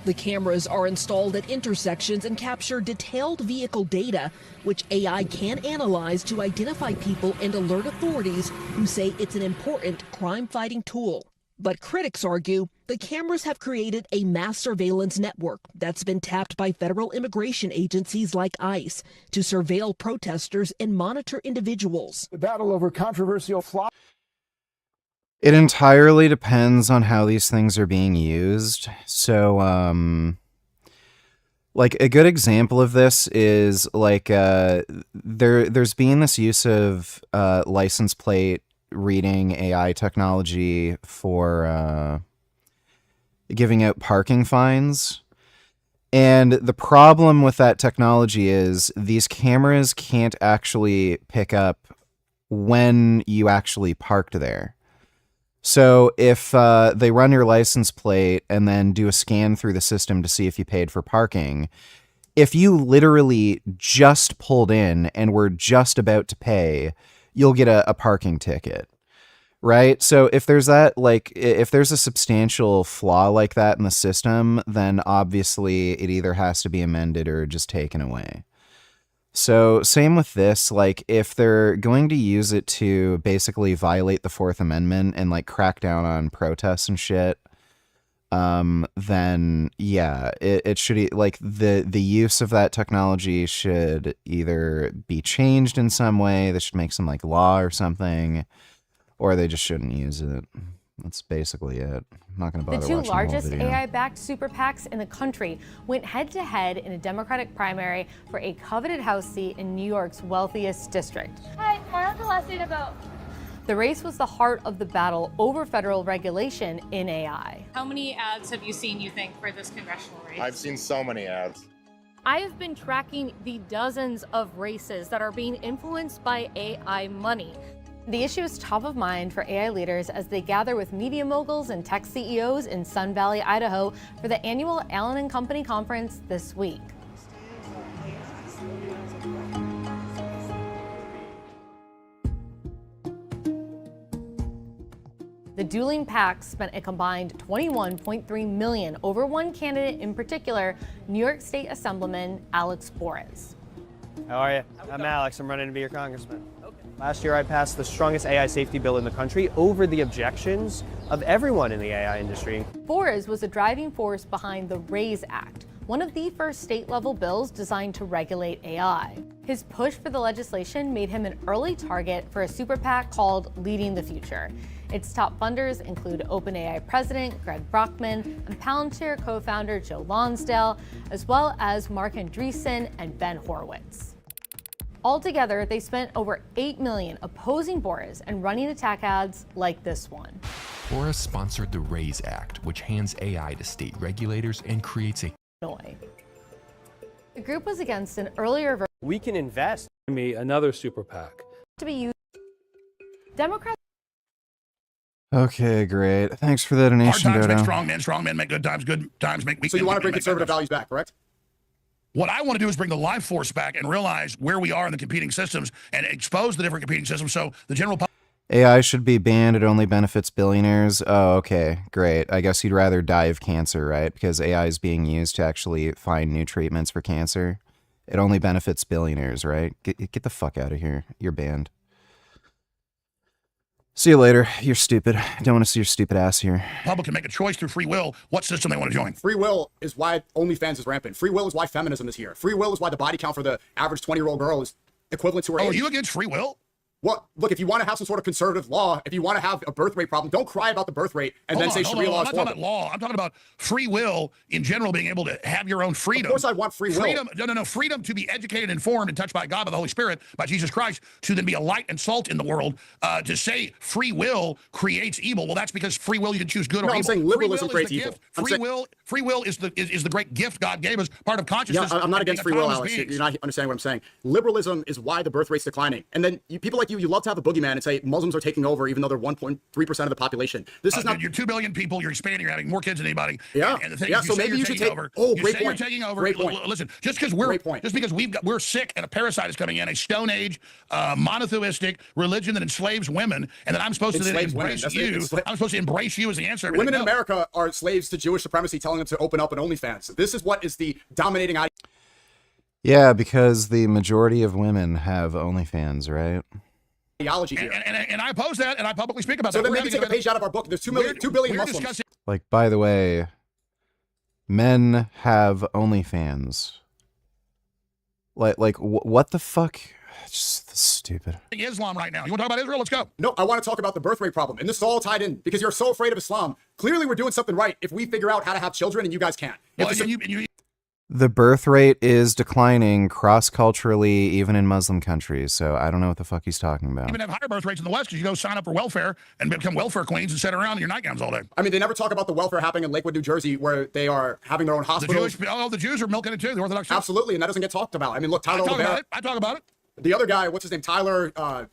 Speaker 13: The cameras are installed at intersections and capture detailed vehicle data, which AI can analyze to identify people and alert authorities who say it's an important crime-fighting tool. But critics argue the cameras have created a mass surveillance network that's been tapped by federal immigration agencies like ICE to surveil protesters and monitor individuals.
Speaker 16: The battle over controversial Flock.
Speaker 4: It entirely depends on how these things are being used. So, like, a good example of this is, like, there's been this use of license plate reading AI technology for, giving out parking fines. And the problem with that technology is these cameras can't actually pick up when you actually parked there. So if they run your license plate and then do a scan through the system to see if you paid for parking, if you literally just pulled in and were just about to pay, you'll get a parking ticket, right? So if there's that, like, if there's a substantial flaw like that in the system, then obviously it either has to be amended or just taken away. So same with this, like if they're going to use it to basically violate the Fourth Amendment and like crack down on protests and shit, then yeah, it should, like the use of that technology should either be changed in some way. They should make some like law or something, or they just shouldn't use it. That's basically it. I'm not going to bother
Speaker 17: The two
Speaker 4: watching the whole
Speaker 17: largest
Speaker 4: video.
Speaker 17: AI-backed super PACs in the country went head-to-head in a Democratic primary for a coveted House seat in New York's wealthiest district.
Speaker 18: Hi, can I have the last day to vote?
Speaker 17: The race was the heart of the battle over federal regulation in AI.
Speaker 18: How many ads have you seen, you think, for this congressional race?
Speaker 19: I've seen so many ads.
Speaker 18: I have been tracking the dozens of races that are being influenced by AI money.
Speaker 17: The issue is top of mind for AI leaders as they gather with media moguls and tech CEOs in Sun Valley, Idaho for the annual Allen & Company conference this week. The dueling PACs spent a combined $21.3 million over one candidate in particular, New York State Assemblyman Alex Bores.
Speaker 20: How are you? I'm Alex. I'm running to be your congressman. Last year, I passed the strongest AI safety bill in the country over the objections of everyone in the AI industry.
Speaker 17: Bores was a driving force behind the RAISE Act, one of the first state-level bills designed to regulate AI. His push for the legislation made him an early target for a super PAC called Leading the Future. Its top funders include OpenAI president Greg Brockman and Palantir co-founder Joe Lonsdale, as well as Mark Andreessen and Ben Horowitz. Altogether, they spent over $8 million opposing Bores and running attack ads like this one.
Speaker 21: Bores sponsored the RAISE Act, which hands AI to state regulators and creates a
Speaker 17: The group was against an earlier version.
Speaker 20: We can invest.
Speaker 12: Me, another super PAC.
Speaker 17: To be used. Democrats.
Speaker 4: Okay, great. Thanks for the donation,
Speaker 7: Hard times
Speaker 4: Dodo.
Speaker 7: make strong men make good times make weak
Speaker 6: So
Speaker 7: men.
Speaker 6: you want to bring
Speaker 7: make
Speaker 6: conservative
Speaker 7: bad times.
Speaker 6: values back, correct?
Speaker 7: What I want to do is bring the life force back and realize where we are in the competing systems and expose the different competing systems so the general public.
Speaker 4: AI should be banned. It only benefits billionaires. Oh, okay, great. I guess you'd rather die of cancer, right? Because AI is being used to actually find new treatments for cancer. It only benefits billionaires, right? Get the fuck out of here. You're banned. See you later. You're stupid. Don't want to see your stupid ass here.
Speaker 7: Public can make a choice through free will what system they want to join.
Speaker 6: Free will is why OnlyFans is rampant. Free will is why feminism is here. Free will is why the body count for the average 20-year-old girl is equivalent to her age.
Speaker 7: Are you against free will?
Speaker 6: Well, look, if you want to have some sort of conservative law, if you want to have a birth rate problem, don't cry about the birth rate and then say Sharia law is
Speaker 7: I'm not talking about law. I'm talking about free will in general, being able to have your own freedom.
Speaker 6: Of course I want free will.
Speaker 7: Freedom, no. Freedom to be educated, informed, and touched by God, by the Holy Spirit, by Jesus Christ, to then be a light and salt in the world. To say free will creates evil, well, that's because free will, you can choose good or evil.
Speaker 6: I'm saying liberalism creates evil.
Speaker 7: Free will is the great gift God gave us, part of consciousness.
Speaker 6: Yeah, I'm not against free will, Alex.
Speaker 7: Beings.
Speaker 6: You're not understanding what I'm saying. Liberalism is why the birth rate's declining. And then people like you love to have a boogeyman and say Muslims are taking over even though they're 1.3% of the population. This is not.
Speaker 7: You're 2 billion people. You're expanding. You're having more kids than anybody.
Speaker 6: Yeah.
Speaker 7: And the thing
Speaker 6: Yeah.
Speaker 7: is,
Speaker 6: So maybe you should take.
Speaker 7: Over.
Speaker 6: Oh,
Speaker 7: You
Speaker 6: great
Speaker 7: say
Speaker 6: point.
Speaker 7: You're taking over.
Speaker 6: Great point.
Speaker 7: Listen, just because we're sick and a parasite is coming in, a Stone Age monotheistic religion that enslaves women, and that I'm supposed to then embrace you. I'm supposed to embrace you as the answer.
Speaker 6: Women in America are slaves to Jewish supremacy, telling them to open up an OnlyFans. This is what is the dominating idea.
Speaker 4: Yeah, because the majority of women have OnlyFans, right?
Speaker 6: Ideology here.
Speaker 7: And I oppose that, and I publicly speak about that.
Speaker 6: So then maybe take a page out of our book. There's 2 billion Muslims.
Speaker 4: Like, by the way, men have OnlyFans. Like, what the fuck? Just stupid.
Speaker 7: Islam right now. You want to talk about Israel? Let's go.
Speaker 6: No, I want to talk about the birth rate problem. And this is all tied in because you're so afraid of Islam. Clearly, we're doing something right if we figure out how to have children and you guys can't.
Speaker 7: Well,
Speaker 4: The birth rate is declining cross-culturally, even in Muslim countries. So I don't know what the fuck he's talking about.
Speaker 7: Even have higher birth rates in the West because you go sign up for welfare and become welfare queens and sit around in your nightgowns all day.
Speaker 6: I mean, they never talk about the welfare happening in Lakewood, New Jersey, where they are having their own hospitals.
Speaker 7: The Jews are milking it too, the Orthodox Jews.
Speaker 6: Absolutely, and that doesn't get talked about. I mean, look, Tyler Rivera.
Speaker 7: I talk about it.
Speaker 6: The other guy, what's his name? Tyler,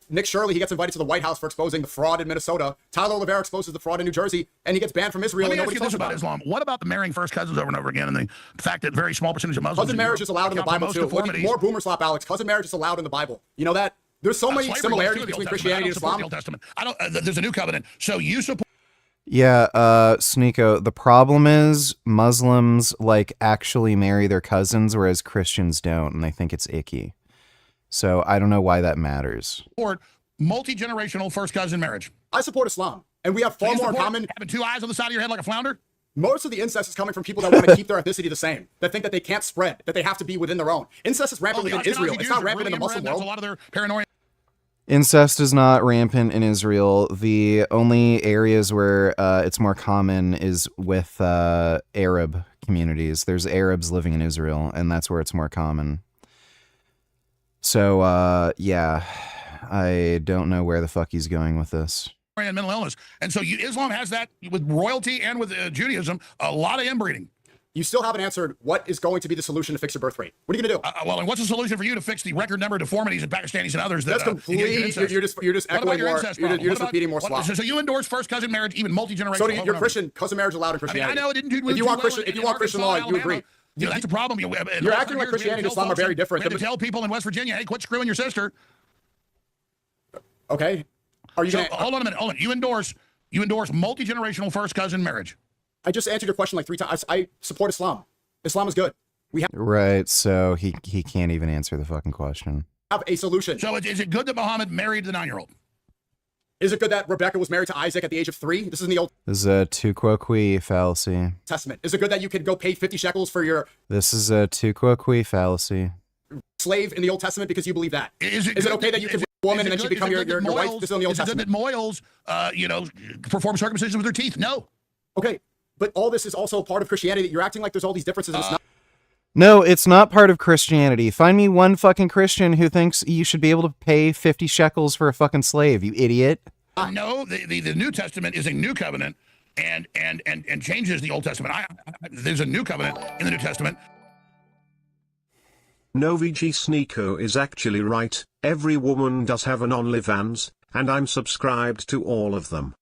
Speaker 6: Nick Shirley, he gets invited to the White House for exposing the fraud in Minnesota. Tyler Rivera exposes the fraud in New Jersey, and he gets banned from Israel.
Speaker 7: Let me
Speaker 6: and
Speaker 7: ask you
Speaker 6: nobody
Speaker 7: this about Islam. What about the marrying first cousins over and over again, and the fact that very small percentage of Muslims...
Speaker 6: Cousin marriage is allowed in the Bible, too. Look, more boomer slap, Alex. Cousin marriage is allowed in the Bible. You know that? There's so many similarities between Christianity and Islam.
Speaker 7: The Old Testament. There's a new covenant. So you support...
Speaker 4: Yeah, Sneako, the problem is Muslims, like, actually marry their cousins, whereas Christians don't, and they think it's icky. So I don't know why that matters.
Speaker 7: Support multi-generational first cousin marriage.
Speaker 6: I support Islam, and we have far more in common.
Speaker 7: Having two eyes on the side of your head like a flounder?
Speaker 6: Most of the incest is coming from people that want to keep their ethnicity the same, that think that they can't spread, that they have to be within their own. Incest is rampant in Israel. It's not rampant in the Muslim world.
Speaker 7: That's a lot of their paranoia.
Speaker 4: Incest is not rampant in Israel. The only areas where it's more common is with Arab communities. There's Arabs living in Israel, and that's where it's more common. So, yeah, I don't know where the fuck he's going with this.
Speaker 7: And mental illness. And so Islam has that with royalty and with Judaism, a lot of inbreeding.
Speaker 6: You still haven't answered what is going to be the solution to fix your birth rate. What are you going to do?
Speaker 7: Well, and what's the solution for you to fix the record number of deformities in Pakistanis and others?
Speaker 6: That's completely, you're just echoing more, you're just repeating more slop.
Speaker 7: So you endorse first cousin marriage, even multi-generational?
Speaker 6: So you're Christian, cousin marriage allowed in Christianity.
Speaker 7: I mean, I know it didn't do
Speaker 6: if you want Christian law, you agree.
Speaker 7: That's a problem.
Speaker 6: You're acting like Christianity and Islam are very different.
Speaker 7: We have to tell people in West Virginia, hey, quit screwing your sister.
Speaker 6: Okay. Are you gonna...
Speaker 7: Hold on a minute. Hold on. You endorse multi-generational first cousin marriage.
Speaker 6: I just answered your question like 3 times. I support Islam. Islam is good.
Speaker 4: Right, so he can't even answer the fucking question.
Speaker 6: Have a solution.
Speaker 7: So is it good that Muhammad married the 9-year-old?
Speaker 6: Is it good that Rebecca was married to Isaac at the age of 3? This is in the Old
Speaker 4: This is a tu quo qui fallacy.
Speaker 6: Testament. Is it good that you could go pay 50 shekels for your...
Speaker 4: This is a tu quo qui fallacy.
Speaker 6: Slave in the Old Testament because you believe that?
Speaker 7: Is it
Speaker 6: okay that you can be a woman and then she become your wife? This is in the Old Testament.
Speaker 7: Is it good that Moyles, perform circumcision with their teeth? No.
Speaker 6: Okay, but all this is also part of Christianity. You're acting like there's all these differences and it's not.
Speaker 4: No, it's not part of Christianity. Find me one fucking Christian who thinks you should be able to pay 50 shekels for a fucking slave, you idiot.
Speaker 7: No, the New Testament is a new covenant and changes the Old Testament. There's a new covenant in the New Testament.
Speaker 5: NoVG Sneako is actually right. Every woman does have an OnlyFans, and I'm subscribed to all of them.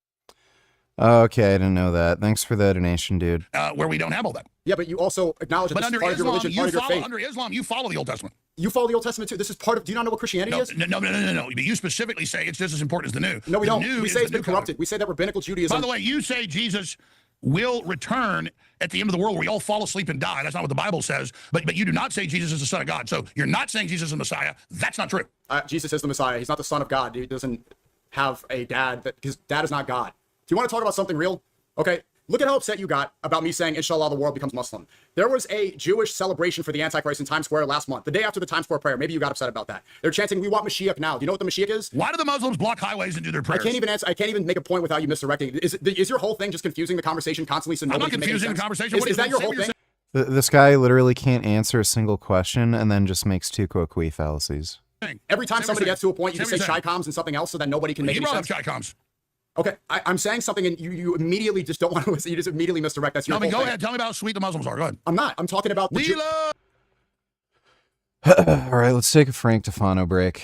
Speaker 4: Okay, I didn't know that. Thanks for the donation, dude.
Speaker 7: Where we don't have all that.
Speaker 6: Yeah, but you also acknowledge that this is part of your religion, part of your faith.
Speaker 7: Under Islam, you follow the Old Testament.
Speaker 6: You follow the Old Testament too. This is part of. Do you not know what Christianity is?
Speaker 7: No. But you specifically say it's just as important as the new.
Speaker 6: No, we don't. We say it's been corrupted. We say that rabbinical Judaism.
Speaker 7: By the way, you say Jesus will return at the end of the world where we all fall asleep and die. That's not what the Bible says. But you do not say Jesus is the Son of God. So you're not saying Jesus is the Messiah. That's not true.
Speaker 6: Jesus is the Messiah. He's not the Son of God. He doesn't have a dad. His dad is not God. Do you want to talk about something real? Okay. Look at how upset you got about me saying, inshallah, the world becomes Muslim. There was a Jewish celebration for the Antichrist in Times Square last month, the day after the Times Square prayer. Maybe you got upset about that. They're chanting, we want Mashiach now. Do you know what the Mashiach is?
Speaker 7: Why do the Muslims block highways and do their prayers?
Speaker 6: I can't even answer. I can't even make a point without you misdirecting. Is your whole thing just confusing the conversation constantly? So
Speaker 7: I'm not confusing the conversation.
Speaker 6: Is that your whole thing?
Speaker 4: This guy literally can't answer a single question and then just makes tu quo qui fallacies.
Speaker 6: Every time somebody gets to a point, you just say Chi-Coms and something else so that nobody can make any sense.
Speaker 7: You brought up Chi-Coms.
Speaker 6: Okay, I'm saying something and you immediately just don't want to listen. You just immediately misdirect. That's your whole
Speaker 7: go
Speaker 6: thing.
Speaker 7: ahead. Tell me about how sweet the Muslims are. Go ahead.
Speaker 6: I'm not. I'm talking about the
Speaker 4: All right, let's take a Frank Tufano break.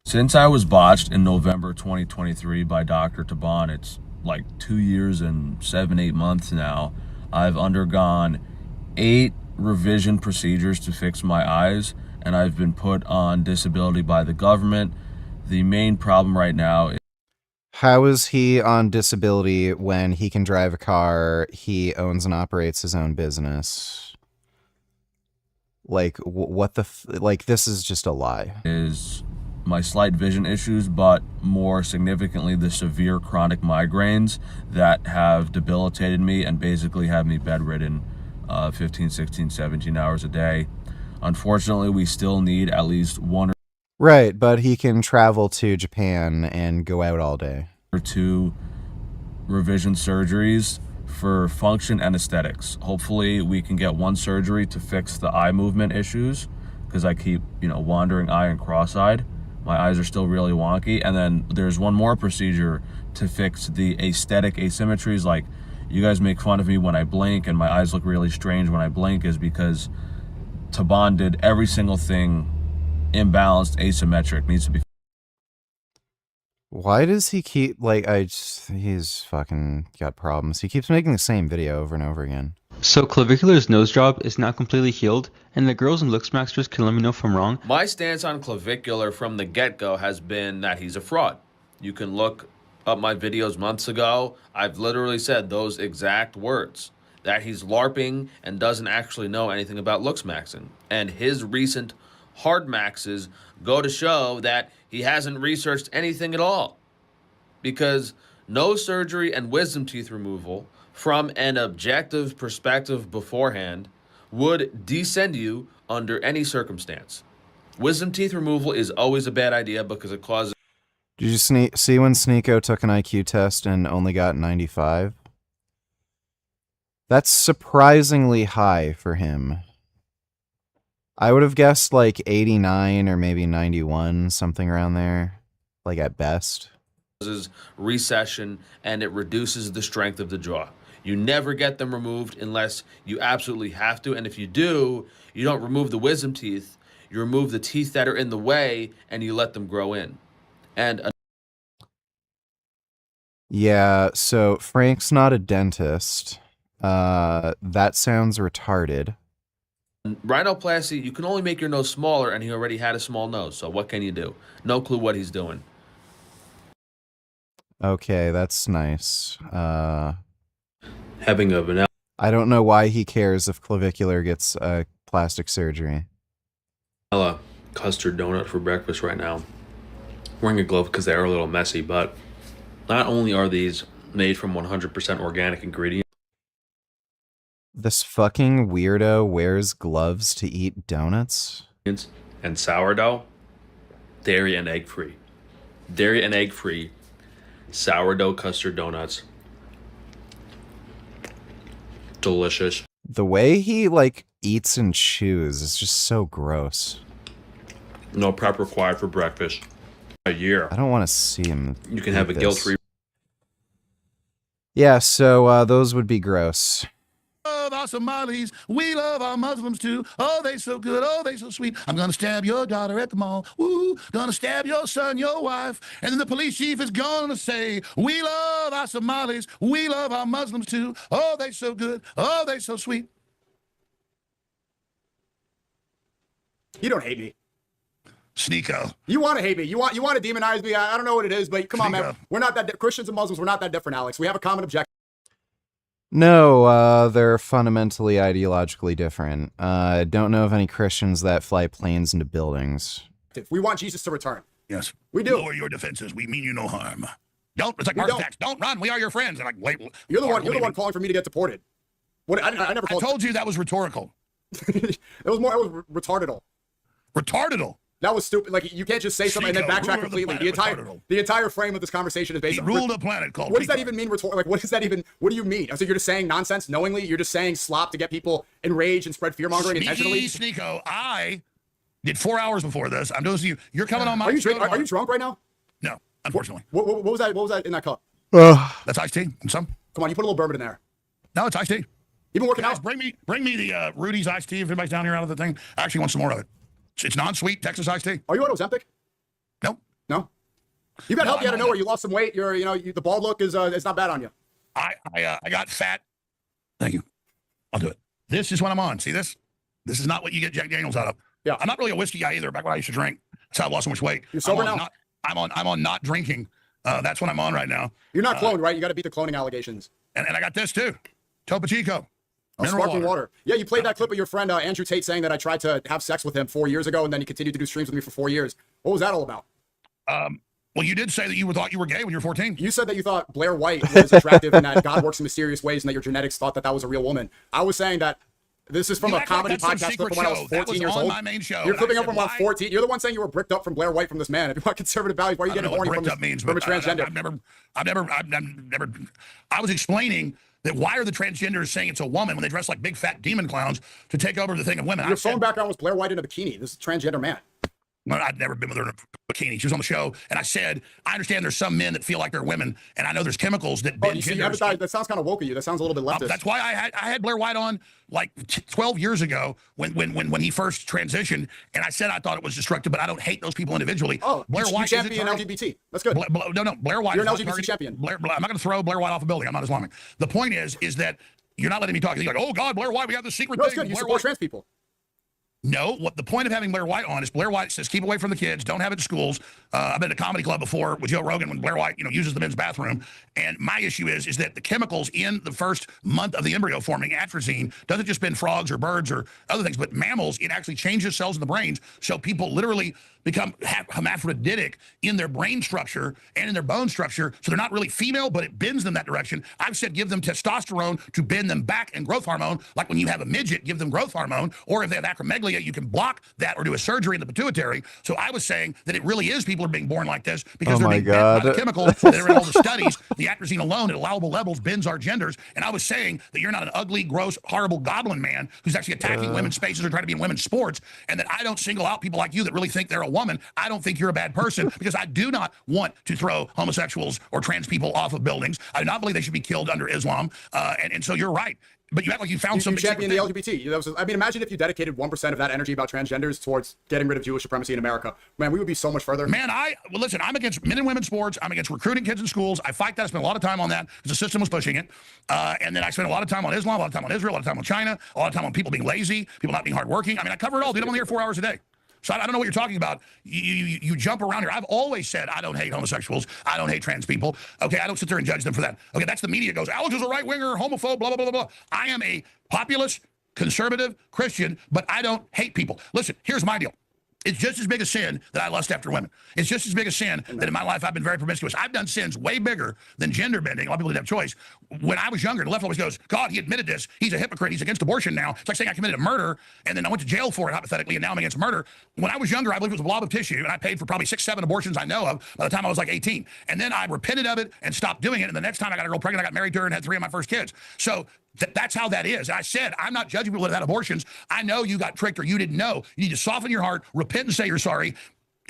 Speaker 19: Since I was botched in November 2023 by Dr. Taban, it's like 2 years and 7-8 months now. I've undergone 8 revision procedures to fix my eyes, and I've been put on disability by the government. The main problem right now is...
Speaker 4: How is he on disability when he can drive a car, he owns and operates his own business? Like, what the... like, this is just a lie.
Speaker 19: Is my slight vision issues, but more significantly the severe chronic migraines that have debilitated me and basically have me bedridden 15, 16, 17 hours a day. Unfortunately, we still need at least one...
Speaker 4: Right, but he can travel to Japan and go out all day.
Speaker 19: For 2 revision surgeries for function and aesthetics. Hopefully we can get 1 surgery to fix the eye movement issues, because I keep, wandering eye and cross-eyed. My eyes are still really wonky. And then there's 1 more procedure to fix the aesthetic asymmetries. Like, you guys make fun of me when I blink and my eyes look really strange when I blink, is because Taban did every single thing imbalanced, asymmetric, needs to be.
Speaker 4: Why does he keep, he's fucking got problems. He keeps making the same video over and over again.
Speaker 3: So Clavicular's nose job is now completely healed, and the girls in Looksmaxters can let me know if I'm wrong.
Speaker 19: My stance on Clavicular from the get-go has been that he's a fraud. You can look up my videos months ago. I've literally said those exact words, that he's LARPing and doesn't actually know anything about Looksmaxing. And his recent hard maxes go to show that he hasn't researched anything at all, because nose surgery and wisdom teeth removal from an objective perspective beforehand would descend you under any circumstance. Wisdom teeth removal is always a bad idea because it causes...
Speaker 4: Did you see when Sneako took an IQ test and only got 95? That's surprisingly high for him. I would have guessed like 89 or maybe 91, something around there, like at best.
Speaker 19: Recession, and it reduces the strength of the jaw. You never get them removed unless you absolutely have to, and if you do, you don't remove the wisdom teeth, you remove the teeth that are in the way and you let them grow in. And
Speaker 4: yeah, so Frank's not a dentist. That sounds retarded.
Speaker 19: Rhinoplasty, you can only make your nose smaller, and he already had a small nose, so what can you do? No clue what he's doing.
Speaker 4: Okay, that's nice.
Speaker 19: Having a vanilla...
Speaker 4: I don't know why he cares if Clavicular gets plastic surgery.
Speaker 19: Custard donut for breakfast right now. Wearing a glove because they are a little messy, but not only are these made from 100% organic ingredients.
Speaker 4: This fucking weirdo wears gloves to eat donuts?
Speaker 19: And sourdough, dairy and egg free. Dairy and egg free sourdough custard donuts. Delicious.
Speaker 4: The way he eats and chews is just so gross.
Speaker 19: No prep required for breakfast. A year.
Speaker 4: I don't want to see him.
Speaker 19: You can have a guilt-free.
Speaker 4: Yeah, so those would be gross.
Speaker 7: Love our Somalis, we love our Muslims too. Oh, they so good, oh, they so sweet. I'm gonna stab your daughter at the mall. Woo, gonna stab your son, your wife. And then the police chief is gonna say, we love our Somalis, we love our Muslims too. Oh, they so good, oh, they so sweet.
Speaker 6: You don't hate me.
Speaker 7: Sneako.
Speaker 6: You want to hate me. You want to demonize me. I don't know what it is, but come on, man. We're not that Christians and Muslims. We're not that different, Alex. We have a common objective.
Speaker 4: No, they're fundamentally ideologically different. I don't know of any Christians that fly planes into buildings.
Speaker 6: We want Jesus to return.
Speaker 7: Yes.
Speaker 6: We do.
Speaker 7: Lower your defenses. We mean you no harm. Don't. It's like Mars attacks. Don't run. We are your friends. And wait.
Speaker 6: You're the one calling for me to get deported. What? I never called.
Speaker 7: I told you that was rhetorical.
Speaker 6: It was retarded.
Speaker 7: Retarded.
Speaker 6: That was stupid. Like, you can't just say something and then backtrack completely. The entire frame of this conversation is basically...
Speaker 7: He ruled a planet called...
Speaker 6: What does that even mean? Like, what does that even... What do you mean? So you're just saying nonsense knowingly? You're just saying slop to get people enraged and spread fear-mongering intentionally?
Speaker 7: Sneako, I did 4 hours before this. I'm doing this to you. You're coming on my...
Speaker 6: Are you drunk right now?
Speaker 7: No, unfortunately.
Speaker 6: What was that? What was that in that cup?
Speaker 7: That's iced tea. And some.
Speaker 6: Come on, you put a little bourbon in there.
Speaker 7: No, it's iced tea.
Speaker 6: You've been working out?
Speaker 7: Bring me the Rudy's iced tea if anybody's down here out of the thing. I actually want some more of it. It's non-sweet Texas iced tea.
Speaker 6: Are you on Ozempic? No. You got healthy out of nowhere. You lost some weight. The bald look is it's not bad on you.
Speaker 7: I got fat. Thank you. I'll do it. This is what I'm on. See this? This is not what you get Jack Daniels out of.
Speaker 6: Yeah.
Speaker 7: I'm not really a whiskey guy either. Back when I used to drink, that's how I lost so much weight.
Speaker 6: You're sober now.
Speaker 7: I'm on not drinking. That's what I'm on right now.
Speaker 6: You're not cloned, right? You got to beat the cloning allegations.
Speaker 7: And I got this too. Topo Chico.
Speaker 6: Sparkling water. Yeah, you played that clip of your friend Andrew Tate saying that I tried to have sex with him 4 years ago, and then he continued to do streams with me for 4 years. What was that all about?
Speaker 7: Well, you did say that you thought you were gay when you were 14.
Speaker 6: You said that you thought Blair White was attractive and that God works in mysterious ways and that your genetics thought that was a real woman. I was saying that This is from
Speaker 7: You
Speaker 6: a
Speaker 7: act like
Speaker 6: comedy
Speaker 7: that's some
Speaker 6: podcast
Speaker 7: secret
Speaker 6: from when I was
Speaker 7: show.
Speaker 6: 14
Speaker 7: That was
Speaker 6: years
Speaker 7: on
Speaker 6: old.
Speaker 7: my main show.
Speaker 6: You're
Speaker 7: And
Speaker 6: clipping
Speaker 7: I
Speaker 6: up from
Speaker 7: said,
Speaker 6: when I was
Speaker 7: why?
Speaker 6: 14. You're the one saying you were bricked up from Blair White from this man. If you want conservative values, why are you
Speaker 7: I don't
Speaker 6: getting
Speaker 7: know what
Speaker 6: horny
Speaker 7: bricked
Speaker 6: from
Speaker 7: up means,
Speaker 6: from a
Speaker 7: but
Speaker 6: transgender?
Speaker 7: I've never. I was explaining that why are the transgenders saying it's a woman when they dress like big fat demon clowns to take over the thing of women?
Speaker 6: Your phone background was Blair White in a bikini. This is a transgender man.
Speaker 7: Well, I'd never been with her in a bikini. She was on the show, and I said, I understand there's some men that feel like they're women, and I know there's chemicals that bend genders.
Speaker 6: That sounds kind of woke of you. That sounds a little bit leftist.
Speaker 7: That's why I had Blair White on like 12 years ago when he first transitioned, and I said I thought it was destructive, but I don't hate those people individually.
Speaker 6: Oh,
Speaker 7: Blair
Speaker 6: you
Speaker 7: White
Speaker 6: champion LGBT. That's good.
Speaker 7: No, Blair White.
Speaker 6: You're an
Speaker 7: is not
Speaker 6: LGBT
Speaker 7: targeted.
Speaker 6: champion.
Speaker 7: I'm not going to throw Blair White off a building. I'm not Islamic. The point is that you're not letting me talk. You're like, oh God, Blair White, we have this secret
Speaker 6: No, it's
Speaker 7: thing.
Speaker 6: good. You
Speaker 7: Blair
Speaker 6: support
Speaker 7: White.
Speaker 6: trans people.
Speaker 7: No, what the point of having Blair White on is Blair White says keep away from the kids, don't have it in schools. I've been at a comedy club before with Joe Rogan when Blair White, uses the men's bathroom. And my issue is that the chemicals in the first month of the embryo forming, atrazine, doesn't just bend frogs or birds or other things, but mammals. It actually changes cells in the brains, so people literally become hermaphroditic in their brain structure and in their bone structure. So they're not really female, but it bends them that direction. I've said give them testosterone to bend them back and growth hormone. Like when you have a midget, give them growth hormone. Or if they have acromegalia, you can block that or do a surgery in the pituitary. So I was saying that it really is people are being born like this because they're being bent by the chemicals that are in all the studies. The atrazine alone at allowable levels bends our genders. And I was saying that you're not an ugly, gross, horrible goblin man who's actually attacking women's spaces or trying to be in women's sports. And that I don't single out people like you that really think they're a woman. I don't think you're a bad person because I do not want to throw homosexuals or trans people off of buildings. I do not believe they should be killed under Islam. And so you're right. But you act like you found something.
Speaker 6: You champion the LGBT. Imagine if you dedicated 1% of that energy about transgenders towards getting rid of Jewish supremacy in America. Man, we would be so much further.
Speaker 7: Man, listen, I'm against men and women's sports. I'm against recruiting kids in schools. I fight that. I spend a lot of time on that because the system was pushing it. And then I spent a lot of time on Islam, a lot of time on Israel, a lot of time on China, a lot of time on people being lazy, people not being hardworking. I mean, I cover it all, dude. I'm on the air 4 hours a day. So I don't know what you're talking about. You jump around here. I've always said I don't hate homosexuals. I don't hate trans people. Okay, I don't sit there and judge them for that. Okay, that's the media goes, Alex is a right-winger, homophobe, blah, blah, blah, blah. I am a populist, conservative Christian, but I don't hate people. Listen, here's my deal. It's just as big a sin that I lust after women. It's just as big a sin that in my life I've been very promiscuous. I've done sins way bigger than gender bending. A lot of people didn't have choice. When I was younger, the left always goes, God, he admitted this. He's a hypocrite. He's against abortion now. It's like saying I committed a murder and then I went to jail for it, hypothetically, and now I'm against murder. When I was younger, I believed it was a blob of tissue, and I paid for probably 6, 7 abortions I know of by the time I was like 18. And then I repented of it and stopped doing it. And the next time I got a girl pregnant, I got married to her and had 3 of my first kids. So that's how that is. I said, I'm not judging people that had abortions. I know you got tricked or you didn't know. You need to soften your heart, repent and say you're sorry,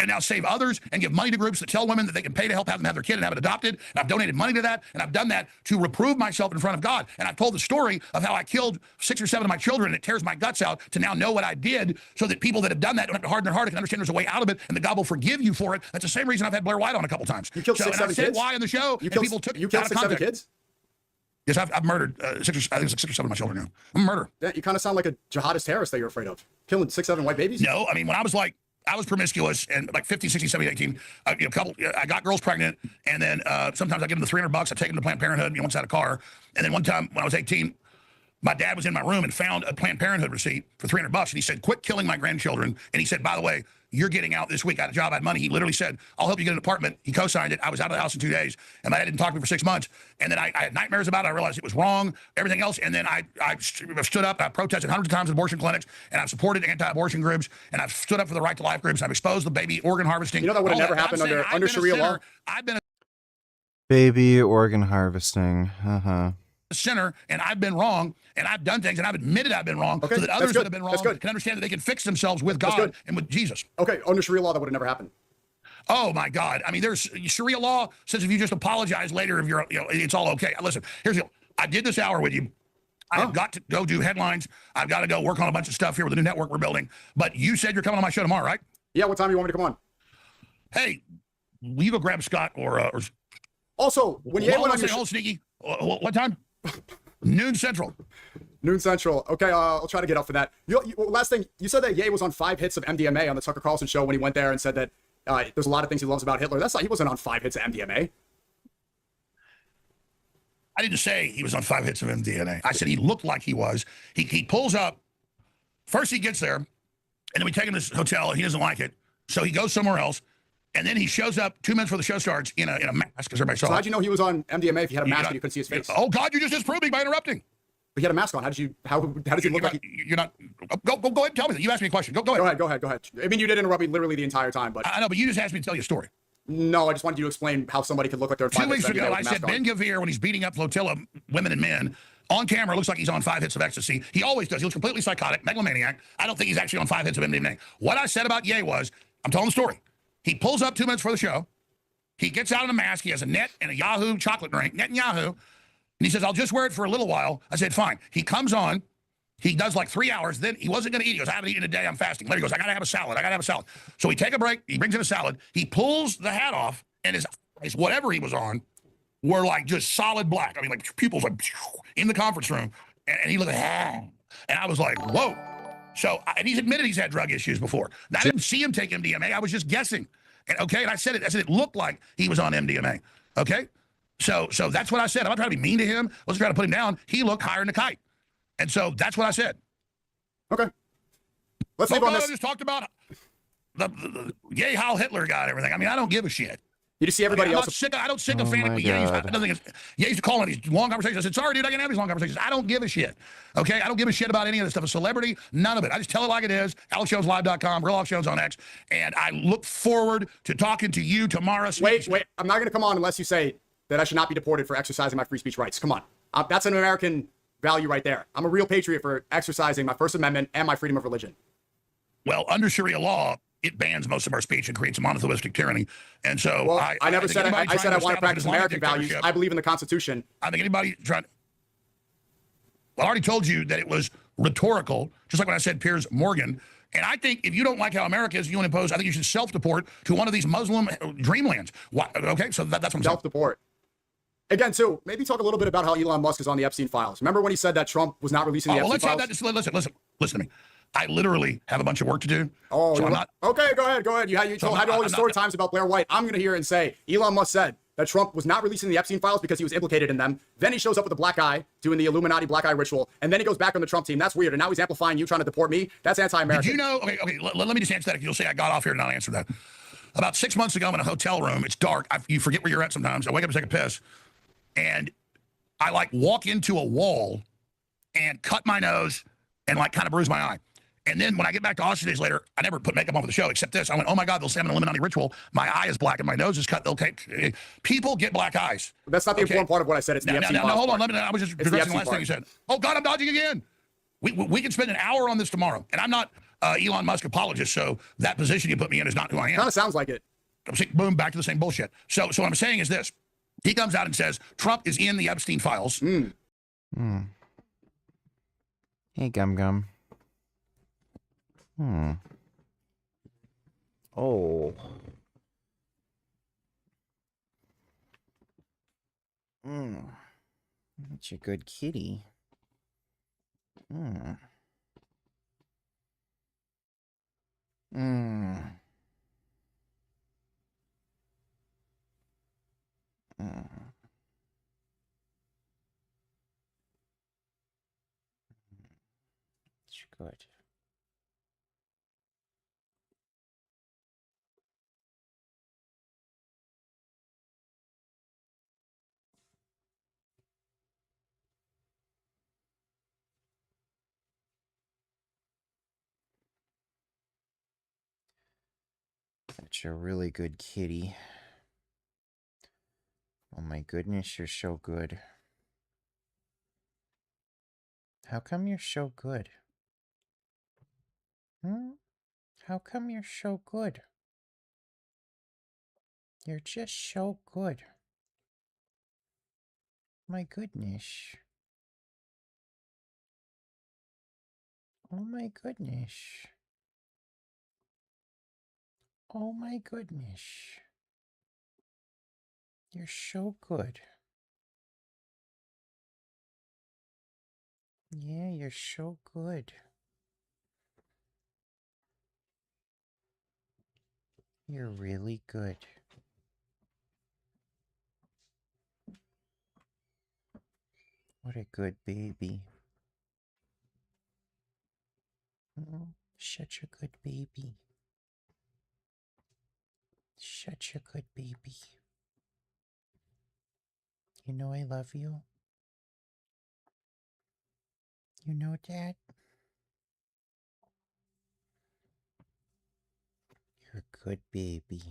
Speaker 7: and now save others and give money to groups that tell women that they can pay to help have them have their kid and have it adopted. And I've donated money to that, and I've done that to reprove myself in front of God. And I've told the story of how I killed 6 or 7 of my children, and it tears my guts out to now know what I did so that people that have done that don't have to harden their heart and can understand there's a way out of it, and that God will forgive you for it. That's the same reason I've had Blair White on a couple times.
Speaker 6: You killed 6, 7 kids?
Speaker 7: Why on the show,
Speaker 6: You
Speaker 7: and people took
Speaker 6: you
Speaker 7: it
Speaker 6: killed
Speaker 7: out
Speaker 6: 6,
Speaker 7: of
Speaker 6: 7
Speaker 7: context.
Speaker 6: kids?
Speaker 7: Yes, I've murdered 6 or 7 of my children now. I'm a murderer.
Speaker 6: Yeah, you kind of sound like a jihadist terrorist that you're afraid of. Killing 6, 7 white babies?
Speaker 7: No, I mean, when I was promiscuous and like 50, 60, 70, 18, I got girls pregnant, and then sometimes I give them the $300. I take them to Planned Parenthood, once I had a car. And then one time when I was 18, my dad was in my room and found a Planned Parenthood receipt for $300. And he said, quit killing my grandchildren. And he said, by the way, you're getting out this week. I had a job, I had money. He literally said, I'll help you get an apartment. He co-signed it. I was out of the house in 2 days, and my dad didn't talk to me for 6 months. And then I had nightmares about it. I realized it was wrong, everything else. And then I stood up. I protested hundreds of times at abortion clinics, and I've supported anti-abortion groups, and I've stood up for the right to life groups. And I've exposed the baby organ harvesting.
Speaker 6: You know that would have never happened under Sharia law?
Speaker 7: I've been
Speaker 4: Baby organ harvesting.
Speaker 7: a sinner, and I've been wrong, and I've done things, and I've admitted I've been wrong, so that others that have been wrong can understand that they can fix themselves with God and with Jesus.
Speaker 6: Okay, under Sharia law, that would have never happened.
Speaker 7: Oh my God! I mean, there's Sharia law says if you just apologize later, if you're, it's all okay. Listen, here's the deal. I did this hour with you. I have got to go do headlines. I've got to go work on a bunch of stuff here with the new network we're building. But you said you're coming on my show tomorrow, right?
Speaker 6: Yeah. What time do you want me to come on?
Speaker 7: Hey, will you go grab Scott or
Speaker 6: also when you went on
Speaker 7: your Sneaky? What time? Noon Central.
Speaker 6: Noon Central. Okay, I'll try to get up for that. Last thing, you said that Ye was on 5 hits of MDMA on the Tucker Carlson show when he went there and said that there's a lot of things he loves about Hitler. That's not, he wasn't on 5 hits of MDMA.
Speaker 7: I didn't say he was on 5 hits of MDMA. I said he looked like he was. He pulls up. First he gets there, and then we take him to this hotel, and he doesn't like it. So he goes somewhere else, and then he shows up 2 minutes before the show starts in a mask because everybody saw
Speaker 6: So
Speaker 7: it.
Speaker 6: how'd you know he was on MDMA if he had a mask and you couldn't see his face?
Speaker 7: Oh, God, you just disproved me by interrupting.
Speaker 6: But he had a mask on. How does he look like?
Speaker 7: You're not. Go ahead and tell me that. You asked me a question. Go ahead.
Speaker 6: Go ahead. I mean, you did interrupt me literally the entire time, but
Speaker 7: I know, but you just asked me to tell you a story.
Speaker 6: No, I just wanted you to explain how somebody could look like they're
Speaker 7: 2 weeks ago, I said Ben Gavir, when he's beating up flotilla women and men on camera, looks like he's on 5 hits of ecstasy. He always does. He looks completely psychotic, megalomaniac. I don't think he's actually on 5 hits of MDMA. What I said about Ye was, I'm telling the story. He pulls up 2 minutes for the show. He gets out in a mask. He has a net and a Yahoo chocolate drink, net and Yahoo. And he says, I'll just wear it for a little while. I said, fine. He comes on. He does like 3 hours. Then he wasn't going to eat. He goes, I haven't eaten a day. I'm fasting. Later he goes, I got to have a salad. So we take a break. He brings in a salad. He pulls the hat off, and his eyes, whatever he was on, were like just solid black. I mean, like pupils like in the conference room. And he looked and I was like, whoa. So, and he's admitted he's had drug issues before. Now, I didn't see him take MDMA. I was just guessing. And I said it looked like he was on MDMA. Okay? So that's what I said. I'm not trying to be mean to him. Let's try to put him down. He looked higher than a kite. And so that's what I said.
Speaker 6: Okay. Let's leave on this.
Speaker 7: I just talked about the yay, Heil Hitler guy and everything. I mean, I don't give a shit.
Speaker 6: You just see everybody else.
Speaker 7: I don't sycophantically Ye used to call in these long conversations. I said, sorry, dude, I can't have these long conversations. I don't give a shit. Okay? I don't give a shit about any of this stuff. A celebrity, none of it. I just tell it like it is. AlexJonesLive.com, Real Alex Jones on X. And I look forward to talking to you tomorrow.
Speaker 6: Wait. I'm not going to come on unless you say that I should not be deported for exercising my free speech rights. Come on. That's an American value right there. I'm a real patriot for exercising my First Amendment and my freedom of religion.
Speaker 7: Well, under Sharia law, it bans most of our speech and creates a monotheistic tyranny. And so
Speaker 6: I never said I said I want to practice American values. I believe in the Constitution.
Speaker 7: I think anybody trying. Well, I already told you that it was rhetorical, just like when I said Piers Morgan. And I think if you don't like how America is, you want to impose, I think you should self-deport to one of these Muslim dreamlands. Okay, so that's what I'm saying.
Speaker 6: Self-deport. Again, too, maybe talk a little bit about how Elon Musk is on the Epstein files. Remember when he said that Trump was not releasing the Epstein files?
Speaker 7: Listen to me. I literally have a bunch of work to do.
Speaker 6: Oh,
Speaker 7: so I'm not.
Speaker 6: Okay, go ahead. You had all your story times about Blair White. I'm going to hear and say Elon Musk said that Trump was not releasing the Epstein files because he was implicated in them. Then he shows up with a black eye doing the Illuminati black eye ritual, and then he goes back on the Trump team. That's weird. And now he's amplifying you trying to deport me. That's anti-American.
Speaker 7: Did you know? Okay. Let me just answer that. If you'll say I got off here and not answer that. About 6 months ago, I'm in a hotel room. It's dark. You forget where you're at sometimes. I wake up and take a piss, and I like walk into a wall and cut my nose and like kind of bruise my eye. And then when I get back to Austin days later, I never put makeup on for the show except this. I went, oh my God, they'll say I'm an Illuminati ritual. My eye is black and my nose is cut. Okay, people get black eyes.
Speaker 6: That's not the important part of what I said. It's the Epstein files.
Speaker 7: Hold on. I was just addressing the last thing you said. Oh God, I'm dodging again. We can spend an hour on this tomorrow. And I'm not Elon Musk apologist, so that position you put me in is not who I am.
Speaker 6: Kind of sounds like it.
Speaker 7: Boom, back to the same bullshit. So what I'm saying is this. He comes out and says, Trump is in the Epstein files.
Speaker 4: Hey, Gum. Oh. That's a good kitty. It's good. That's a really good kitty. Oh my goodness, you're so good. How come you're so good? How come you're so good? You're just so good. My goodness. Oh my goodness. Oh my goodness. You're so good. Yeah, you're so good. You're really good. What a good baby. Oh, such a good baby. Such a good baby. You know I love you.
Speaker 2: You know that? You're a good baby.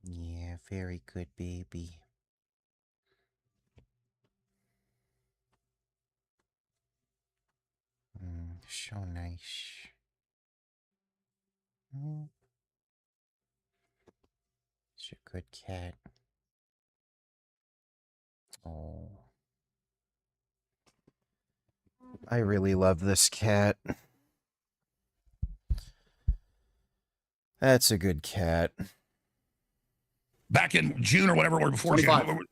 Speaker 2: Yeah, very good baby. So nice. It's a good cat. Oh.
Speaker 4: I really love this cat. That's a good cat.
Speaker 7: Back in June or whatever, or before June.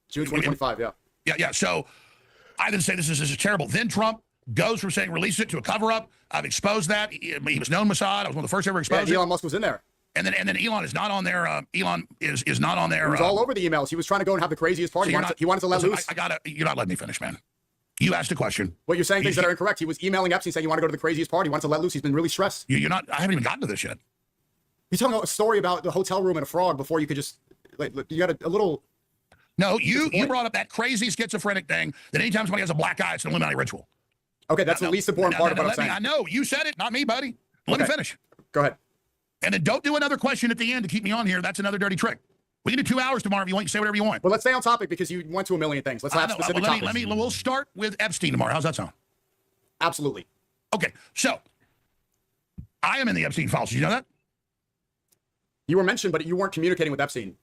Speaker 6: June 2025, yeah.
Speaker 7: Yeah. So I didn't say this is terrible. Then Trump goes from saying release it to a cover-up. I've exposed that. He was known Mossad. I was one of the first to ever expose it.
Speaker 6: Elon Musk was in there.
Speaker 7: And then Elon is not on there. Elon is not on there.
Speaker 6: He was all over the emails. He was trying to go and have the craziest party.
Speaker 7: So
Speaker 6: He wanted to let
Speaker 7: listen,
Speaker 6: loose.
Speaker 7: You're not letting me finish, man. You asked a question.
Speaker 6: Well, you're saying things that are incorrect. He was emailing Epstein saying you want to go to the craziest party. He wants to let loose. He's been really stressed.
Speaker 7: You're not. I haven't even gotten to this yet.
Speaker 6: He's telling a story about the hotel room and a frog before you could just you got a little.
Speaker 7: No, you brought up that crazy schizophrenic thing that anytime somebody has a black eye, it's an Illuminati ritual.
Speaker 6: Okay, that's the least important part of what I'm saying.
Speaker 7: I know you said it, not me, buddy. Let me finish.
Speaker 6: Go ahead.
Speaker 7: And then don't do another question at the end to keep me on here. That's another dirty trick. We can do 2 hours tomorrow if you want. You say whatever you want.
Speaker 6: Well, let's stay on topic because you went to a million things. Let's have specific topics.
Speaker 7: We'll start with Epstein tomorrow. How's that sound?
Speaker 6: Absolutely.
Speaker 7: Okay, so I am in the Epstein files. Did you know that?
Speaker 6: You were mentioned, but you weren't communicating with Epstein.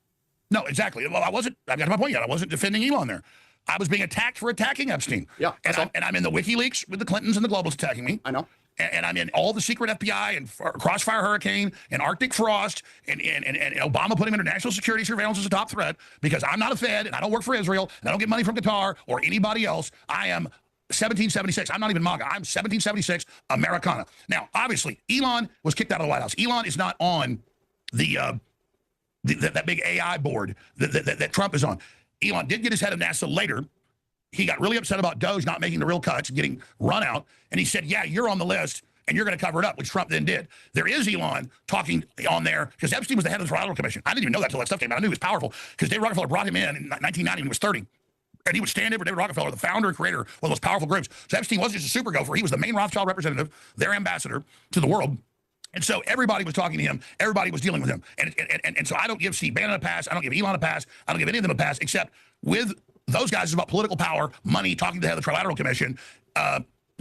Speaker 7: No, exactly. Well, I wasn't. I got to my point yet. I wasn't defending Elon there. I was being attacked for attacking Epstein.
Speaker 6: Yeah.
Speaker 7: And I'm in the WikiLeaks with the Clintons and the globals attacking me.
Speaker 6: I know.
Speaker 7: And I'm in all the secret FBI and Crossfire Hurricane and Arctic Frost and Obama put him under national security surveillance as a top threat because I'm not a Fed and I don't work for Israel and I don't get money from Qatar or anybody else. I am 1776. I'm not even MAGA. I'm 1776 Americana. Now, obviously, Elon was kicked out of the White House. Elon is not on that big AI board that Trump is on. Elon did get his head of NASA later. He got really upset about Doge not making the real cuts and getting run out. And he said, yeah, you're on the list and you're going to cover it up, which Trump then did. There is Elon talking on there because Epstein was the head of the Trilateral Commission. I didn't even know that until that stuff came out. I knew he was powerful because David Rockefeller brought him in 1990 when he was 30. And he would stand in for David Rockefeller, the founder and creator of one of those powerful groups. So Epstein wasn't just a super gopher. He was the main Rothschild representative, their ambassador to the world. And so everybody was talking to him. Everybody was dealing with him. And so I don't give Steve Bannon a pass. I don't give Elon a pass. I don't give any of them a pass, except with those guys, it's about political power, money, talking to the head of the Trilateral Commission.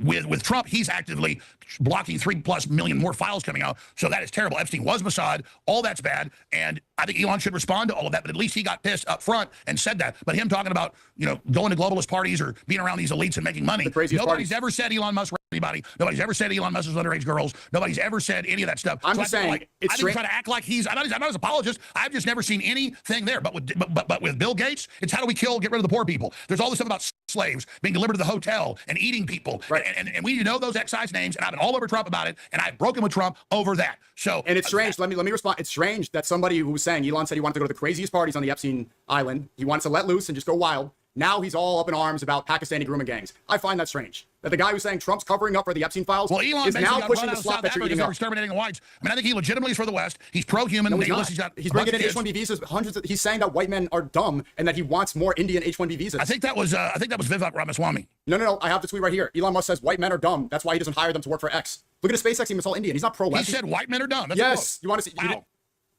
Speaker 7: With Trump, he's actively blocking 3+ million more files coming out. So that is terrible. Epstein was Mossad. All that's bad. And I think Elon should respond to all of that. But at least he got pissed up front and said that. But him talking about, going to globalist parties or being around these elites and making money. Nobody's ever said Elon Musk raped anybody. Nobody's ever said Elon Musk was underage girls. Nobody's ever said any of that stuff.
Speaker 6: I'm just saying.
Speaker 7: I didn't try to act like I'm not his apologist. I've just never seen anything there. But with Bill Gates, it's how do we get rid of the poor people? There's all this stuff about slaves being delivered to the hotel and eating people. Right. And we need to know those excise names. And I've been all over Trump about it. And I've broken with Trump over that. So
Speaker 6: and it's strange. Let me respond. It's strange that somebody who was saying Elon said he wanted to go to the craziest parties on the Epstein Island. He wants to let loose and just go wild. Now he's all up in arms about Pakistani grooming gangs. I find that strange. That the guy who's saying Trump's covering up for the Epstein files is now pushing the slot that you're eating up.
Speaker 7: Exterminating the whites. I mean, I think he legitimately is for the West. He's pro-human.
Speaker 6: No, he's bringing in H-1B visas. He's saying that white men are dumb and that he wants more Indian H-1B visas.
Speaker 7: I think that was Vivek Ramaswamy.
Speaker 6: No. I have the tweet right here. Elon Musk says white men are dumb. That's why he doesn't hire them to work for X. Look at his SpaceX team. It's all Indian. He's not pro-West.
Speaker 7: He said white men are dumb. That's
Speaker 6: yes. You want to see?
Speaker 7: Wow.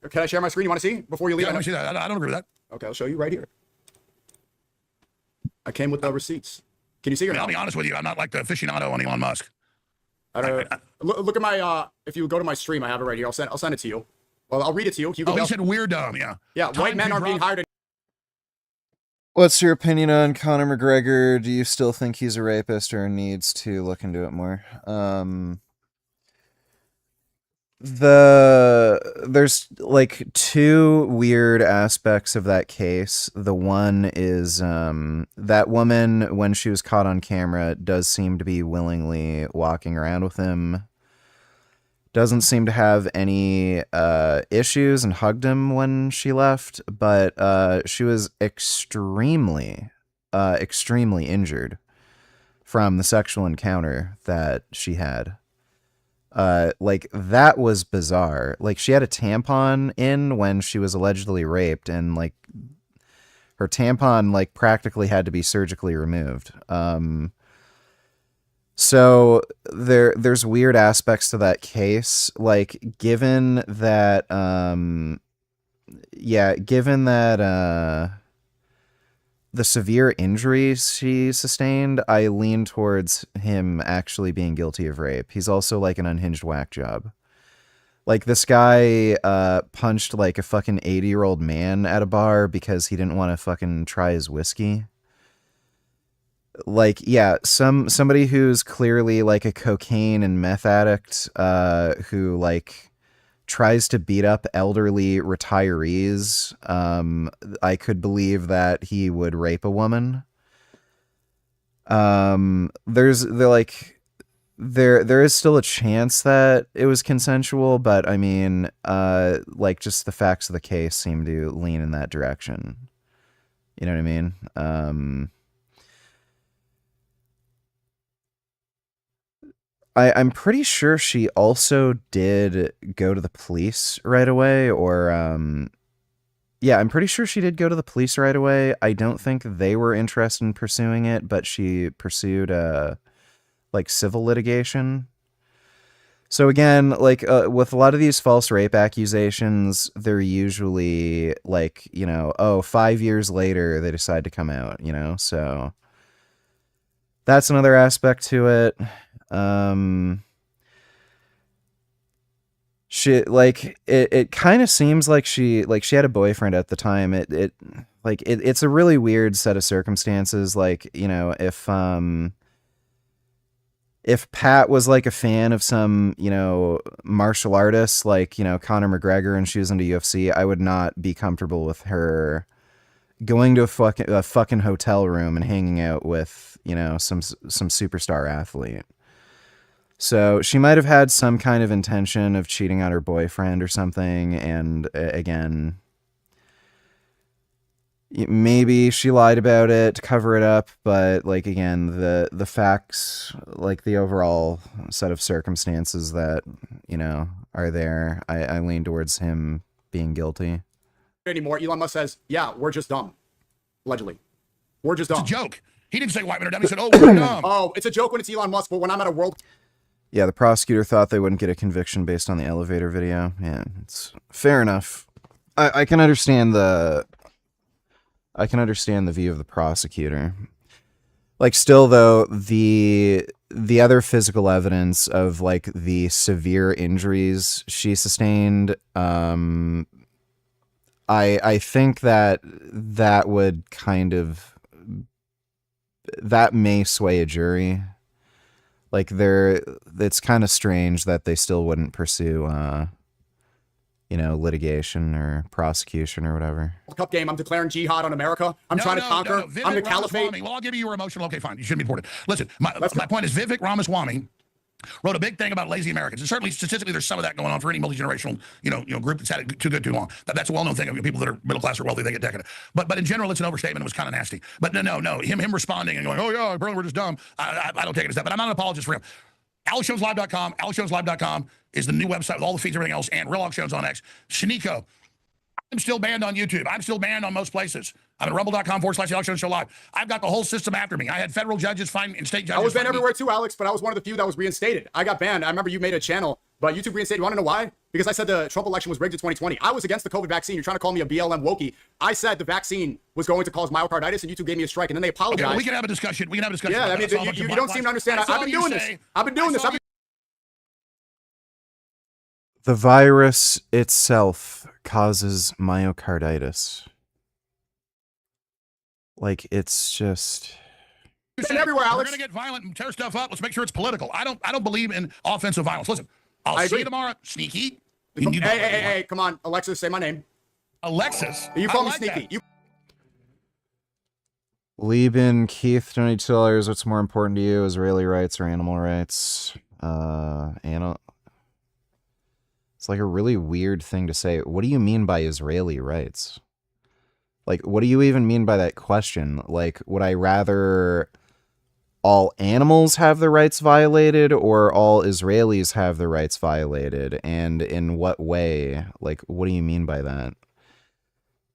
Speaker 6: Can I share my screen? You want to see before you leave?
Speaker 7: Yeah, I want to see that. I don't agree with that.
Speaker 6: Okay, I'll show you right here. I came with the receipts. Can you see it?
Speaker 7: I'll be honest with you. I'm not like the aficionado on Elon Musk.
Speaker 6: Look at my. If you go to my stream, I have it right here. I'll send it to you. Well, I'll read it to you.
Speaker 7: He said we're dumb. Yeah.
Speaker 6: Yeah. White men aren't being hired.
Speaker 4: What's your opinion on Conor McGregor? Do you still think he's a rapist or needs to look into it more? There's like two weird aspects of that case. The one is that woman, when she was caught on camera, does seem to be willingly walking around with him. Doesn't seem to have any issues and hugged him when she left, but she was extremely injured from the sexual encounter that she had. Like, that was bizarre. Like, she had a tampon in when she was allegedly raped, and like her tampon like practically had to be surgically removed. So there's weird aspects to that case, like given that the severe injuries she sustained, I lean towards him actually being guilty of rape. He's also like an unhinged whack job. Like this guy punched like a fucking 80-year-old man at a bar because he didn't want to fucking try his whiskey. Like, yeah, somebody who's clearly like a cocaine and meth addict who like tries to beat up elderly retirees, I could believe that he would rape a woman. There is still a chance that it was consensual, but I mean, like just the facts of the case seem to lean in that direction. You know what I mean? I'm pretty sure she also did go to the police right away, or yeah, I'm pretty sure she did go to the police right away. I don't think they were interested in pursuing it, but she pursued like civil litigation. So again, like with a lot of these false rape accusations, they're usually like, you know, oh, 5 years later they decide to come out, you know, so that's another aspect to it. She like it kind of seems like she had a boyfriend at the time. It's a really weird set of circumstances. Like, you know, if Pat was like a fan of some, you know, martial artist, like, you know, Conor McGregor, and she was into UFC, I would not be comfortable with her going to a fucking hotel room and hanging out with, you know, some superstar athlete. So she might have had some kind of intention of cheating on her boyfriend or something, and again, maybe she lied about it to cover it up, but like again, the facts, like the overall set of circumstances that, you know, are there, I lean towards him being guilty.
Speaker 6: Anymore, Elon Musk says, yeah, we're just dumb. Allegedly. We're just dumb.
Speaker 7: It's a joke. He didn't say white men are dumb. He said, oh, we're dumb.
Speaker 6: Oh, it's a joke when it's Elon Musk, but when I'm at a world...
Speaker 4: Yeah, the prosecutor thought they wouldn't get a conviction based on the elevator video. Yeah, it's fair enough. I can understand the view of the prosecutor. Like, still though, the other physical evidence of like the severe injuries she sustained, I think that would kind of, that may sway a jury. Like it's kind of strange that they still wouldn't pursue, you know, litigation or prosecution or whatever.
Speaker 6: World Cup game, I'm declaring jihad on America. I'm trying to conquer. I'm the caliphate.
Speaker 7: Well, I'll give you your emotional. Okay, fine. You shouldn't be deported. Listen, my point is Vivek Ramaswamy wrote a big thing about lazy Americans, and certainly statistically, there's some of that going on for any multi-generational, you know, group that's had it too good too long. That's a well-known thing of people that are middle class or wealthy, they get decadent. But in general, it's an overstatement. It was kind of nasty. But no, him responding and going, oh yeah, apparently we're just dumb. I don't take it as that. But I'm not an apologist for him. AlexJonesLive.com is the new website with all the feeds and everything else, and Real Talk Shows on X. Sneako. I'm still banned on YouTube. I'm still banned on most places. I'm at rumble.com/AlexJonesShowLive. I've got the whole system after me. I had federal judges find and state judges.
Speaker 6: I was banned everywhere too, Alex, but I was one of the few that was reinstated. I got banned. I remember you made a channel, but YouTube reinstated. You want to know why? Because I said the Trump election was rigged in 2020. I was against the COVID vaccine. You're trying to call me a BLM wokey. I said the vaccine was going to cause myocarditis, and YouTube gave me a strike, and then they apologized.
Speaker 7: Okay, well, we can have a discussion.
Speaker 6: Yeah, I mean, you don't seem to understand. I've been doing this.
Speaker 4: The virus itself causes myocarditis. Like, it's just...
Speaker 7: It's everywhere, Alex. We're going to get violent and tear stuff up. Let's make sure it's political. I don't believe in offensive violence. Listen, I'll see you tomorrow. Sneaky.
Speaker 6: Hey, come on. Alexis, say my name.
Speaker 7: Alexis?
Speaker 6: You call me Sneaky.
Speaker 4: Lieben, Keith, $22. What's more important to you, Israeli rights or animal rights? It's like a really weird thing to say. What do you mean by Israeli rights? Like, what do you even mean by that question? Like, would I rather all animals have their rights violated or all Israelis have their rights violated? And in what way? Like, what do you mean by that?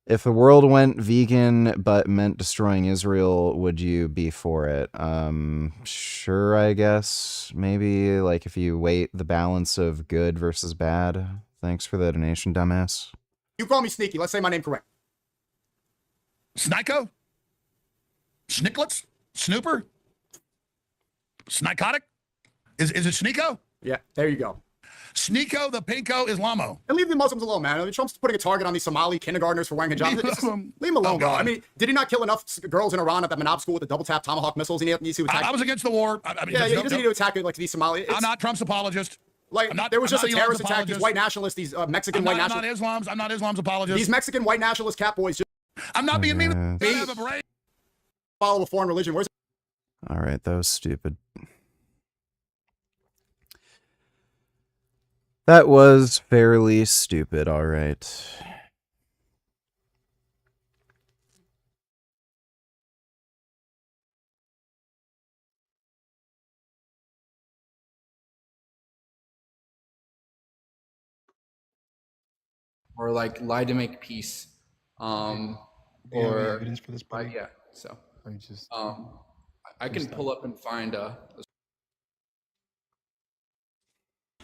Speaker 4: If the world went vegan but meant destroying Israel, would you be for it? Sure, I guess. Maybe, like, if you weight the balance of good versus bad. Thanks for the donation, dumbass.
Speaker 6: You call me Sneaky. Let's say my name correct.
Speaker 7: Sneako? Snicklets? Snooper? Snycotic? Is it Sneako?
Speaker 6: Yeah, there you go.
Speaker 7: Sneako the Pinko Islamo.
Speaker 6: And leave the Muslims alone, man. I mean, Trump's putting a target on these Somali kindergartners for wearing hijabs. Leave him alone,
Speaker 7: Oh,
Speaker 6: bro.
Speaker 7: God.
Speaker 6: I mean, did he not kill enough girls in Iran at that Manab school with the double tap Tomahawk missiles? He needs to attack.
Speaker 7: I was against the war. I mean,
Speaker 6: Yeah, he
Speaker 7: no-
Speaker 6: doesn't need to attack like these Somali.
Speaker 7: I'm not Trump's apologist.
Speaker 6: Like, there was just a terrorist attack. These white nationalists, these Mexican white nationalists.
Speaker 7: I'm not Islam's apologist.
Speaker 6: These Mexican white nationalist cat boys just
Speaker 7: I'm not being mean. They have a brain.
Speaker 6: follow a foreign religion. Where's
Speaker 4: All right, that was stupid. That was fairly stupid, all right.
Speaker 1: Or like lie to make peace, or
Speaker 22: evidence for this point?
Speaker 1: yeah. So
Speaker 22: Or you just
Speaker 1: I can pull up and find a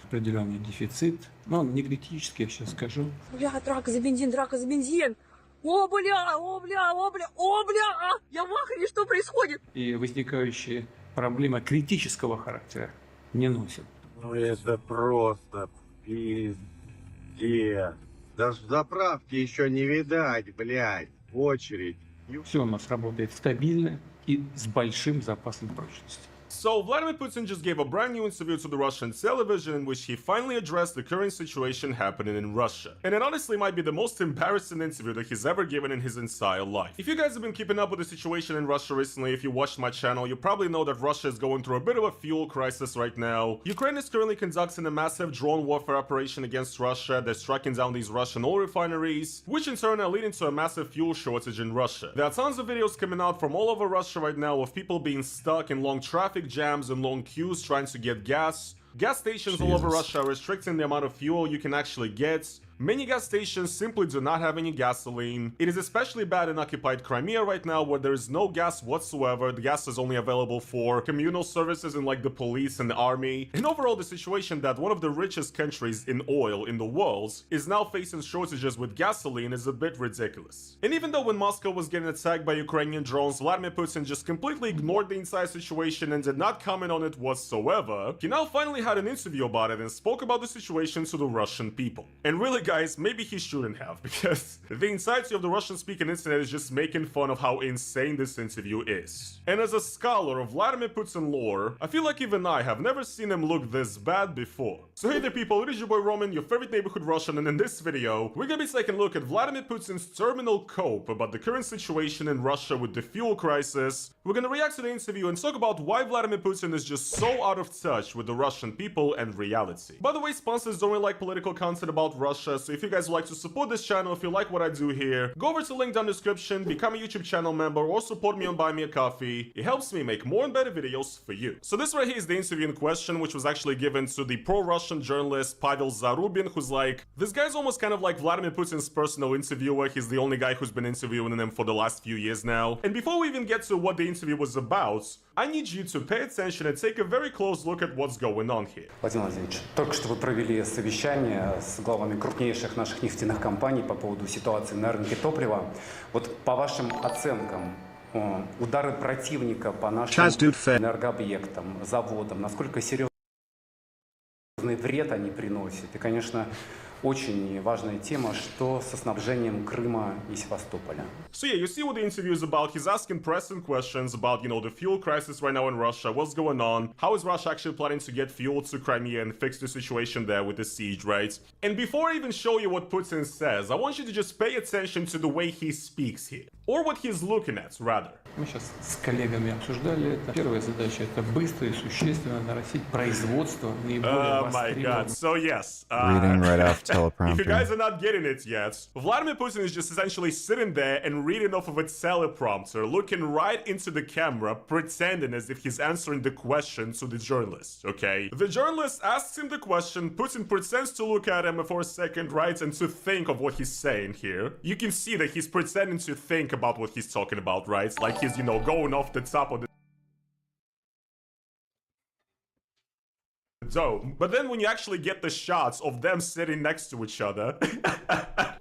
Speaker 23: определенный дефицит, но он не критический, я сейчас скажу.
Speaker 24: Бля, драка за бензин, драка за бензин. О, бля, о, бля, о, бля, о, бля, я в ахере, что происходит?
Speaker 23: И возникающие проблемы критического характера не носят.
Speaker 25: Ну это просто пиздец. Даже заправки еще не видать, блядь. Очередь.
Speaker 23: Все у нас работает стабильно и с большим запасом прочности.
Speaker 26: So, Vladimir Putin just gave a brand new interview to the Russian television in which he finally addressed the current situation happening in Russia. And it honestly might be the most embarrassing interview that he's ever given in his entire life. If you guys have been keeping up with the situation in Russia recently, if you watched my channel, you probably know that Russia is going through a bit of a fuel crisis right now. Ukraine is currently conducting a massive drone warfare operation against Russia. They're striking down these Russian oil refineries, which in turn are leading to a massive fuel shortage in Russia. There are tons of videos coming out from all over Russia right now of people being stuck in long traffic jams and long queues trying to get gas. Gas stations all over Russia are restricting the amount of fuel you can actually get. Many gas stations simply do not have any gasoline. It is especially bad in occupied Crimea right now, where there is no gas whatsoever. The gas is only available for communal services in like the police and the army. And overall, the situation that one of the richest countries in oil in the world is now facing shortages with gasoline is a bit ridiculous. And even though when Moscow was getting attacked by Ukrainian drones, Vladimir Putin just completely ignored the entire situation and did not comment on it whatsoever, he now finally had an interview about it and spoke about the situation to the Russian people. And really, guys, maybe he shouldn't have, because the entirety of the Russian-speaking internet is just making fun of how insane this interview is. And as a scholar of Vladimir Putin lore, I feel like even I have never seen him look this bad before. So hey there people, it is your boy Roman, your favorite neighborhood Russian, and in this video, we're gonna be taking a look at Vladimir Putin's terminal cope about the current situation in Russia with the fuel crisis. We're gonna react to the interview and talk about why Vladimir Putin is just so out of touch with the Russian people and reality. By the way, sponsors don't really like political content about Russia, so if you guys would like to support this channel, if you like what I do here, go over to the link down in the description, become a YouTube channel member, or support me on Buy Me a Coffee. It helps me make more and better videos for you. So this right here is the interview in question, which was actually given to the pro-Russian journalist Pavel Zarubin, who's like, this guy's almost kind of like Vladimir Putin's personal interviewer. He's the only guy who's been interviewing him for the last few years now. And before we even get to what the interview was about, I need you to pay attention and take a very close look at what's going on here.
Speaker 27: Владимир Владимирович, только что вы провели совещание с главами крупнейших наших нефтяных компаний по поводу ситуации на рынке топлива. Вот по вашим оценкам, удары противника по нашим энергообъектам, заводам, насколько серьезный вред они приносят? И, конечно, очень важная тема, что со снабжением Крыма и Севастополя.
Speaker 26: So yeah, you see what the interview is about. He's asking pressing questions about, you know, the fuel crisis right now in Russia, what's going on, how is Russia actually planning to get fuel to Crimea and fix the situation there with the siege, right? And before I even show you what Putin says, I want you to just pay attention to the way he speaks here. Or what he's looking at, rather.
Speaker 23: Мы сейчас с коллегами обсуждали это. Первая задача — это быстро и существенно нарастить производство наиболее
Speaker 26: Oh my god, so yes.
Speaker 4: Reading right off teleprompter.
Speaker 26: If you guys are not getting it yet, Vladimir Putin is just essentially sitting there and reading off of a teleprompter, looking right into the camera, pretending as if he's answering the question to the journalist, okay? The journalist asks him the question, Putin pretends to look at him for a second, right, and to think of what he's saying here. You can see that he's pretending to think about what he's talking about, right? Like he's, you know, going off the top of the dome. But then when you actually get the shots of them sitting next to each other,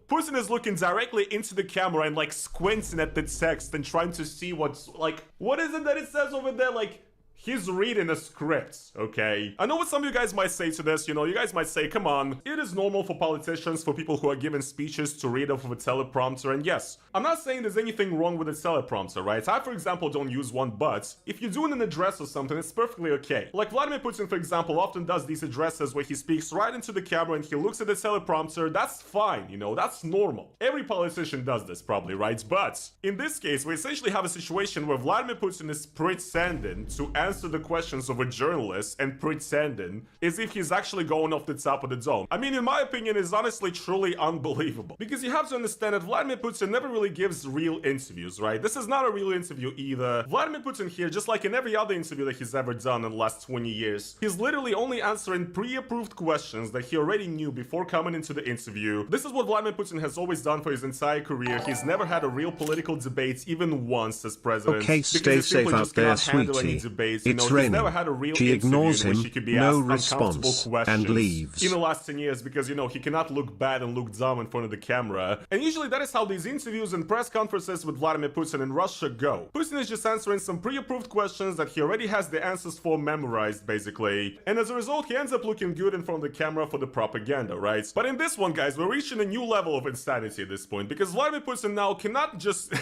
Speaker 26: Putin is looking directly into the camera and like squinting at the text and trying to see what's like, what is it that it says over there? Like, he's reading a script, okay? I know what some of you guys might say to this, you know, you guys might say, come on, it is normal for politicians, for people who are giving speeches to read off of a teleprompter, and yes, I'm not saying there's anything wrong with a teleprompter, right? I, for example, don't use one, but if you're doing an address or something, it's perfectly okay. Like Vladimir Putin, for example, often does these addresses where he speaks right into the camera and he looks at the teleprompter, that's fine, you know, that's normal. Every politician does this probably, right? But in this case, we essentially have a situation where Vladimir Putin is pretending to answer the questions of a journalist and pretending as if he's actually going off the top of the dome. I mean, in my opinion, it's honestly truly unbelievable. Because you have to understand that Vladimir Putin never really gives real interviews, right? This is not a real interview either. Vladimir Putin here, just like in every other interview that he's ever done in the last 20 years, he's literally only answering pre-approved questions that he already knew before coming into the interview. This is what Vladimir Putin has always done for his entire career. He's never had a real political debate even once as president.
Speaker 5: Okay, stay safe out there, sweetie. It's raining.
Speaker 26: Never had a real
Speaker 5: she ignores him,
Speaker 26: he could be
Speaker 5: no
Speaker 26: asked
Speaker 5: response, and leaves.
Speaker 26: In the last 10 years, because, you know, he cannot look bad and look dumb in front of the camera. And usually that is how these interviews and press conferences with Vladimir Putin in Russia go. Putin is just answering some pre-approved questions that he already has the answers for memorized, basically. And as a result, he ends up looking good in front of the camera for the propaganda, right? But in this one, guys, we're reaching a new level of insanity at this point, because Vladimir Putin now cannot just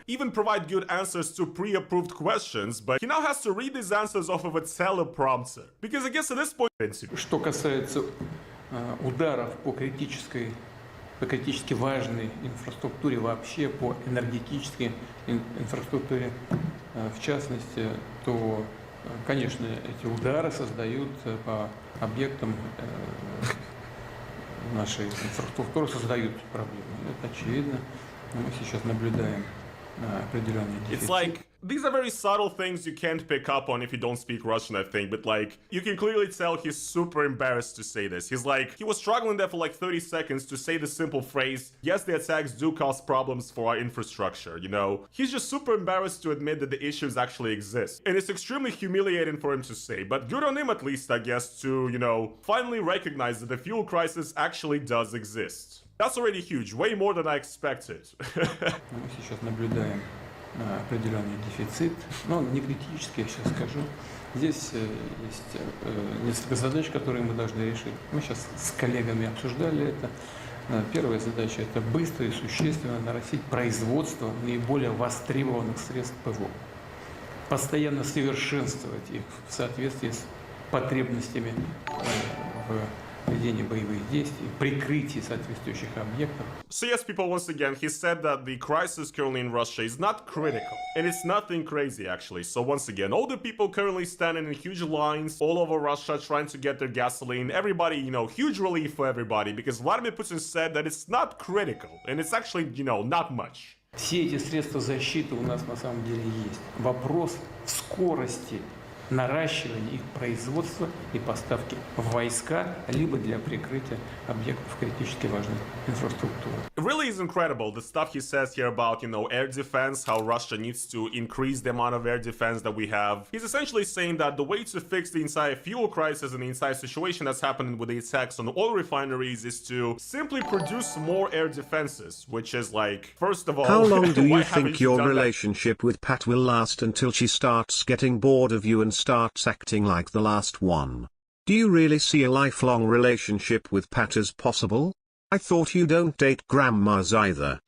Speaker 26: even provide good answers to pre-approved questions, but he now has to read these answers off of a teleprompter. Because I guess at this point...
Speaker 23: Что касается ударов по критически важной инфраструктуре вообще, по энергетической инфраструктуре в частности, то, конечно, эти удары создают по объектам нашей инфраструктуры, создают проблемы. Это очевидно. Мы сейчас наблюдаем определенный дефицит.
Speaker 26: It's like, these are very subtle things you can't pick up on if you don't speak Russian, I think, but like, you can clearly tell he's super embarrassed to say this. He's like, he was struggling there for like 30 seconds to say the simple phrase, yes, the attacks do cause problems for our infrastructure, you know? He's just super embarrassed to admit that the issues actually exist. And it's extremely humiliating for him to say, but good on him at least, I guess, to, you know, finally recognize that the fuel crisis actually does exist. That's already huge, way more than I expected.
Speaker 23: Мы сейчас наблюдаем определенный дефицит, но он не критический, я сейчас скажу. Здесь есть несколько задач, которые мы должны решить. Мы сейчас с коллегами обсуждали это. Первая задача – это быстро и существенно нарастить производство наиболее востребованных средств ПВО. Постоянно совершенствовать их в соответствии с потребностями в ведении боевых действий, прикрытии соответствующих объектов.
Speaker 26: So yes, people, once again, he said that the crisis currently in Russia is not critical. And it's nothing crazy, actually. So once again, all the people currently standing in huge lines all over Russia trying to get their gasoline, everybody, you know, huge relief for everybody, because Vladimir Putin said that it's not critical. And it's actually, you know, not much.
Speaker 23: Все эти средства защиты у нас на самом деле есть. Вопрос скорости наращивания их производства и поставки в войска, либо для прикрытия объектов критически важной инфраструктуры.
Speaker 26: It really is incredible, the stuff he says here about, you know, air defense, how Russia needs to increase the amount of air defense that we have. He's essentially saying that the way to fix the entire fuel crisis and the entire situation that's happening with the attacks on oil refineries is to simply produce more air defenses, which is like, first of all...
Speaker 5: How long do you think your relationship with Pat will last until she starts getting bored of you and starts acting like the last one? Do you really see a lifelong relationship with Pat as possible? I thought you don't date grandmas either.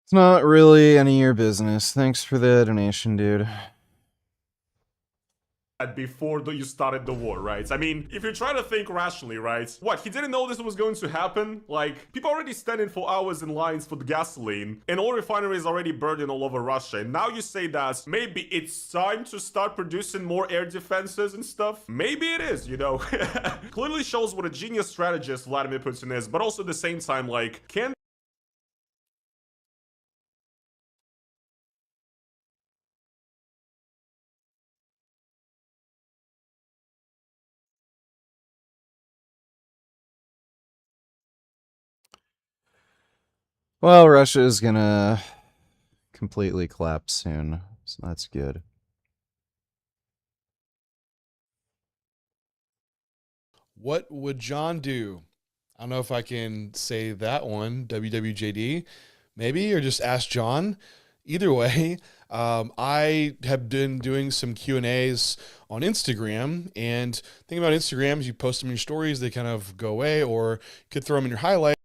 Speaker 4: It's not really any of your business. Thanks for the donation, dude.
Speaker 26: before you started the war, right? I mean, if you try to think rationally, right? What, he didn't know this was going to happen? Like, people already standing for hours in lines for the gasoline, and all refineries already burning all over Russia, and now you say that maybe it's time to start producing more air defenses and stuff? Maybe it is, you know? Clearly shows what a genius strategist Vladimir Putin is, but also at the same time, like, can
Speaker 4: Well, Russia is gonna completely collapse soon, so that's good.
Speaker 8: What would John do? I don't know if I can say that one, WWJD, maybe, or just ask John. Either way, I have been doing some Q&As on Instagram, and the thing about Instagram is you post them in your stories, they kind of go away, or you could throw them in your highlight.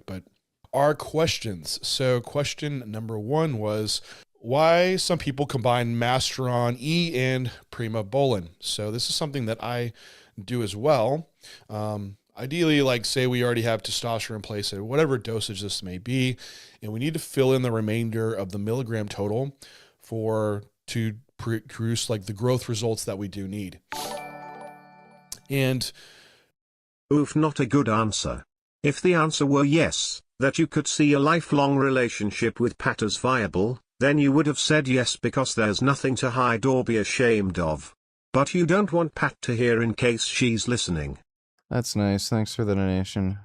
Speaker 8: But our questions. So question number 1 was why some people combine Masteron E and Primobolan. So this is something that I do as well. Ideally, like say we already have testosterone in place at whatever dosage this may be, and we need to fill in the remainder of the milligram total to produce like the growth results that we do need. And
Speaker 5: oof, not a good answer. If the answer were yes, that you could see a lifelong relationship with Pat as viable, then you would have said yes because there's nothing to hide or be ashamed of. But you don't want Pat to hear in case she's listening.
Speaker 4: That's nice. Thanks for the donation.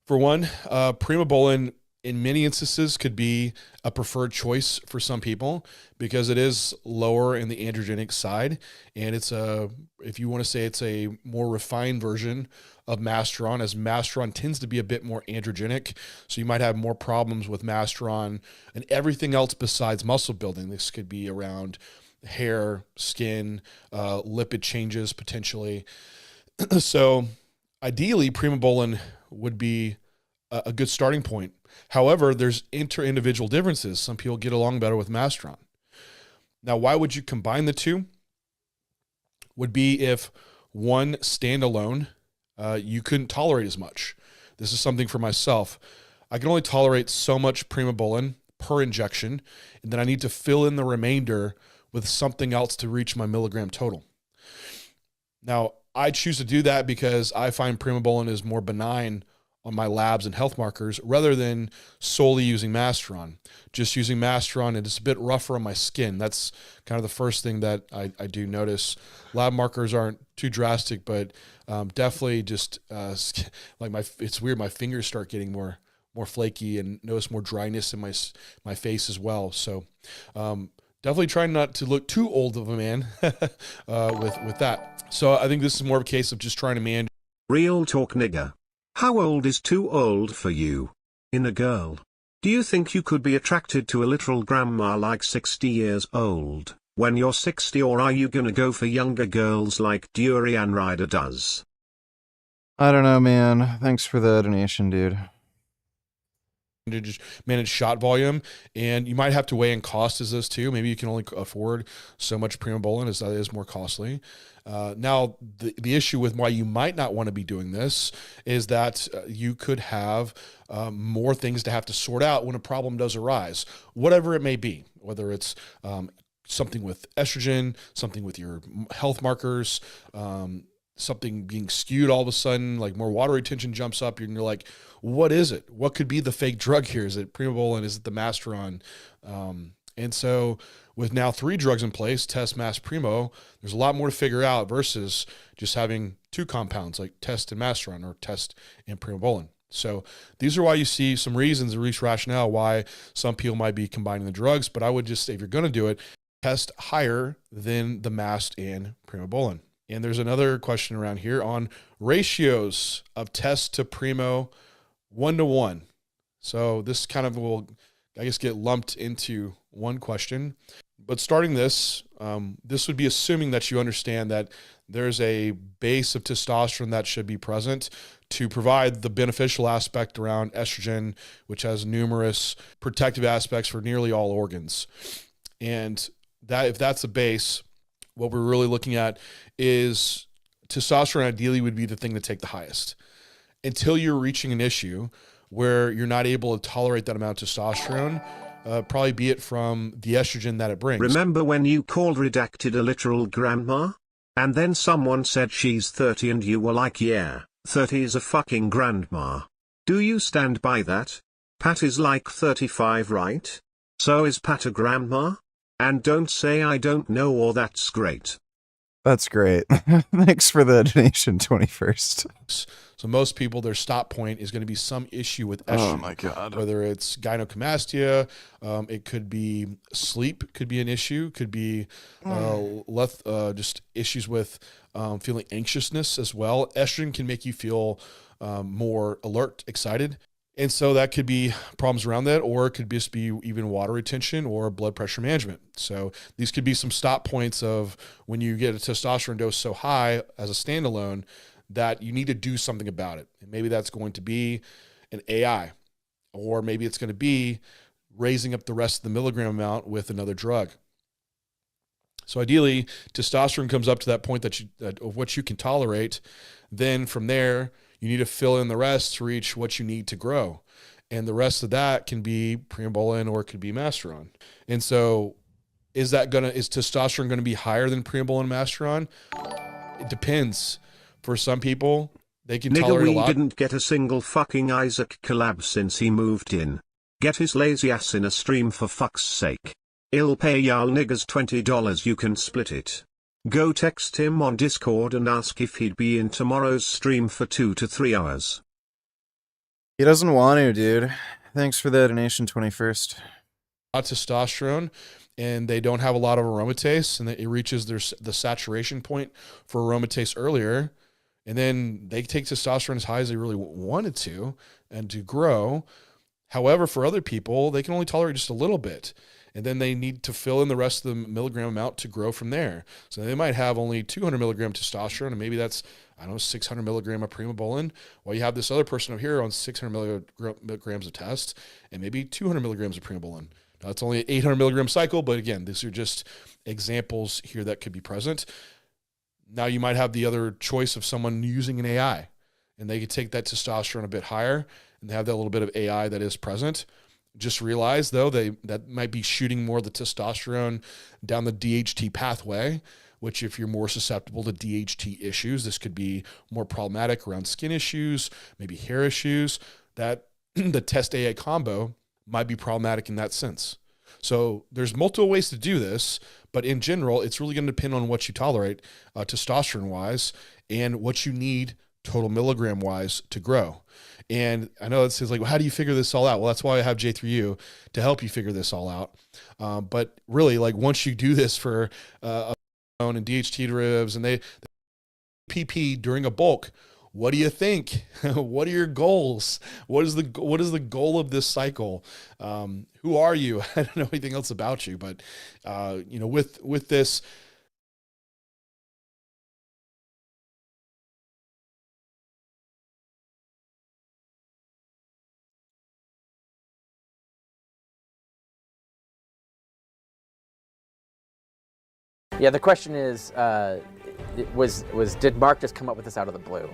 Speaker 8: For one, Primobolan in many instances could be a preferred choice for some people because it is lower in the androgenic side, and it's if you want to say it's a more refined version of Masteron, as Masteron tends to be a bit more androgenic, so you might have more problems with Masteron and everything else besides muscle building. This could be around hair, skin, lipid changes potentially. So ideally, Primobolan would be a good starting point. However, there's inter-individual differences. Some people get along better with Masteron. Now, why would you combine the two? Would be if one standalone, you couldn't tolerate as much. This is something for myself. I can only tolerate so much Primobolan per injection, and then I need to fill in the remainder with something else to reach my milligram total. Now, I choose to do that because I find Primobolan is more benign on my labs and health markers rather than solely using Masteron. Just using Masteron, and it's a bit rougher on my skin. That's kind of the first thing that I do notice. Lab markers aren't too drastic, but definitely just like it's weird. My fingers start getting more flaky and notice more dryness in my face as well. So definitely trying not to look too old of a man with that. So I think this is more of a case of just trying to manage.
Speaker 5: Real talk, nigga. How old is too old for you? In a girl. Do you think you could be attracted to a literal grandma like 60 years old, when you're 60, or are you gonna go for younger girls like Durian Rider does?
Speaker 4: I don't know, man. Thanks for the donation, dude.
Speaker 8: To just manage shot volume, and you might have to weigh in cost as this too. Maybe you can only afford so much Primobolan, as that is more costly. Now, the issue with why you might not want to be doing this is that you could have more things to have to sort out when a problem does arise, whatever it may be, whether it's something with estrogen, something with your health markers, something being skewed all of a sudden, like more water retention jumps up, and you're like, what is it? What could be the fake drug here? Is it Primobolan? Is it the Masteron? And so with now 3 drugs in place, Test, Mas, Primo, there's a lot more to figure out versus just having 2 compounds like Test and Masteron, or Test and Primobolan. So these are why you see some reasons, at least rationale, why some people might be combining the drugs. But I would just say, if you're going to do it, test higher than the Mast and Primobolan. And there's another question around here on ratios of Test to Primo 1-to-1. So this kind of will, I guess, get lumped into one question. But starting this would be assuming that you understand that there's a base of testosterone that should be present to provide the beneficial aspect around estrogen, which has numerous protective aspects for nearly all organs. And that if that's the base, what we're really looking at is testosterone ideally would be the thing to take the highest until you're reaching an issue where you're not able to tolerate that amount of testosterone, probably be it from the estrogen that it brings.
Speaker 5: Remember when you called Redacted a literal grandma? And then someone said she's 30 and you were like, yeah, 30 is a fucking grandma. Do you stand by that? Pat is like 35, right? So is Pat a grandma? And don't say I don't know or that's great.
Speaker 4: That's great. Thanks for the donation, 21st.
Speaker 8: So most people, their stop point is going to be some issue with estrogen.
Speaker 4: Oh my God.
Speaker 8: Whether it's gynecomastia, it could be sleep, could be an issue, could be just issues with feeling anxiousness as well. Estrogen can make you feel more alert, excited. And so that could be problems around that, or it could just be even water retention or blood pressure management. So these could be some stop points of when you get a testosterone dose so high as a standalone that you need to do something about it. And maybe that's going to be an AI, or maybe it's going to be raising up the rest of the milligram amount with another drug. So ideally, testosterone comes up to that point of what you can tolerate. Then from there, you need to fill in the rest to reach what you need to grow. And the rest of that can be Primobolan or it could be Masteron. And so is testosterone going to be higher than Primobolan and Masteron? It depends. For some people, they can tolerate a lot.
Speaker 5: Didn't get a single fucking Isaac collab since he moved in. Get his lazy ass in a stream for fuck's sake. I'll pay y'all niggas $20, you can split it. Go text him on Discord and ask if he'd be in tomorrow's stream for 2 to 3 hours.
Speaker 4: He doesn't want to, dude. Thanks for the donation, 21st.
Speaker 8: Testosterone, and they don't have a lot of aromatase, and it reaches the saturation point for aromatase earlier, and then they take testosterone as high as they really wanted to and to grow. However, for other people, they can only tolerate just a little bit. And then they need to fill in the rest of the milligram amount to grow from there. So they might have only 200 milligram testosterone, and maybe that's, 600 milligram of Primobolan, while you have this other person over here on 600 milligrams of test, and maybe 200 milligrams of Primobolan. Now, it's only an 800 milligram cycle, but again, these are just examples here that could be present. Now you might have the other choice of someone using an AI, and they could take that testosterone a bit higher, and they have that little bit of AI that is present. Just realize, though, that might be shooting more of the testosterone down the DHT pathway, which if you're more susceptible to DHT issues, this could be more problematic around skin issues, maybe hair issues, that the test AI combo might be problematic in that sense. So there's multiple ways to do this, but in general, it's really going to depend on what you tolerate testosterone-wise and what you need total milligram-wise to grow. And I know it says like, well, how do you figure this all out? Well, that's why I have J3U to help you figure this all out. But really, like once you do this for and DHT derivatives and they PP during a bulk, what do you think? What are your goals? What is the goal of this cycle? Who are you? I don't know anything else about you, but with this.
Speaker 9: Yeah, the question is, did Mark just come up with this out of the blue?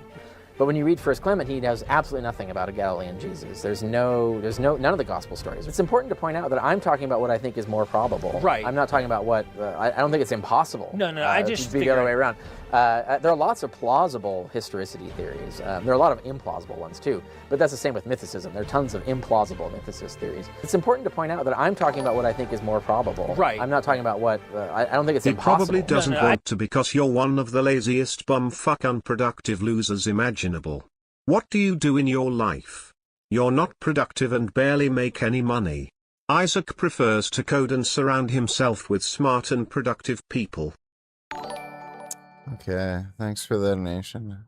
Speaker 9: But when you read First Clement, he knows absolutely nothing about a Galilean Jesus. There's none of the gospel stories. It's important to point out that I'm talking about what I think is more probable.
Speaker 10: Right.
Speaker 9: I'm not talking about what, I don't think it's impossible.
Speaker 10: No, I just
Speaker 9: be the other way around. There are lots of plausible historicity theories. There are a lot of implausible ones too, but that's the same with mythicism. There are tons of implausible mythicist theories. It's important to point out that I'm talking about what I think is more probable.
Speaker 10: Right.
Speaker 9: I'm not talking about what, I don't think it's
Speaker 5: He
Speaker 9: impossible.
Speaker 5: probably doesn't want to because you're one of the laziest bumfuck unproductive losers imaginable. What do you do in your life? You're not productive and barely make any money. Isaac prefers to code and surround himself with smart and productive people.
Speaker 4: Okay, thanks for the donation.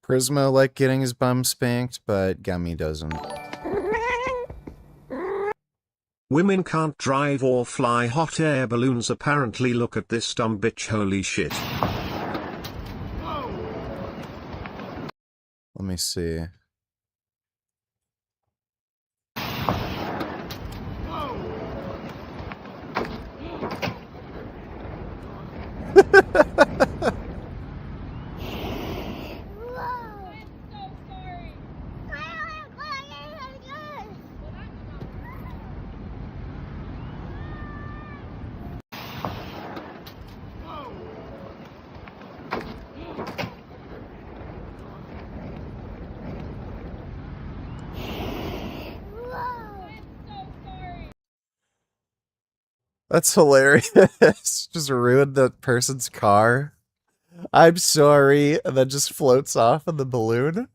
Speaker 4: Prismo like getting his bum spanked, but Gummy doesn't.
Speaker 5: Women can't drive or fly hot air balloons apparently. Look at this dumb bitch, holy shit.
Speaker 4: Let me see. That's hilarious. Just ruined the person's car. I'm sorry, and then just floats off in the balloon.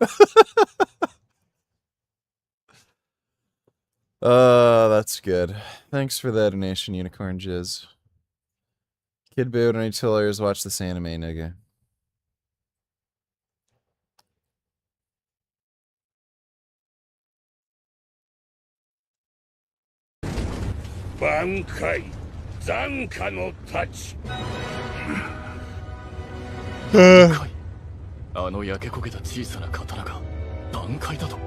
Speaker 4: That's good. Thanks for that donation, Unicorn Jizz. Kid Boot and Utilitarians watch this anime, nigga.
Speaker 10: Bankai, Zanka no touch.
Speaker 11: あの焼け焦げた小さな刀が段階だと。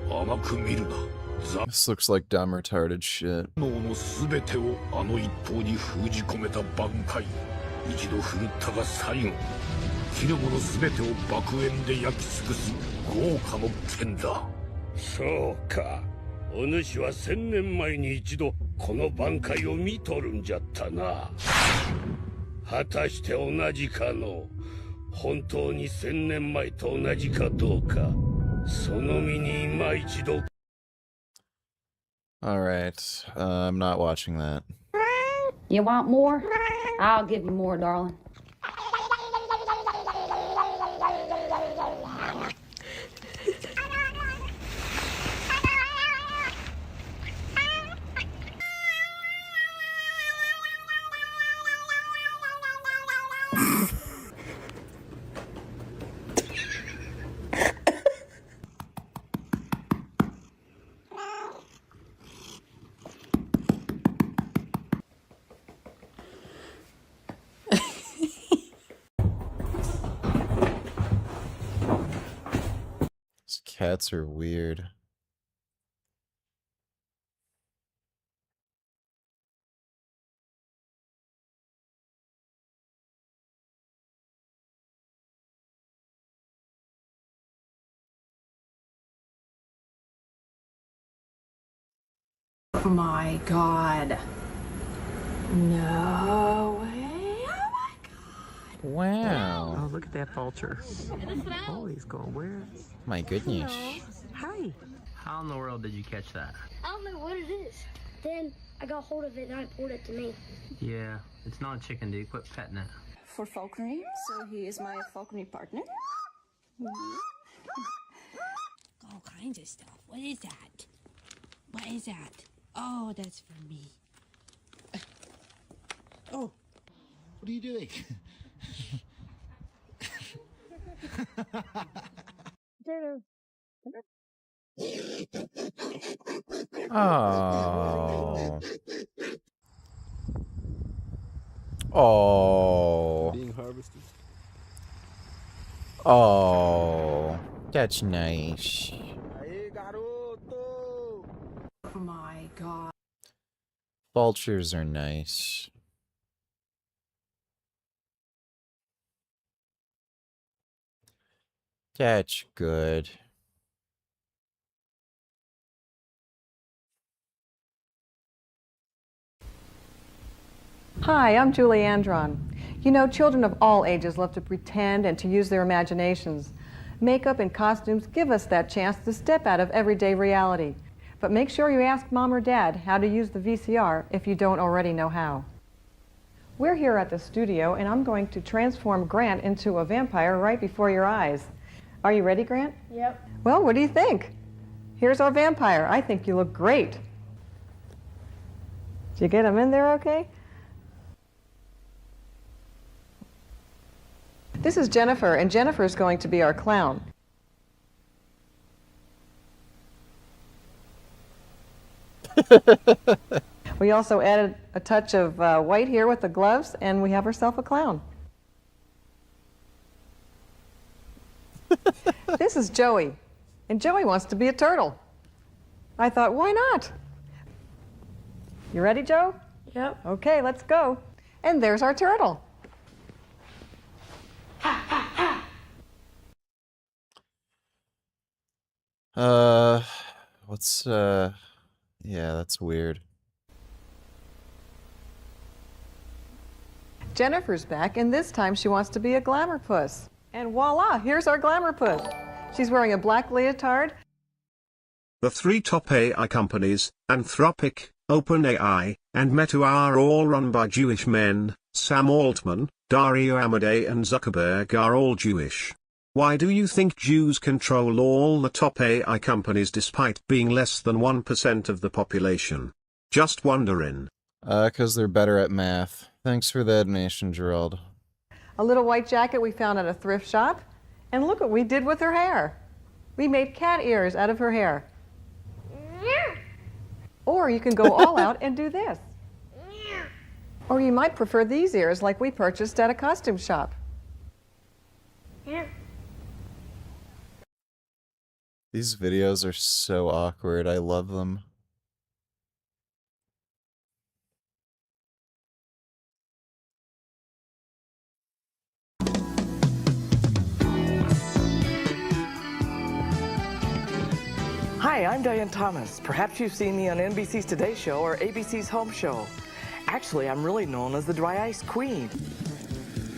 Speaker 10: 甘く見るな。
Speaker 4: This looks like dumb retarded shit.
Speaker 10: 脳のすべてをあの一刀に封じ込めた挽回。一度振るったが最後。切るものすべてを爆炎で焼き尽くす豪華の剣だ。そうか。お主は1000年前に一度この挽回を見とるんじゃったな。果たして同じかの。本当に1000年前と同じかどうか。その身に今一度。
Speaker 4: Alright, I'm not watching that.
Speaker 13: You want more? I'll give you more, darling.
Speaker 4: These cats are weird.
Speaker 14: Oh my god. No way. Oh my god.
Speaker 4: Wow.
Speaker 14: Oh, look at that vulture. Oh, he's going where?
Speaker 4: My goodness.
Speaker 14: Hi.
Speaker 15: How in the world did you catch that?
Speaker 16: I don't know what it is. Then I got hold of it and I pulled it to me.
Speaker 15: Yeah, it's not a chicken, dude. Quit petting it.
Speaker 22: For falconry, so he is my falconry partner.
Speaker 28: All kinds of stuff. What is that? What is that? Oh, that's for me. Oh.
Speaker 29: What are you doing?
Speaker 4: Oh. Oh.
Speaker 30: Being harvested.
Speaker 4: Oh. That's nice.
Speaker 14: Oh my god.
Speaker 4: Vultures are nice. That's good.
Speaker 31: Hi, I'm Julie Andron. You know, children of all ages love to pretend and to use their imaginations. Makeup and costumes give us that chance to step out of everyday reality. But make sure you ask Mom or Dad how to use the VCR if you don't already know how. We're here at the studio, and I'm going to transform Grant into a vampire right before your eyes. Are you ready, Grant?
Speaker 16: Yep.
Speaker 31: Well, what do you think? Here's our vampire. I think you look great. Did you get him in there okay? This is Jennifer, and Jennifer's going to be our clown. We also added a touch of white here with the gloves, and we have ourselves a clown. This is Joey, and Joey wants to be a turtle. I thought, why not? You ready, Joe?
Speaker 16: Yep.
Speaker 31: Okay, let's go. And there's our turtle.
Speaker 4: Yeah, that's weird.
Speaker 31: Jennifer's back, and this time she wants to be a glamour puss. And voila, here's our glamour puss. She's wearing a black leotard.
Speaker 5: The three top AI companies, Anthropic, OpenAI, and Meta, are all run by Jewish men. Sam Altman, Dario Amodei, and Zuckerberg are all Jewish. Why do you think Jews control all the top AI companies despite being less than 1% of the population? Just wondering.
Speaker 4: 'Cause they're better at math. Thanks for the donation, Gerald.
Speaker 31: A little white jacket we found at a thrift shop. And look what we did with her hair. We made cat ears out of her hair. Or you can go all out and do this. Or you might prefer these ears like we purchased at a costume shop.
Speaker 4: These videos are so awkward. I love them.
Speaker 2: Hi, I'm Diane Thomas. Perhaps you've seen me on NBC's Today Show or ABC's Home Show. Actually, I'm really known as the Dry Ice Queen.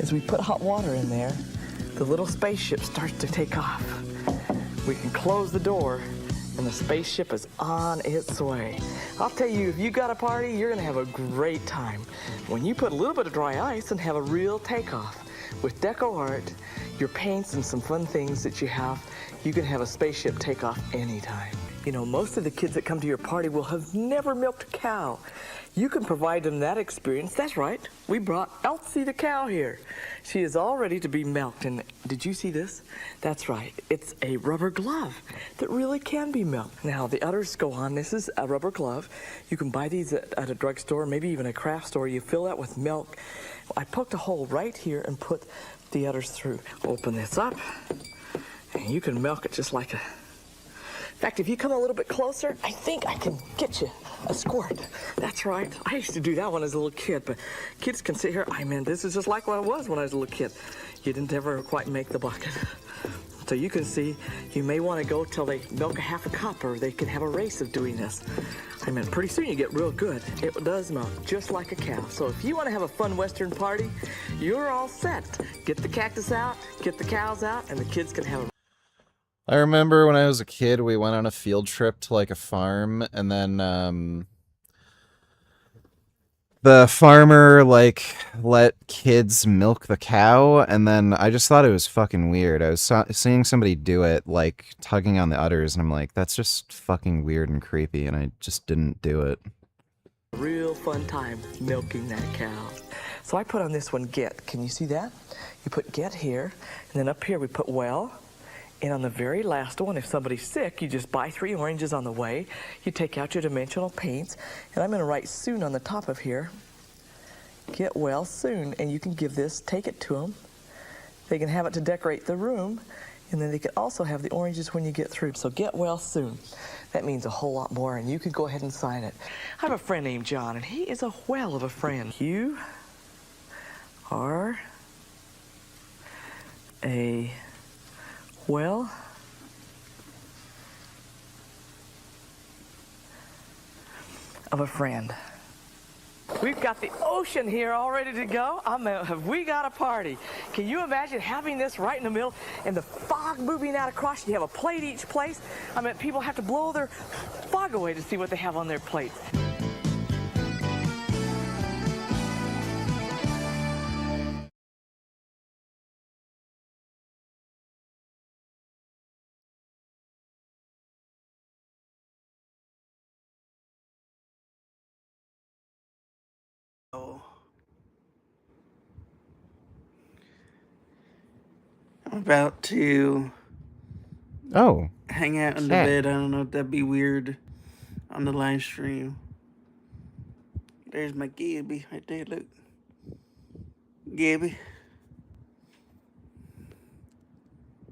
Speaker 2: As we put hot water in there, the little spaceship starts to take off. We can close the door, and the spaceship is on its way. I'll tell you, if you got a party, you're gonna have a great time. When you put a little bit of dry ice and have a real takeoff. With deco art, your paints, and some fun things that you have, you can have a spaceship take off anytime. You know, most of the kids that come to your party will have never milked a cow. You can provide them that experience. That's right. We brought Elsie the cow here. She is all ready to be milked. And did you see this? That's right. It's a rubber glove that really can be milked. Now, the udders go on. This is a rubber glove. You can buy these at a drugstore, maybe even a craft store. You fill that with milk. I poked a hole right here and put the udders through. Open this up, and you can milk it just like a... In fact, if you come a little bit closer, I think I can get you a squirt. That's right. I used to do that when I was a little kid, but kids can sit here. I mean, this is just like what it was when I was a little kid. You didn't ever quite make the bucket. So you can see, you may want to go till they milk a half a cup, or they can have a race of doing this. I mean, pretty soon you get real good. It does milk just like a cow. So if you want to have a fun Western party, you're all set. Get the cactus out, get the cows out, and the kids can have a...
Speaker 4: I remember when I was a kid, we went on a field trip to like a farm, and then the farmer like let kids milk the cow, and then I just thought it was fucking weird. I was seeing somebody do it, like tugging on the udders, and I'm like, that's just fucking weird and creepy, and I just didn't do it.
Speaker 2: Real fun time milking that cow. So I put on this one get. Can you see that? You put get here, and then up here we put well. And on the very last one, if somebody's sick, you just buy 3 oranges on the way. You take out your dimensional paints, and I'm going to write soon on the top of here. Get well soon, and you can give this, take it to them. They can have it to decorate the room, and then they can also have the oranges when you get through. So get well soon. That means a whole lot more, and you can go ahead and sign it. I have a friend named John, and he is a whale of a friend. You are a well of a friend. We've got the ocean here all ready to go. Have we got a party? Can you imagine having this right in the middle and the fog moving out across? You have a plate each place. I mean, people have to blow their fog away to see what they have on their plates.
Speaker 3: I'm about to
Speaker 4: hang
Speaker 3: out in the bed. I don't know if that'd be weird. on the live stream. There's my Gabby right there, look. Gabby.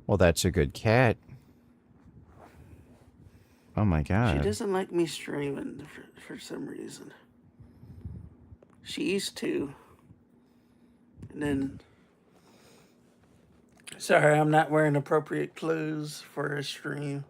Speaker 4: Well, that's a good cat. Oh my
Speaker 3: She
Speaker 4: god.
Speaker 3: doesn't like me streaming for some reason. She used to. And then... Sorry, I'm not wearing appropriate clothes for a stream.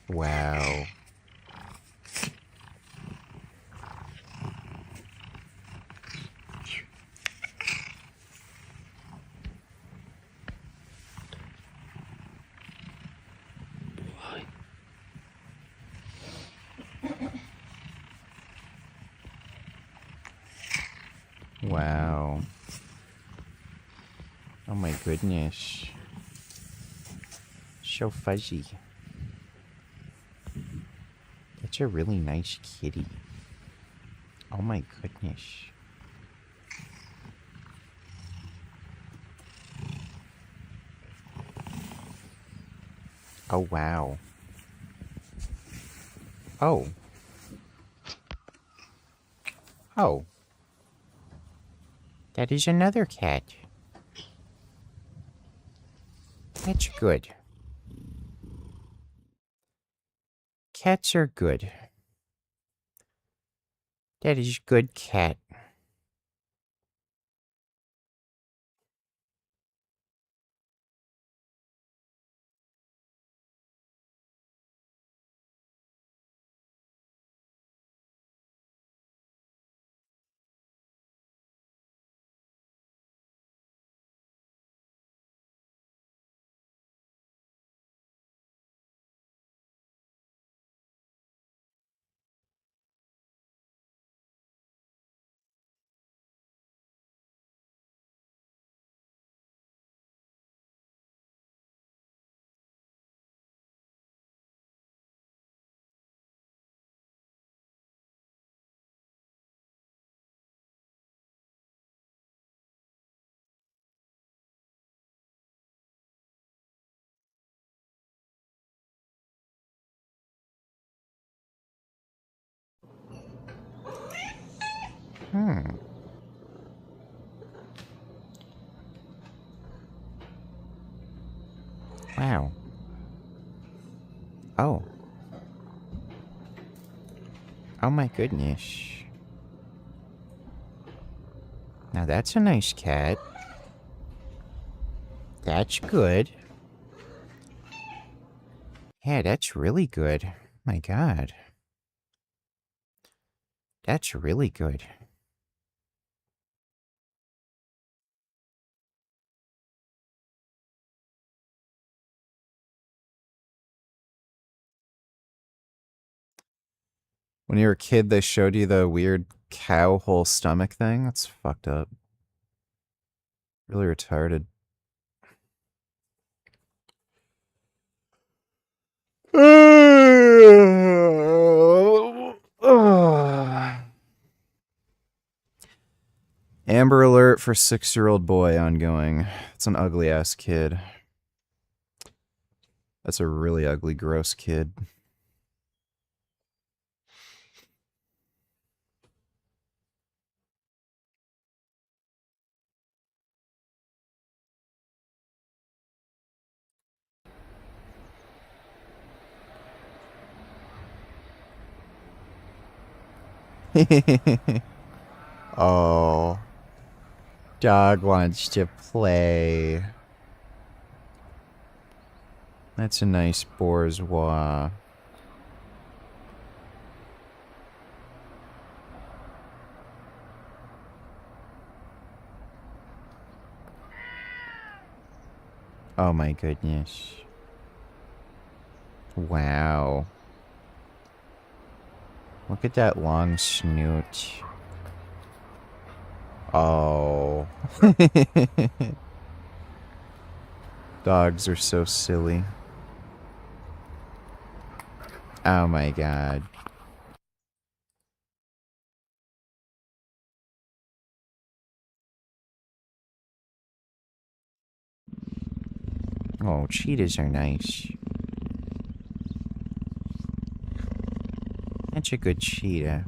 Speaker 4: Wow. Wow. Oh my goodness. So fuzzy. That's a really nice kitty. Oh my goodness. Oh wow. Oh. Oh. That is another cat. That's good. Cats are good. That is good cat. Wow. Oh. Oh my goodness. Now that's a nice cat. That's good. Yeah, that's really good. My god. That's really good. When you were a kid, they showed you the weird cow whole stomach thing? That's fucked up. Really retarded. Amber alert for 6-year-old boy ongoing. It's an ugly ass kid. That's a really ugly, gross kid. Oh. Dog wants to play. That's a nice bourgeois. Oh my goodness. Wow. Look at that long snoot. Oh. Dogs are so silly. Oh my god. Oh, cheetahs are nice. That's a good cheetah.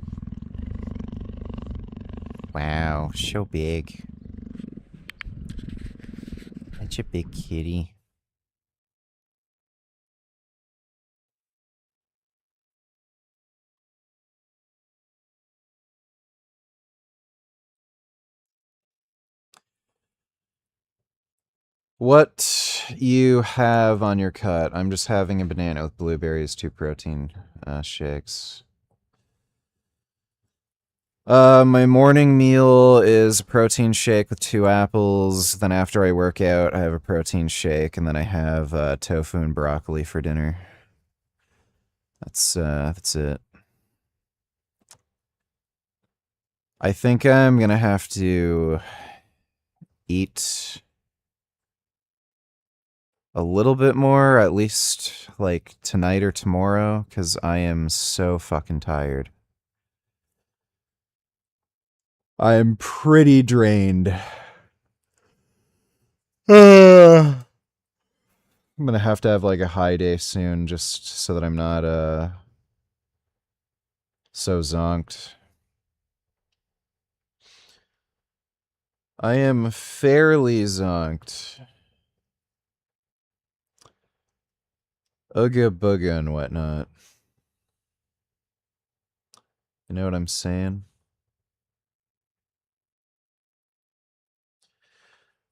Speaker 4: Wow, so big. That's a big kitty. What you have on your cut? I'm just having a banana with blueberries, 2 protein shakes. My morning meal is a protein shake with 2 apples. Then after I work out, I have a protein shake, and then I have tofu and broccoli for dinner. That's it. I think I'm gonna have to eat a little bit more, at least like tonight or tomorrow, because I am so fucking tired. I am pretty drained. I'm gonna have to have like a high day soon, just so that I'm not so zonked. I am fairly zonked. Ooga booga and whatnot. You know what I'm saying?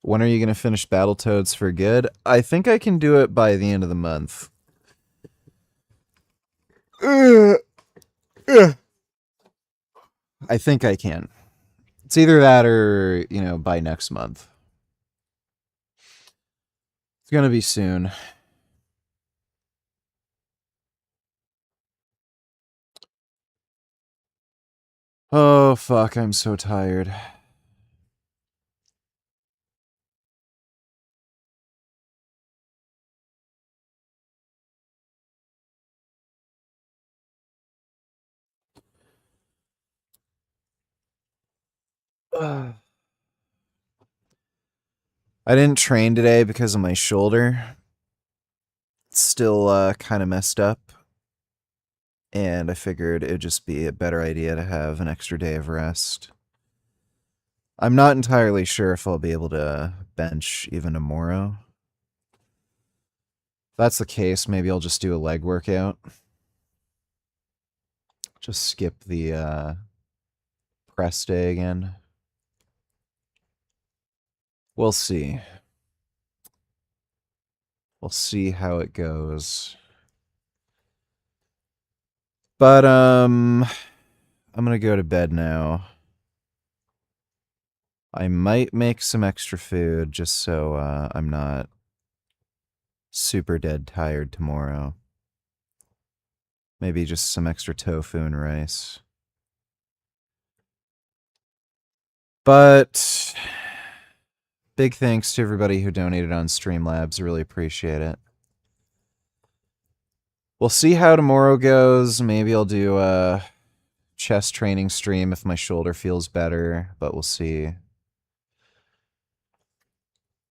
Speaker 4: When are you going to finish Battletoads for good? I think I can do it by the end of the month. I think I can. It's either that or, you know, by next month. It's going to be soon. Oh, fuck, I'm so tired. I didn't train today because of my shoulder. It's still kind of messed up. And I figured it'd just be a better idea to have an extra day of rest. I'm not entirely sure if I'll be able to bench even tomorrow. If that's the case, maybe I'll just do a leg workout. Just skip the press day again. We'll see. We'll see how it goes. But, I'm gonna go to bed now. I might make some extra food just so, I'm not super dead tired tomorrow. Maybe just some extra tofu and rice. But big thanks to everybody who donated on Streamlabs. Really appreciate it. We'll see how tomorrow goes. Maybe I'll do a chest training stream if my shoulder feels better, but we'll see.